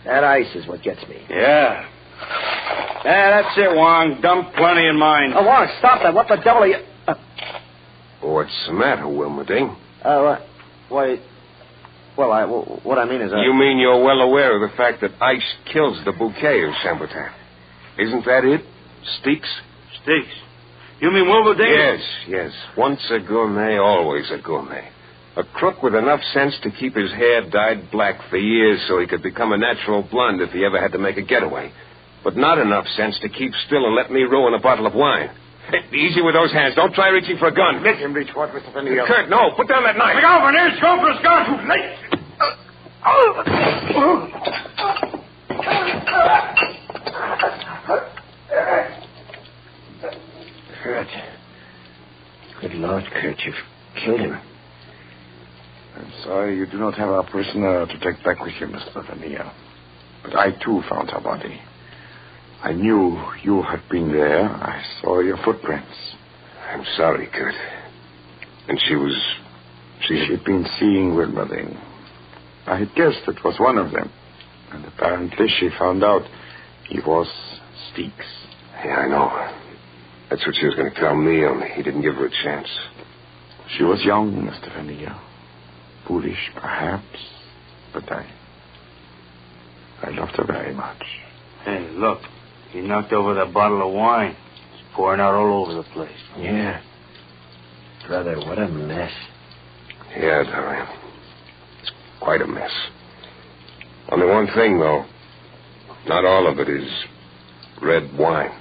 that ice is what gets me. Yeah, that's it, Wong. Dump plenty in mine. Oh, Wong, stop that. What the devil are you... What's the matter, Wilmerding? What I mean is... You mean you're well aware of the fact that ice kills the bouquet of Chambertin? Isn't that it? Steeks? Steeks? You mean Wilmerding? Yes. Once a gourmet, always a gourmet. A crook with enough sense to keep his hair dyed black for years so he could become a natural blonde if he ever had to make a getaway. But not enough sense to keep still and let me ruin a bottle of wine. Hey, easy with those hands. Don't try reaching for a gun. Let him reach what, Mr. Vernier? Kurt, no. Put down that knife. Look out, Vernier. Go for his gun. Too late. Kurt. Good Lord, Kurt, you've killed him. I'm sorry you do not have our prisoner to take back with you, Mr. Vernier. But I, too, found her body. I knew you had been there. I saw your footprints. I'm sorry, Kurt. And She'd been seeing Wilmerding. I had guessed it was one of them. And apparently she found out he was Steeks. Yeah, I know. That's what she was going to tell me, only he didn't give her a chance. She was young, Mr. Vanilla. Foolish, perhaps. But I loved her very much. Hey, look. He knocked over that bottle of wine. It's pouring out all over the place. Yeah. Brother, what a mess. Yeah, Dorian. It's quite a mess. Only one thing, though. Not all of it is red wine.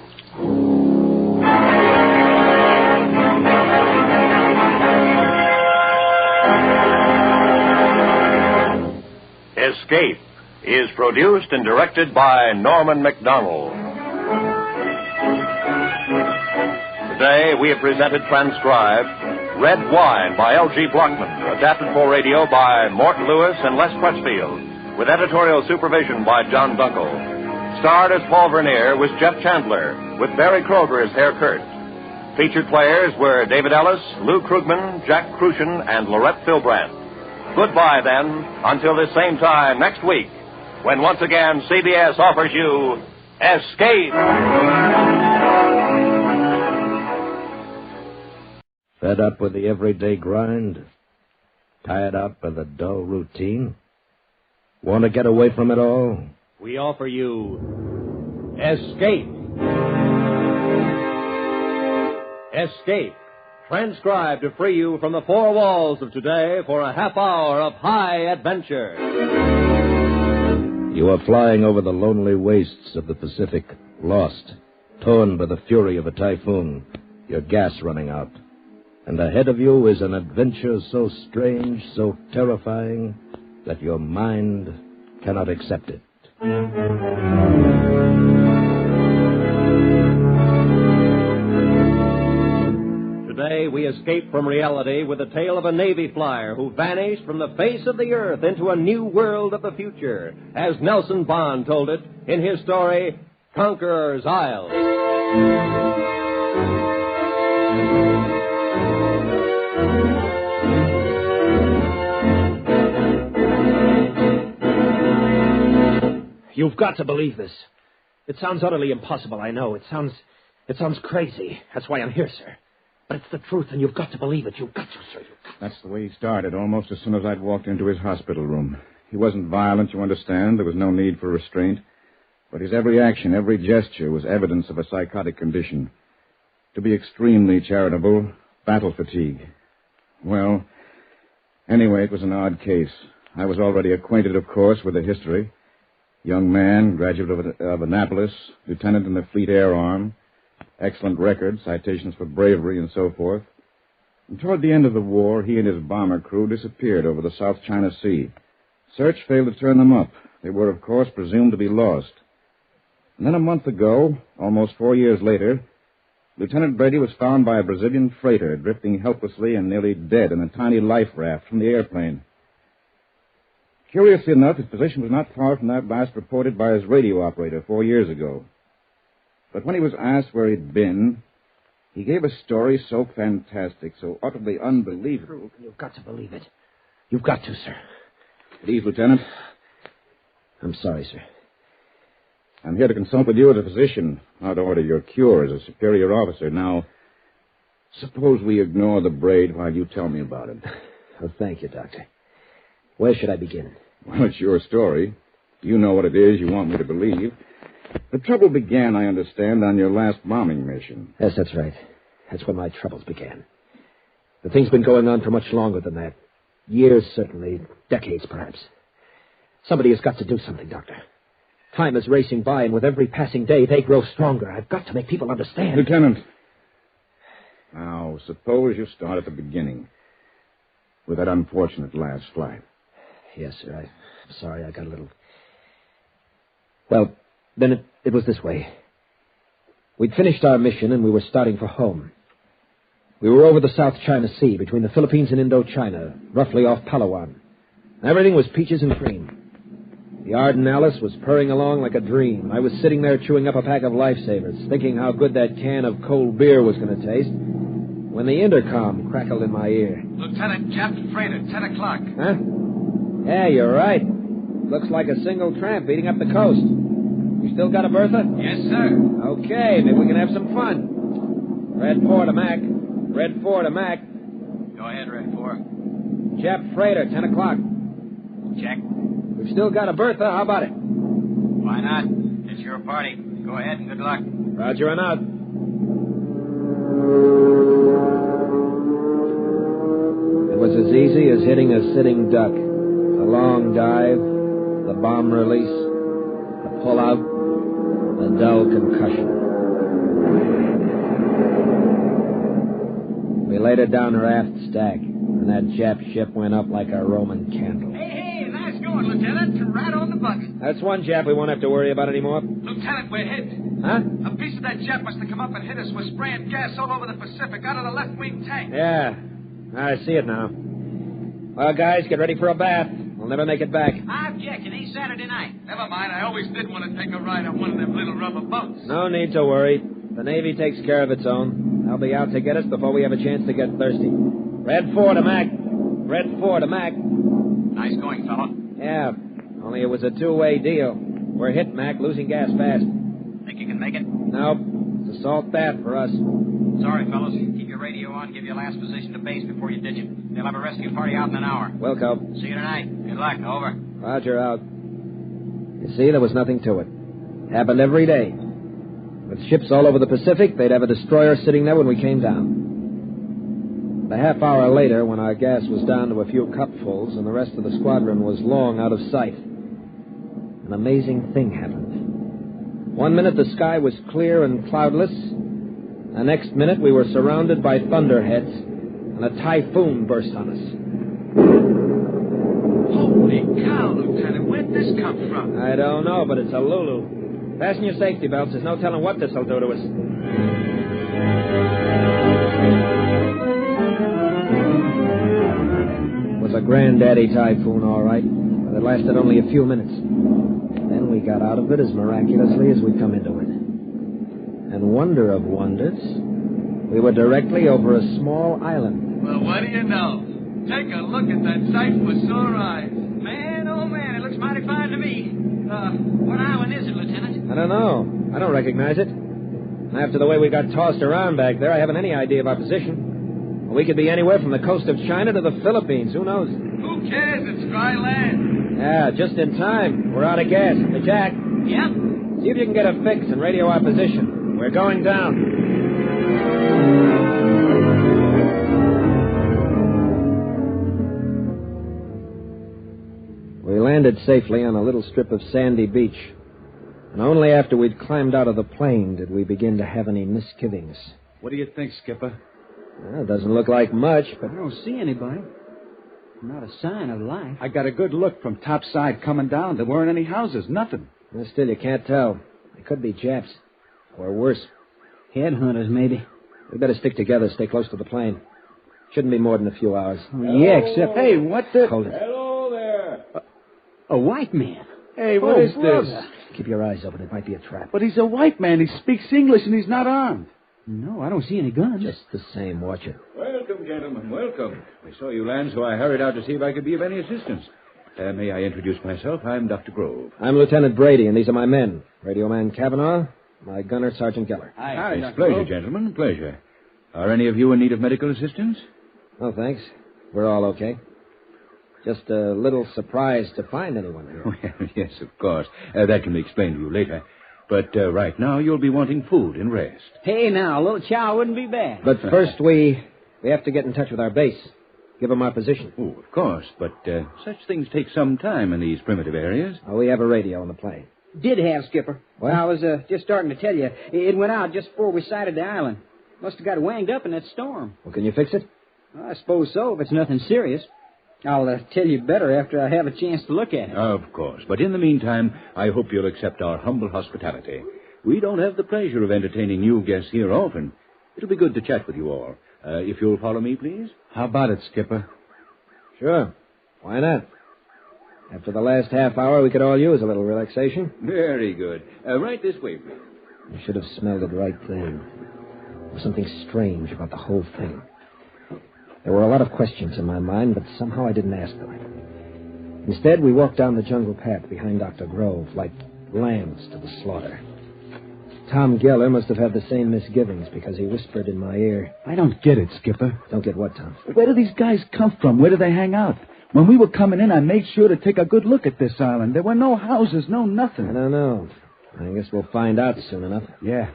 Escape is produced and directed by Norman MacDonald. Today we have presented transcribed Red Wine by L.G. Blockman, adapted for radio by Mort Lewis and Les Crutchfield, with editorial supervision by John Dunkel. Starred as Paul Vernier was Jeff Chandler, with Barry Kroger as Herr Kurt. Featured players were David Ellis, Lou Krugman, Jack Crucian, and Lorette Philbrandt. Goodbye, then, until this same time next week, when once again CBS offers you Escape. Fed up with the everyday grind? Tired out by the dull routine? Want to get away from it all? We offer you Escape. Escape. Transcribed to free you from the four walls of today for a half hour of high adventure. You are flying over the lonely wastes of the Pacific, lost, torn by the fury of a typhoon, your gas running out. And ahead of you is an adventure so strange, so terrifying, that your mind cannot accept it. Today we escape from reality with the tale of a Navy flyer who vanished from the face of the earth into a new world of the future, as Nelson Bond told it in his story, Conquerors Isle. You've got to believe this. It sounds utterly impossible, I know. It sounds crazy. That's why I'm here, sir. But it's the truth, and you've got to believe it. You've got to, sir. That's the way he started, almost as soon as I'd walked into his hospital room. He wasn't violent, you understand. There was no need for restraint. But his every action, every gesture was evidence of a psychotic condition. To be extremely charitable, battle fatigue. Well, anyway, it was an odd case. I was already acquainted, of course, with the history. Young man, graduate of Annapolis, lieutenant in the Fleet Air Arm, excellent record, citations for bravery and so forth. And toward the end of the war, he and his bomber crew disappeared over the South China Sea. Search failed to turn them up. They were, of course, presumed to be lost. And then a month ago, almost 4 years later, Lieutenant Brady was found by a Brazilian freighter drifting helplessly and nearly dead in a tiny life raft from the airplane. Curiously enough, his position was not far from that last reported by his radio operator 4 years ago. But when he was asked where he'd been, he gave a story so fantastic, so utterly unbelievable. You've got to believe it. You've got to, sir. At ease, Lieutenant. I'm sorry, sir. I'm here to consult with you as a physician, how to order your cure as a superior officer. Now, suppose we ignore the braid while you tell me about it. Oh, thank you, Doctor. Where should I begin? Well, it's your story. You know what it is you want me to believe. The trouble began, I understand, on your last bombing mission. Yes, that's right. That's when my troubles began. The thing's been going on for much longer than that. Years, certainly. Decades, perhaps. Somebody has got to do something, Doctor. Time is racing by, and with every passing day, they grow stronger. I've got to make people understand. Lieutenant. Now, suppose you start at the beginning. With that unfortunate last flight. Yes, sir. I'm sorry I got a little... Well, then it was this way. We'd finished our mission, and we were starting for home. We were over the South China Sea, between the Philippines and Indochina, roughly off Palawan. Everything was peaches and cream. The Arden Alice was purring along like a dream. I was sitting there chewing up a pack of lifesavers, thinking how good that can of cold beer was going to taste, when the intercom crackled in my ear. Lieutenant, Captain Freighter, 10 o'clock. Huh? Yeah, you're right. Looks like a single tramp beating up the coast. You still got a Bertha? Yes, sir. Okay, maybe we can have some fun. Red 4 to Mac. Red 4 to Mac. Go ahead, Red 4. Jap Freighter, 10 o'clock. Check. We've still got a Bertha. How about it? Why not? It's your party. Go ahead and good luck. Roger and out. It was as easy as hitting a sitting duck. The long dive, the bomb release, the pull-out, the dull concussion. We laid her down her aft stack, and that Jap ship went up like a Roman candle. Hey, nice going, Lieutenant. Right on the button. That's one Jap we won't have to worry about anymore. Lieutenant, we're hit. Huh? A piece of that Jap must have come up and hit us. We're spraying gas all over the Pacific out of the left wing tank. Yeah, I see it now. Well, guys, get ready for a bath. We'll never make it back. I object. It ain't Saturday night. Never mind. I always did want to take a ride on one of them little rubber boats. No need to worry. The Navy takes care of its own. They'll be out to get us before we have a chance to get thirsty. Red 4 to Mac. Red 4 to Mac. Nice going, fella. Yeah, only it was a two-way deal. We're hit, Mac, losing gas fast. Think you can make it? Nope. It's a salt bath for us. Sorry, fellas. Keep your radio on. Give your last position to base before you ditch it. They'll have a rescue party out in an hour. Wilco. See you tonight. Good luck. Over. Roger, out. You see, there was nothing to it. Happened every day. With ships all over the Pacific, they'd have a destroyer sitting there when we came down. A half hour later, when our gas was down to a few cupfuls and the rest of the squadron was long out of sight, an amazing thing happened. 1 minute the sky was clear and cloudless. The next minute we were surrounded by thunderheads, and a typhoon burst on us. Holy cow, Lieutenant. Where'd this come from? I don't know, but it's a Lulu. Fasten your safety belts. There's no telling what this'll do to us. It was a granddaddy typhoon, all right, but it lasted only a few minutes. Then we got out of it as miraculously as we'd come into it. And wonder of wonders, we were directly over a small island. Well, what do you know? Take a look at that sight for sore eyes. Man, oh man, it looks mighty fine to me. What island is it, Lieutenant? I don't know. I don't recognize it. After the way we got tossed around back there, I haven't any idea of our position. We could be anywhere from the coast of China to the Philippines. Who knows? Who cares? It's dry land. Yeah, just in time. We're out of gas. Hey, Jack. Yep. See if you can get a fix and radio our position. We're going down. We landed safely on a little strip of sandy beach. And only after we'd climbed out of the plane did we begin to have any misgivings. What do you think, Skipper? Well, it doesn't look like much, but... I don't see anybody. Not a sign of life. I got a good look from topside coming down. There weren't any houses, nothing. Well, still, you can't tell. They could be Japs. Or worse. Headhunters, maybe. We better stick together, stay close to the plane. Shouldn't be more than a few hours. Yeah, except... Hey, what the... Hold it. Hello there. A white man. Hey, what is this? Keep your eyes open. It might be a trap. But he's a white man. He speaks English and he's not armed. No, I don't see any guns. Just the same. Watch it. Welcome, gentlemen. Welcome. I saw you land, so I hurried out to see if I could be of any assistance. May I introduce myself? I'm Dr. Grove. I'm Lieutenant Brady, and these are my men. Radio man Kavanaugh, my gunner, Sergeant Geller. Hi, it's a pleasure, gentlemen. Pleasure. Are any of you in need of medical assistance? Oh, thanks. We're all okay. Just a little surprised to find anyone here. Well, yes, of course. That can be explained to you later. But right now, you'll be wanting food and rest. Hey, now, a little chow wouldn't be bad. But first, we have to get in touch with our base. Give them our position. Oh, of course. But such things take some time in these primitive areas. Oh, we have a radio on the plane. Did have, Skipper. What? I was just starting to tell you. It went out just before we sighted the island. Must have got wanged up in that storm. Well, can you fix it? Well, I suppose so, if it's nothing serious. I'll tell you better after I have a chance to look at it. Of course. But in the meantime, I hope you'll accept our humble hospitality. We don't have the pleasure of entertaining new guests here often. It'll be good to chat with you all. If you'll follow me, please. How about it, Skipper? Sure. Why not? After the last half hour, we could all use a little relaxation. Very good. Right this way, please. I should have smelled it right then. There was something strange about the whole thing. There were a lot of questions in my mind, but somehow I didn't ask them. Instead, we walked down the jungle path behind Dr. Grove, like lambs to the slaughter. Tom Geller must have had the same misgivings because he whispered in my ear. I don't get it, Skipper. Don't get what, Tom? Where do these guys come from? Where do they hang out? When we were coming in, I made sure to take a good look at this island. There were no houses, no nothing. I don't know. I guess we'll find out soon enough. Yeah.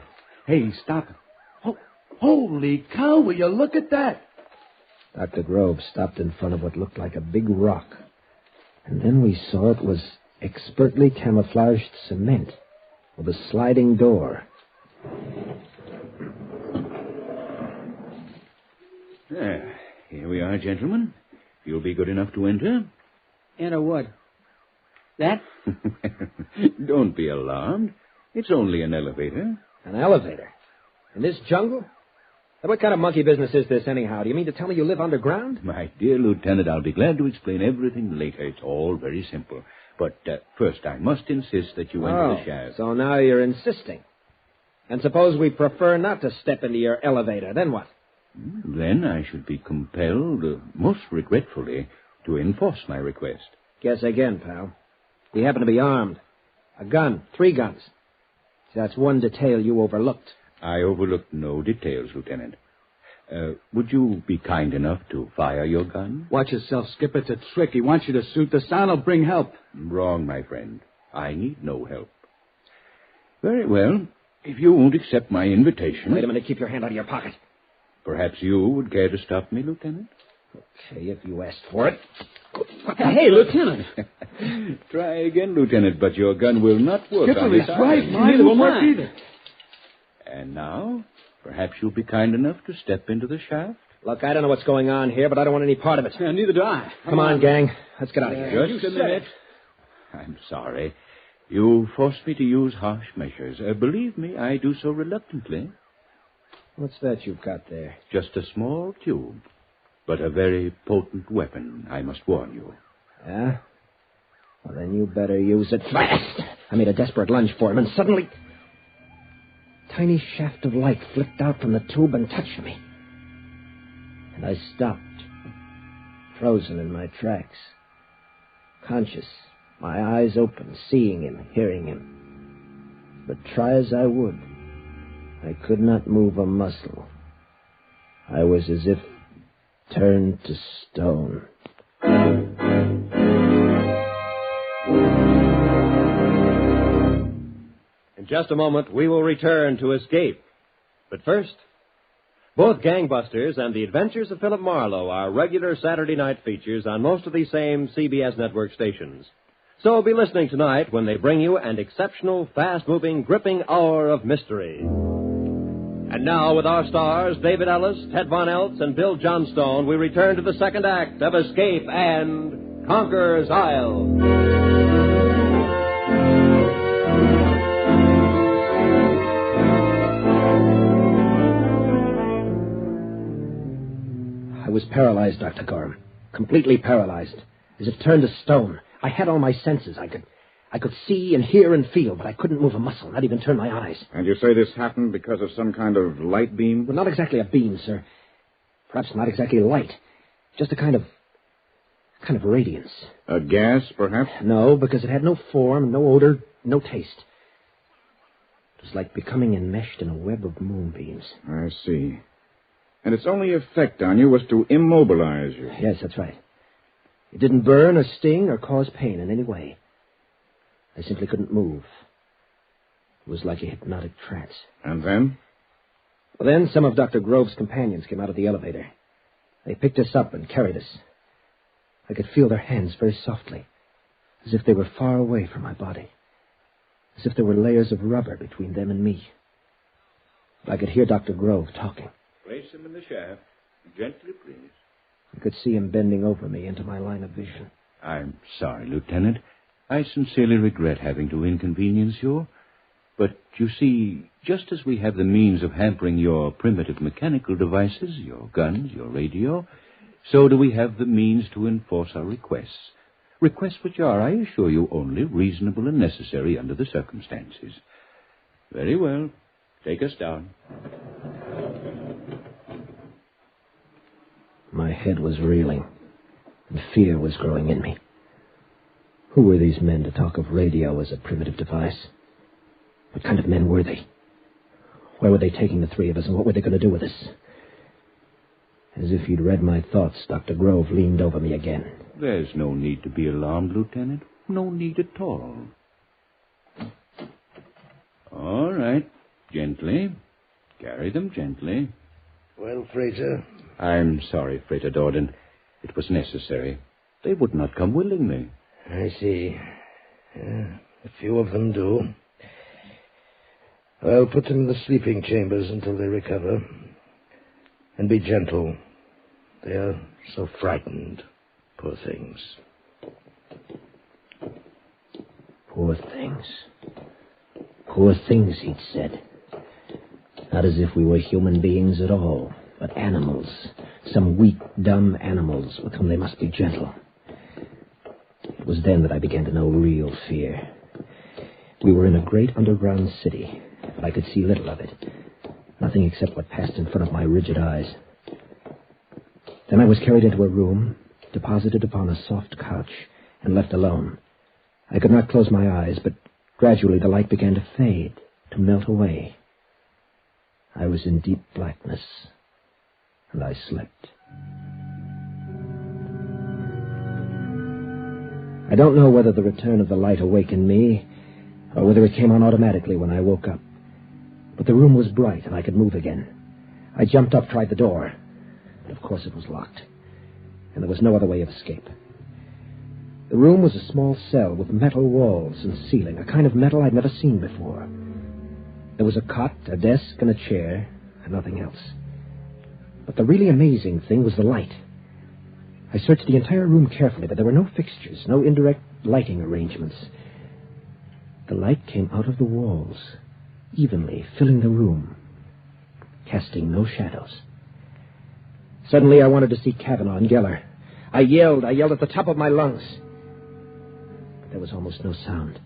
Hey, stop it. Holy cow, will you look at that? Dr. Grove stopped in front of what looked like a big rock. And then we saw it was expertly camouflaged cement with a sliding door. Here we are, gentlemen. If you'll be good enough to enter. Enter what? That? Don't be alarmed. It's only an elevator. An elevator? In this jungle? What kind of monkey business is this, anyhow? Do you mean to tell me you live underground? My dear Lieutenant, I'll be glad to explain everything later. It's all very simple. But first, I must insist that you enter the shaft. So now you're insisting. And suppose we prefer not to step into your elevator, then what? Then I should be compelled, most regretfully, to enforce my request. Guess again, pal. We happen to be armed. A gun, 3 guns. See, that's one detail you overlooked. I overlooked no details, Lieutenant. Would you be kind enough to fire your gun? Watch yourself, Skipper. It's a trick. He wants you to shoot. The sound will bring help. Wrong, my friend. I need no help. Very well. If you won't accept my invitation... Wait a minute. Keep your hand out of your pocket. Perhaps you would care to stop me, Lieutenant? Okay, if you asked for it. Hey, Lieutenant. Try again, Lieutenant, but your gun will not work. Skipper, on he's this right. island. Mine won't work either. And now, perhaps you'll be kind enough to step into the shaft? Look, I don't know what's going on here, but I don't want any part of it. Yeah, neither do I. Come on, gang. Let's get out of here. Just a minute. I'm sorry. You forced me to use harsh measures. Believe me, I do so reluctantly. What's that you've got there? Just a small tube, but a very potent weapon, I must warn you. Yeah? Well, then you better use it fast. I made a desperate lunge for him, and suddenly... a tiny shaft of light flicked out from the tube and touched me. And I stopped, frozen in my tracks. Conscious, my eyes open, seeing him, hearing him. But try as I would, I could not move a muscle. I was as if turned to stone. In just a moment, we will return to Escape. But first, both Gangbusters and The Adventures of Philip Marlowe are regular Saturday night features on most of these same CBS network stations. So be listening tonight when they bring you an exceptional, fast-moving, gripping hour of mystery. And now, with our stars, David Ellis, Ted Von Eltz, and Bill Johnstone, we return to the second act of Escape and Conquerors Isle. I was paralyzed, Dr. Gorham. Completely paralyzed. As if turned to stone. I had all my senses. I could see and hear and feel, but I couldn't move a muscle, not even turn my eyes. And you say this happened because of some kind of light beam? Well, not exactly a beam, sir. Perhaps not exactly light. Just a kind of radiance. A gas, perhaps? No, because it had no form, no odor, no taste. It was like becoming enmeshed in a web of moonbeams. I see. And its only effect on you was to immobilize you. Yes, that's right. It didn't burn or sting or cause pain in any way. I simply couldn't move. It was like a hypnotic trance. And then? Well, then some of Dr. Grove's companions came out of the elevator. They picked us up and carried us. I could feel their hands very softly, as if they were far away from my body, as if there were layers of rubber between them and me. But I could hear Dr. Grove talking. Place him in the shaft. Gently, please. I could see him bending over me into my line of vision. I'm sorry, Lieutenant. I sincerely regret having to inconvenience you. But, you see, just as we have the means of hampering your primitive mechanical devices, your guns, your radio, so do we have the means to enforce our requests. Requests which are, I assure you, only reasonable and necessary under the circumstances. Very well. Take us down. My head was reeling, and fear was growing in me. Who were these men to talk of radio as a primitive device? What kind of men were they? Where were they taking the three of us, and what were they going to do with us? As if he'd read my thoughts, Dr. Grove leaned over me again. There's no need to be alarmed, Lieutenant. No need at all. All right. Gently. Carry them gently. Well, Fraser? I'm sorry, Frater Dorden. It was necessary. They would not come willingly. I see. Yeah, a few of them do. I'll put them in the sleeping chambers until they recover. And be gentle. They are so frightened. Poor things. Poor things. Poor things, he'd said. Not as if we were human beings at all, but animals. Some weak, dumb animals with whom they must be gentle. It was then that I began to know real fear. We were in a great underground city, but I could see little of it. Nothing except what passed in front of my rigid eyes. Then I was carried into a room, deposited upon a soft couch, and left alone. I could not close my eyes, but gradually the light began to fade, to melt away. I was in deep blackness, and I slept. I don't know whether the return of the light awakened me, or whether it came on automatically when I woke up. But the room was bright, and I could move again. I jumped up, tried the door, but of course it was locked, and there was no other way of escape. The room was a small cell with metal walls and ceiling, a kind of metal I'd never seen before. There was a cot, a desk, and a chair, and nothing else. But the really amazing thing was the light. I searched the entire room carefully, but there were no fixtures, no indirect lighting arrangements. The light came out of the walls, evenly, filling the room, casting no shadows. Suddenly I wanted to see Kavanaugh and Geller. I yelled at the top of my lungs. But there was almost no sound,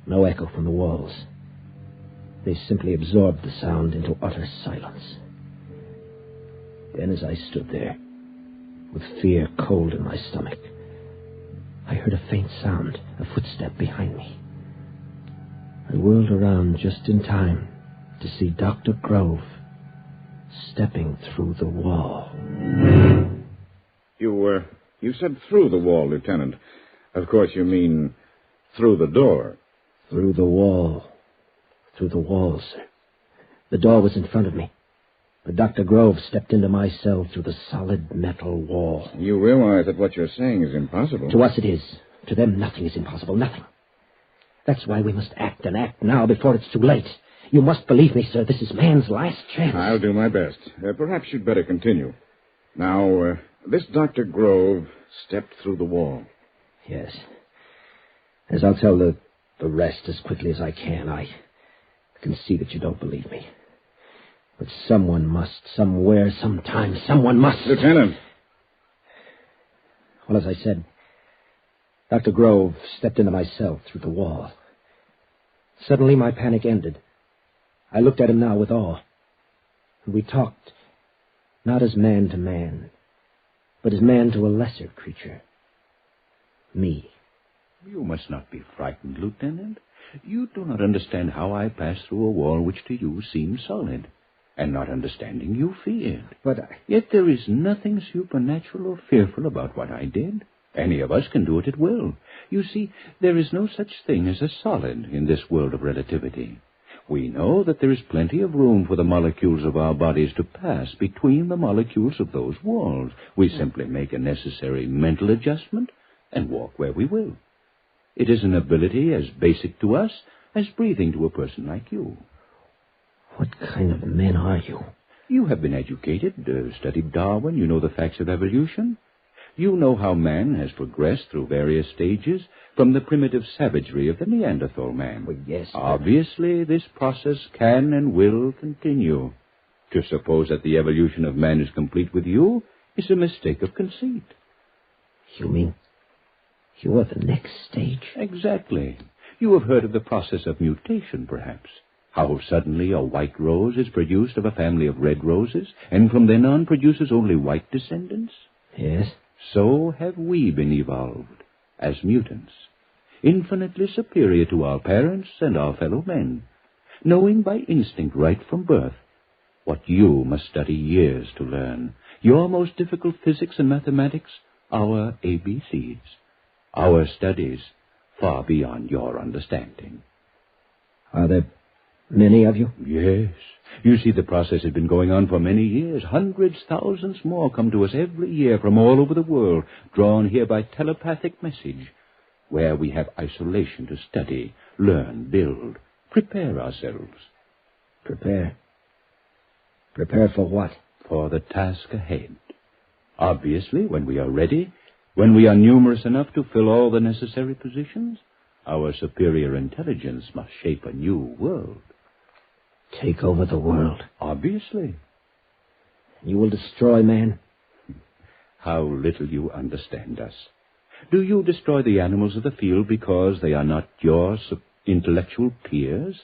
no echo from the walls. They simply absorbed the sound into utter silence. Then as I stood there, with fear cold in my stomach, I heard a faint sound, a footstep behind me. I whirled around just in time to see Dr. Grove stepping through the wall. You said through the wall, Lieutenant. Of course you mean through the door. Through the wall. Through the wall, sir. The door was in front of me. But Dr. Grove stepped into my cell through the solid metal wall. You realize that what you're saying is impossible. To us it is. To them nothing is impossible, nothing. That's why we must act, and act now before it's too late. You must believe me, sir. This is man's last chance. I'll do my best. Perhaps you'd better continue. Now, this Dr. Grove stepped through the wall. Yes. As I'll tell the rest as quickly as I can, I can see that you don't believe me. But someone must, somewhere, sometime, someone must. Lieutenant. Well, as I said, Dr. Grove stepped into my cell through the wall. Suddenly, my panic ended. I looked at him now with awe. And we talked, not as man to man, but as man to a lesser creature. Me. You must not be frightened, Lieutenant. You do not understand how I passed through a wall which to you seemed solid. And not understanding, you feared. But Yet there is nothing supernatural or fearful about what I did. Any of us can do it at will. You see, there is no such thing as a solid in this world of relativity. We know that there is plenty of room for the molecules of our bodies to pass between the molecules of those walls. We simply make a necessary mental adjustment and walk where we will. It is an ability as basic to us as breathing to a person like you. What kind of men are you? You have been educated, studied Darwin. You know the facts of evolution. You know how man has progressed through various stages from the primitive savagery of the Neanderthal man. Well, yes. Obviously, this process can and will continue. To suppose that the evolution of man is complete with you is a mistake of conceit. You mean You are the next stage. Exactly. You have heard of the process of mutation, perhaps. How suddenly a white rose is produced of a family of red roses, and from then on produces only white descendants? Yes. So have we been evolved, as mutants, infinitely superior to our parents and our fellow men, knowing by instinct right from birth what you must study years to learn, your most difficult physics and mathematics, our ABCs, our studies far beyond your understanding. Are there many of you? Yes. You see, the process has been going on for many years. Hundreds, thousands more come to us every year from all over the world, drawn here by telepathic message, where we have isolation to study, learn, build, prepare ourselves. Prepare? Prepare for what? For the task ahead. Obviously, when we are ready, when we are numerous enough to fill all the necessary positions, our superior intelligence must shape a new world. Take over the world? Obviously. You will destroy man? How little you understand us. Do you destroy the animals of the field because they are not your intellectual peers?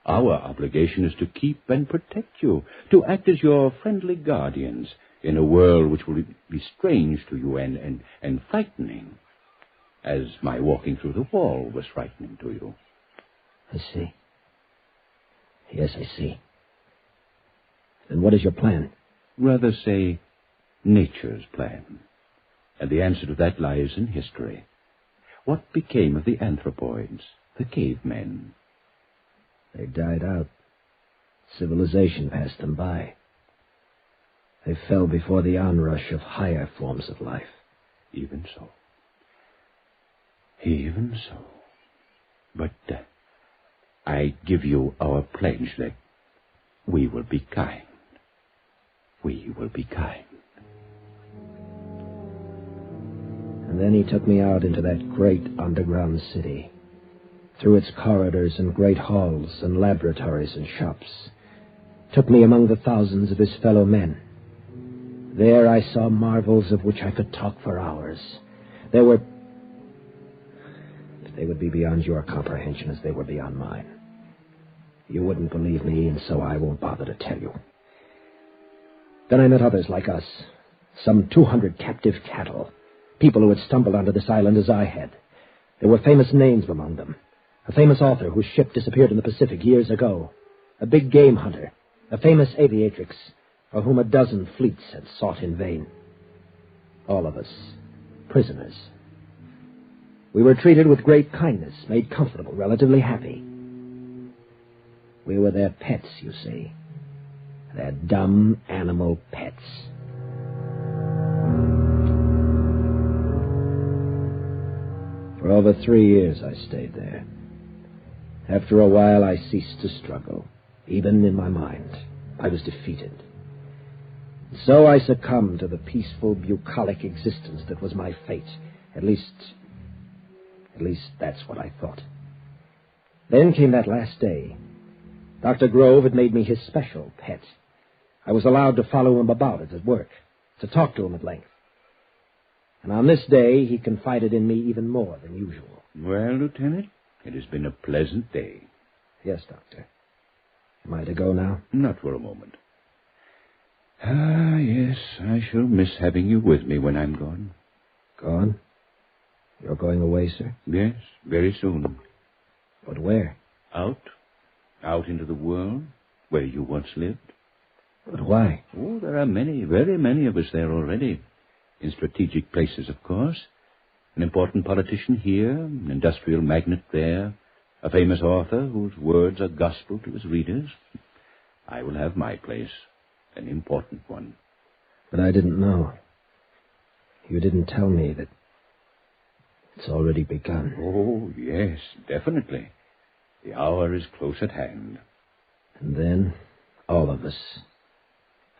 Our obligation is to keep and protect you, to act as your friendly guardians in a world which will be strange to you and frightening, as my walking through the wall was frightening to you. I see. Yes, I see. Then what is your plan? Rather say, nature's plan. And the answer to that lies in history. What became of the anthropoids, the cavemen? They died out. Civilization passed them by. They fell before the onrush of higher forms of life. Even so. Even so. But I give you our pledge that we will be kind. We will be kind. And then he took me out into that great underground city, through its corridors and great halls and laboratories and shops. Took me among the thousands of his fellow men. There I saw marvels of which I could talk for hours. There were... They would be beyond your comprehension as they were beyond mine. You wouldn't believe me, and so I won't bother to tell you. Then I met others like us, some 200 captive cattle, people who had stumbled onto this island as I had. There were famous names among them. A famous author whose ship disappeared in the Pacific years ago. A big game hunter. A famous aviatrix for whom a dozen fleets had sought in vain. All of us, prisoners. We were treated with great kindness, made comfortable, relatively happy. We were their pets, you see. Their dumb animal pets. For over 3 years I stayed there. After a while I ceased to struggle, even in my mind. I was defeated. So I succumbed to the peaceful, bucolic existence that was my fate. At least that's what I thought. Then came that last day. Dr. Grove had made me his special pet. I was allowed to follow him about at his work, to talk to him at length. And on this day, he confided in me even more than usual. Well, Lieutenant, it has been a pleasant day. Yes, Doctor. Am I to go now? Not for a moment. Ah, yes, I shall miss having you with me when I'm gone. Gone? You're going away, sir? Yes, very soon. But where? Out into the world, where you once lived. But why? Oh, there are many, very many of us there already. In strategic places, of course. An important politician here, an industrial magnate there, a famous author whose words are gospel to his readers. I will have my place, an important one. But I didn't know. You didn't tell me that it's already begun. Oh, yes, definitely. The hour is close at hand. And then, all of us,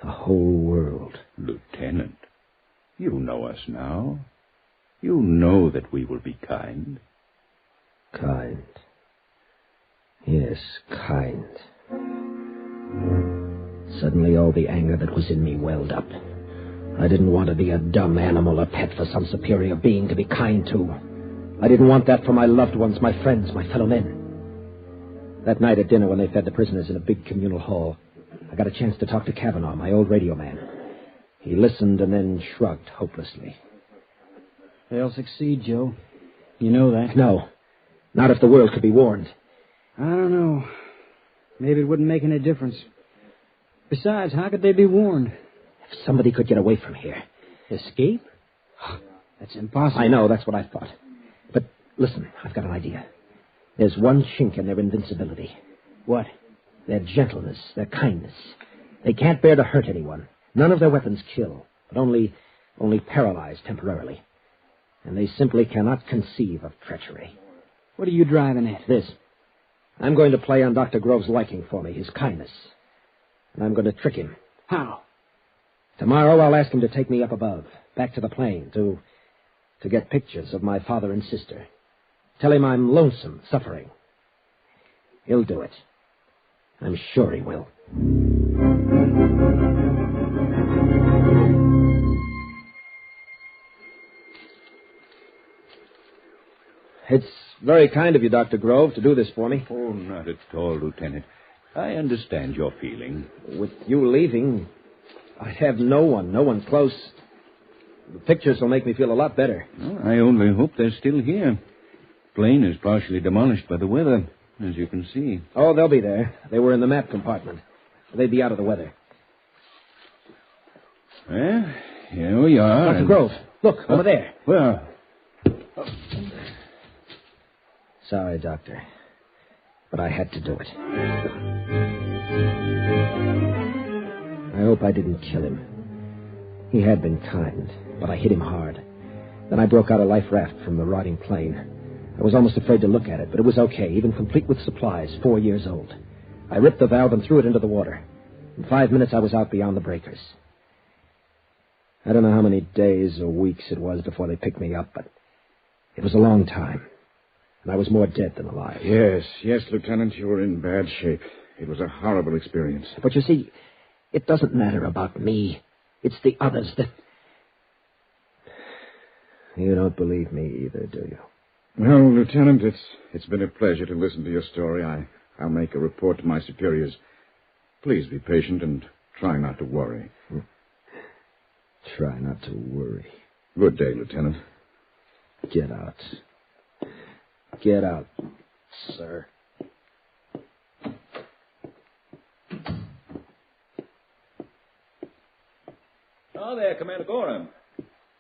the whole world. Lieutenant, you know us now. You know that we will be kind. Kind. Yes, kind. Suddenly all the anger that was in me welled up. I didn't want to be a dumb animal, a pet for some superior being to be kind to. I didn't want that for my loved ones, my friends, my fellow men. That night at dinner when they fed the prisoners in a big communal hall, I got a chance to talk to Kavanaugh, my old radio man. He listened and then shrugged hopelessly. They'll succeed, Joe. You know that. No. Not if the world could be warned. I don't know. Maybe it wouldn't make any difference. Besides, how could they be warned? If somebody could get away from here. Escape? That's impossible. I know, that's what I thought. But listen, I've got an idea. There's one chink in their invincibility. What? Their gentleness, their kindness. They can't bear to hurt anyone. None of their weapons kill, but only paralyze temporarily. And they simply cannot conceive of treachery. What are you driving at? This. I'm going to play on Dr. Grove's liking for me, his kindness. And I'm going to trick him. How? Tomorrow I'll ask him to take me up above, back to the plane, to get pictures of my father and sister. Tell him I'm lonesome, suffering. He'll do it. I'm sure he will. It's very kind of you, Dr. Grove, to do this for me. Oh, not at all, Lieutenant. I understand your feeling. With you leaving, I'd have no one close. The pictures will make me feel a lot better. Well, I only hope they're still here. Plane is partially demolished by the weather, as you can see. Oh, they'll be there. They were in the map compartment. They'd be out of the weather. Well, here we are. Dr. Grove, look, over there. Where? Sorry, Doctor, but I had to do it. I hope I didn't kill him. He had been kind, but I hit him hard. Then I broke out a life raft from the rotting plane. I was almost afraid to look at it, but it was okay, even complete with supplies, 4 years old. I ripped the valve and threw it into the water. In 5 minutes, I was out beyond the breakers. I don't know how many days or weeks it was before they picked me up, but it was a long time. And I was more dead than alive. Yes, Lieutenant, you were in bad shape. It was a horrible experience. But you see, it doesn't matter about me. It's the others that... You don't believe me either, do you? Well, Lieutenant, it's been a pleasure to listen to your story. I'll make a report to my superiors. Please be patient and try not to worry. Try not to worry. Good day, Lieutenant. Get out. Get out, sir. Oh, there, Commander Gorham.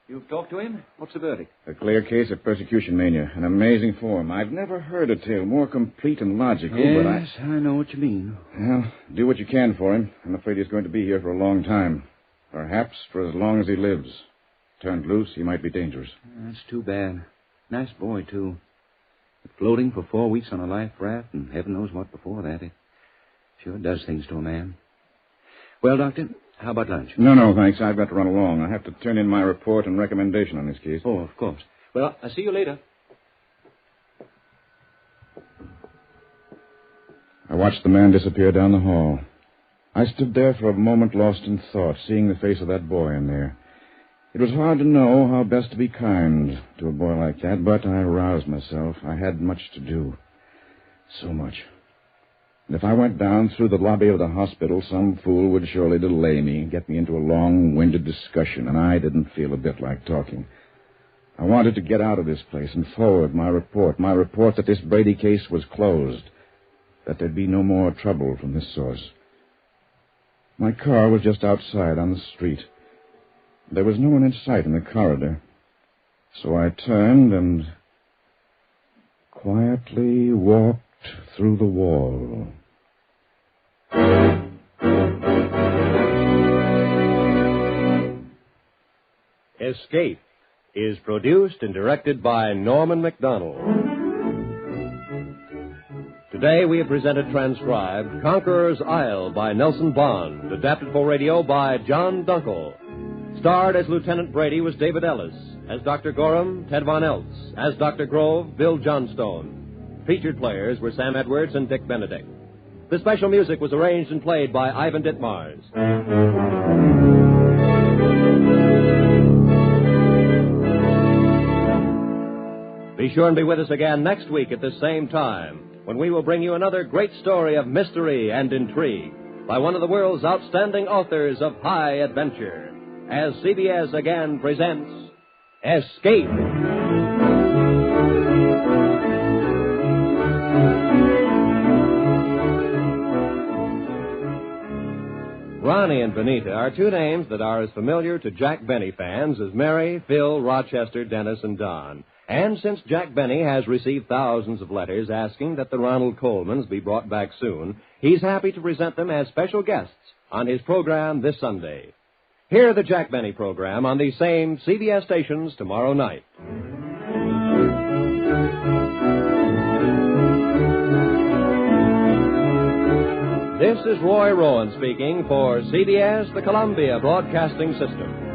You've talked to him? What's the verdict? A clear case of persecution mania. An amazing form. I've never heard a tale more complete and logical, Yes, I know what you mean. Well, do what you can for him. I'm afraid he's going to be here for a long time. Perhaps for as long as he lives. Turned loose, he might be dangerous. That's too bad. Nice boy, too. But floating for 4 weeks on a life raft, and heaven knows what before that, it sure does things to a man. Well, Doctor, how about lunch? No, thanks. I've got to run along. I have to turn in my report and recommendation on this case. Oh, of course. Well, I'll see you later. I watched the man disappear down the hall. I stood there for a moment lost in thought, seeing the face of that boy in there. It was hard to know how best to be kind to a boy like that, but I roused myself. I had much to do. So much. And if I went down through the lobby of the hospital, some fool would surely delay me, get me into a long-winded discussion, and I didn't feel a bit like talking. I wanted to get out of this place and forward my report that this Brady case was closed, that there'd be no more trouble from this source. My car was just outside on the street. There was no one in sight in the corridor. So I turned and quietly walked through the wall. Escape is produced and directed by Norman MacDonald. Today we have presented transcribed Conquerors Isle by Nelson Bond, adapted for radio by John Dunkel. Starred as Lieutenant Brady was David Ellis, as Dr. Gorham, Ted Von Eltz, as Dr. Grove, Bill Johnstone. Featured players were Sam Edwards and Dick Benedict. The special music was arranged and played by Ivan Ditmars. Be sure and be with us again next week at the same time, when we will bring you another great story of mystery and intrigue by one of the world's outstanding authors of high adventure, as CBS again presents Escape. Ronnie and Benita are two names that are as familiar to Jack Benny fans as Mary, Phil, Rochester, Dennis, and Don. And since Jack Benny has received thousands of letters asking that the Ronald Colemans be brought back soon, he's happy to present them as special guests on his program this Sunday. Hear the Jack Benny program on these same CBS stations tomorrow night. This is Roy Rowan speaking for CBS, the Columbia Broadcasting System.